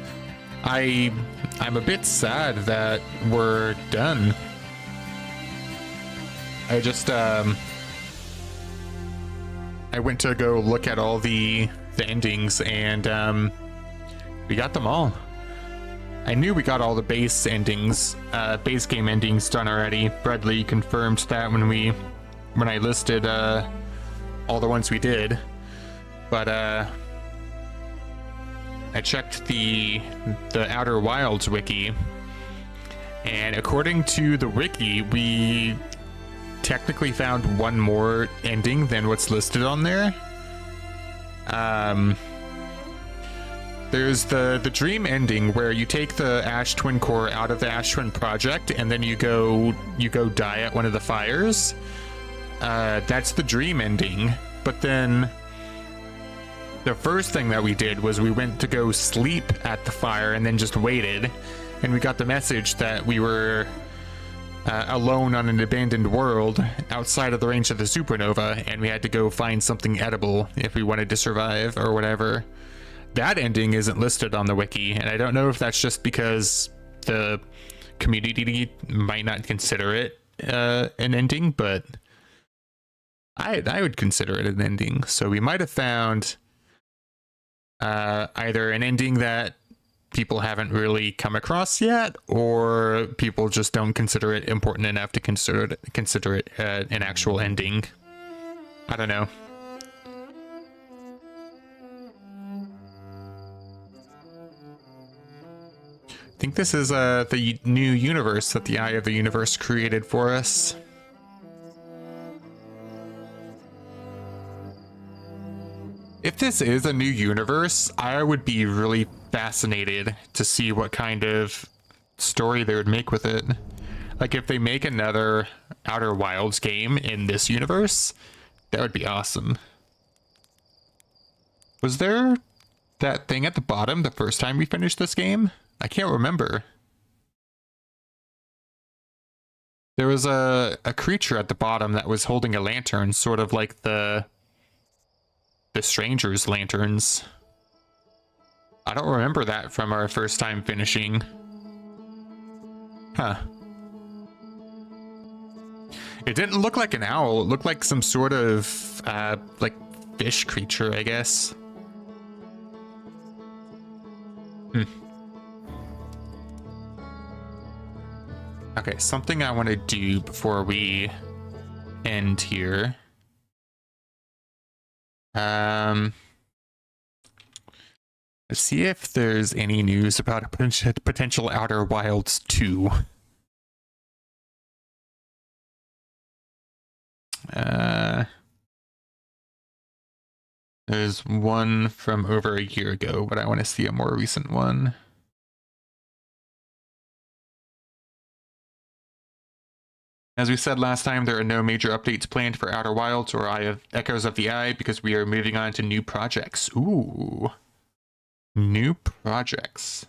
I'm a bit sad that we're done. I just I went to go look at all the endings, and we got them all. I knew we got all the base endings, base game endings done already. Bradley confirmed that when I listed all the ones we did, but I checked the Outer Wilds wiki, and according to the wiki, we technically found one more ending than what's listed on there. There's the dream ending where you take the Ash Twin Core out of the Ash Twin project, and then you go die at one of the fires. That's the dream ending. But then the first thing that we did was we went to go sleep at the fire and then just waited, and we got the message that we were alone on an abandoned world outside of the range of the supernova, and we had to go find something edible if we wanted to survive or whatever. That ending isn't listed on the wiki, and I don't know if that's just because the community might not consider it an ending, but I would consider it an ending. So we might have found either an ending that people haven't really come across yet, or people just don't consider it important enough to consider it an actual ending. I don't know. I think this is the new universe that the Eye of the Universe created for us. If this is a new universe, I would be really fascinated to see what kind of story they would make with it. Like, if they make another Outer Wilds game in this universe, that would be awesome. Was there that thing at the bottom the first time we finished this game? I can't remember. There was a creature at the bottom that was holding a lantern, sort of like the strangers' lanterns. I don't remember that from our first time finishing. Huh. It didn't look like an owl. It looked like some sort of like fish creature, I guess. Okay, something I want to do before we end here. Let's see if there's any news about a potential Outer Wilds 2. There's one from over a year ago, but I want to see a more recent one. As we said last time, there are no major updates planned for Outer Wilds or Echoes of the Eye because we are moving on to new projects. Ooh. New projects.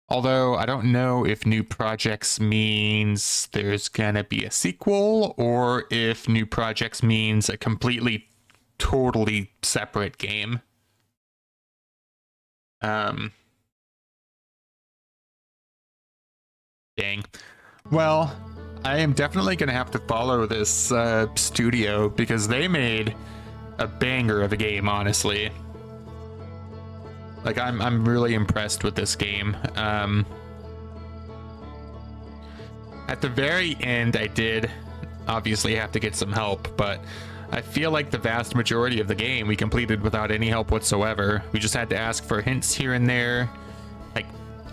Although I don't know if new projects means there's gonna be a sequel, or if new projects means a completely, totally separate game. Dang. Well, I am definitely going to have to follow this studio because they made a banger of a game, honestly. Like, I'm really impressed with this game. At the very end, I did obviously have to get some help, but I feel like the vast majority of the game we completed without any help whatsoever. We just had to ask for hints here and there, like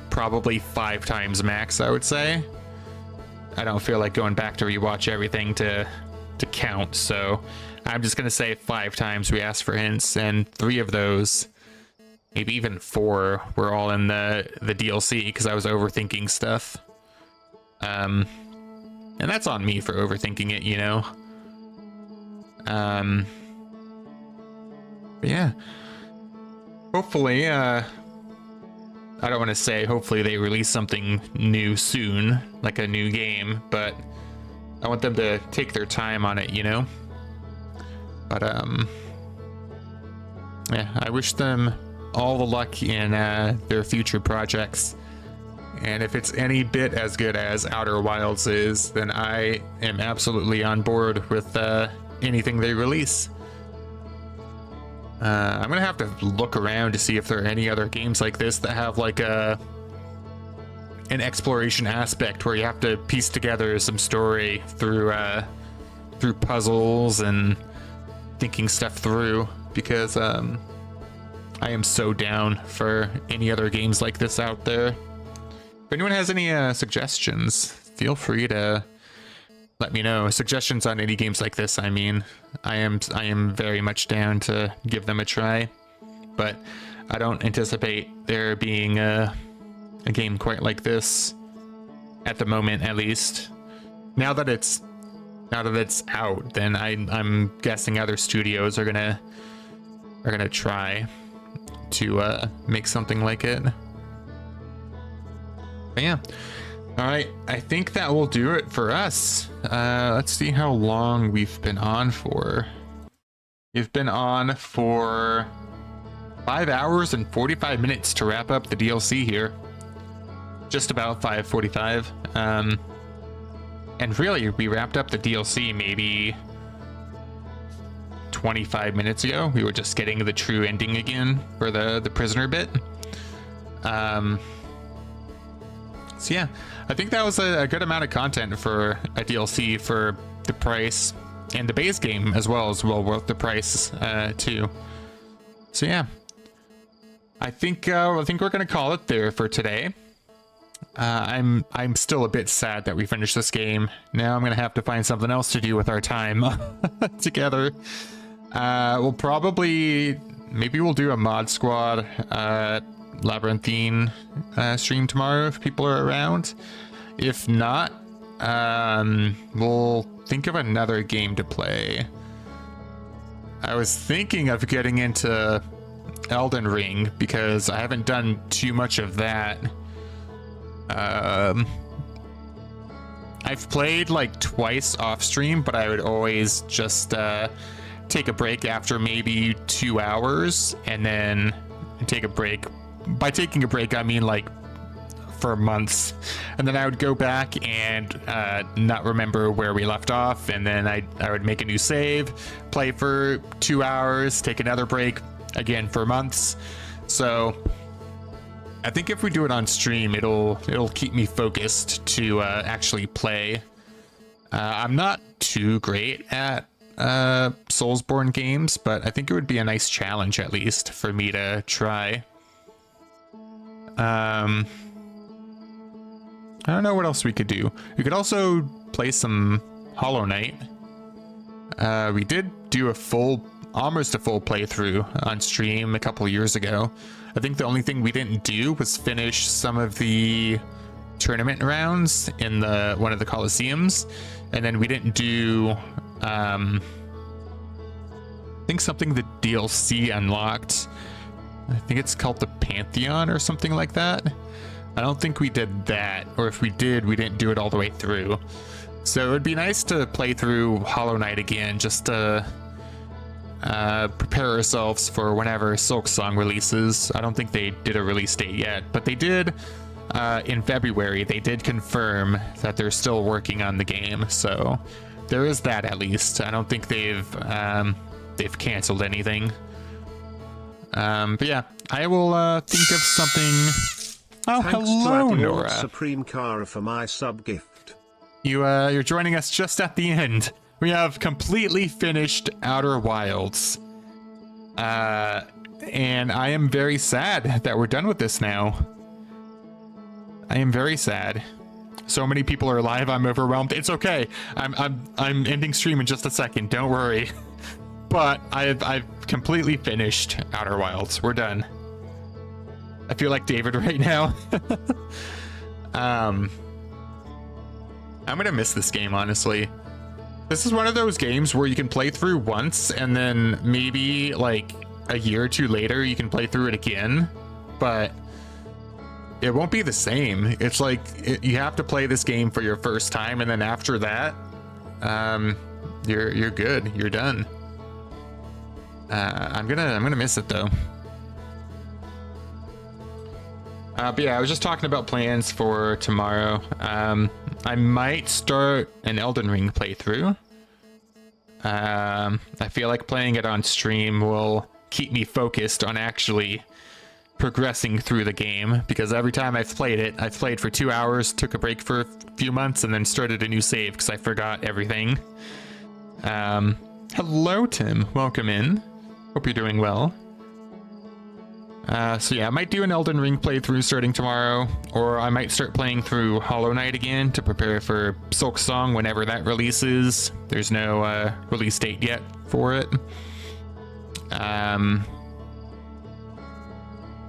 probably 5 times max, I would say. I don't feel like going back to rewatch everything to count, so I'm just gonna say 5 times we asked for hints, and 3 of those, maybe even 4, were all in the DLC because I was overthinking stuff. And that's on me for overthinking it, you know. But yeah, hopefully, I don't want to say hopefully they release something new soon, like a new game, but I want them to take their time on it, you know. But yeah, I wish them all the luck in their future projects. And if it's any bit as good as Outer Wilds is, then I am absolutely on board with anything they release. I'm gonna have to look around to see if there are any other games like this that have like an exploration aspect where you have to piece together some story through puzzles and thinking stuff through, because I am so down for any other games like this out there. If anyone has any suggestions, feel free to let me know. Suggestions on any games like this, I mean. I am very much down to give them a try, but I don't anticipate there being a game quite like this at the moment, at least. Now that it's out, then I'm guessing other studios are gonna try to make something like it. But yeah, all right, I think that will do it for us. Let's see how long we've been on for. We've been on for 5 hours and 45 minutes to wrap up the DLC here. Just about 5:45. And really, we wrapped up the DLC maybe 25 minutes ago. We were just getting the true ending again for the prisoner bit. So yeah, I think that was a good amount of content for a DLC for the price, and the base game as well worth the price too. So yeah, I think we're gonna call it there for today. I'm still a bit sad that we finished this game. Now I'm gonna have to find something else to do with our time together. We'll probably maybe we'll do a mod squad labyrinthine stream tomorrow if people are around. If not, we'll think of another game to play. I was thinking of getting into Elden Ring because I haven't done too much of that. I've played like twice off stream, but I would always just take a break after maybe 2 hours and then take a break. By taking a break, I mean like for months, and then I would go back and not remember where we left off, and then I would make a new save, play for 2 hours, take another break again for months. So I think if we do it on stream, it'll keep me focused to actually play. I'm not too great at Soulsborne games, but I think it would be a nice challenge at least for me to try. I don't know what else we could do. We could also play some Hollow Knight. We did do almost a full playthrough on stream a couple of years ago. I think the only thing we didn't do was finish some of the tournament rounds in one of the Colosseums, and then we didn't do I think something the DLC unlocked. I think it's called the Pantheon or something like that. I don't think we did that, or if we did, we didn't do it all the way through. So it would be nice to play through Hollow Knight again, just to prepare ourselves for whenever Silksong releases. I don't think they did a release date yet, but they did in February, they did confirm that they're still working on the game. So there is that at least. I don't think they've canceled anything. But yeah, I will think of something. Oh, Thanks hello, to Nora. Supreme Cara for my sub gift. You're joining us just at the end. We have completely finished Outer Wilds. And I am very sad that we're done with this now. I am very sad. So many people are live. I'm overwhelmed. It's okay. I'm ending stream in just a second. Don't worry. But I've completely finished Outer Wilds. We're done. I feel like David right now. I'm gonna miss this game, honestly. This is one of those games where you can play through once and then maybe like a year or two later you can play through it again, but it won't be the same. It's like you have to play this game for your first time, and then after that, you're good. You're done. I'm gonna miss it though. But yeah, I was just talking about plans for tomorrow. I might start an Elden Ring playthrough. I feel like playing it on stream will keep me focused on actually progressing through the game, because every time I've played it, I've played for 2 hours, took a break for a few months, and then started a new save because I forgot everything. Hello, Tim. Welcome in. Hope you're doing well. So yeah, I might do an Elden Ring playthrough starting tomorrow, or I might start playing through Hollow Knight again to prepare for Silk Song whenever that releases. There's no release date yet for it.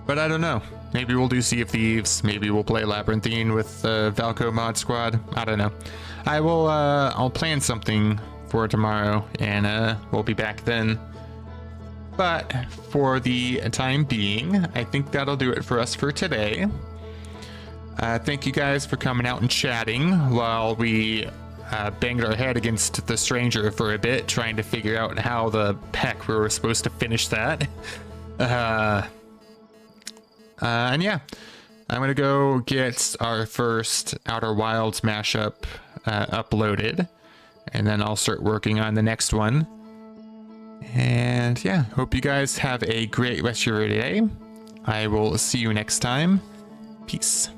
But I don't know. Maybe we'll do Sea of Thieves. Maybe we'll play Labyrinthine with Valco Mod Squad. I don't know. I will. I'll plan something for tomorrow, and we'll be back then. But for the time being, I think that'll do it for us for today. Thank you guys for coming out and chatting while we banged our head against the stranger for a bit, trying to figure out how the heck we were supposed to finish that. And yeah, I'm gonna go get our first Outer Wilds mashup uploaded, and then I'll start working on the next one. And yeah, hope you guys have a great rest of your day. I will see you next time. Peace.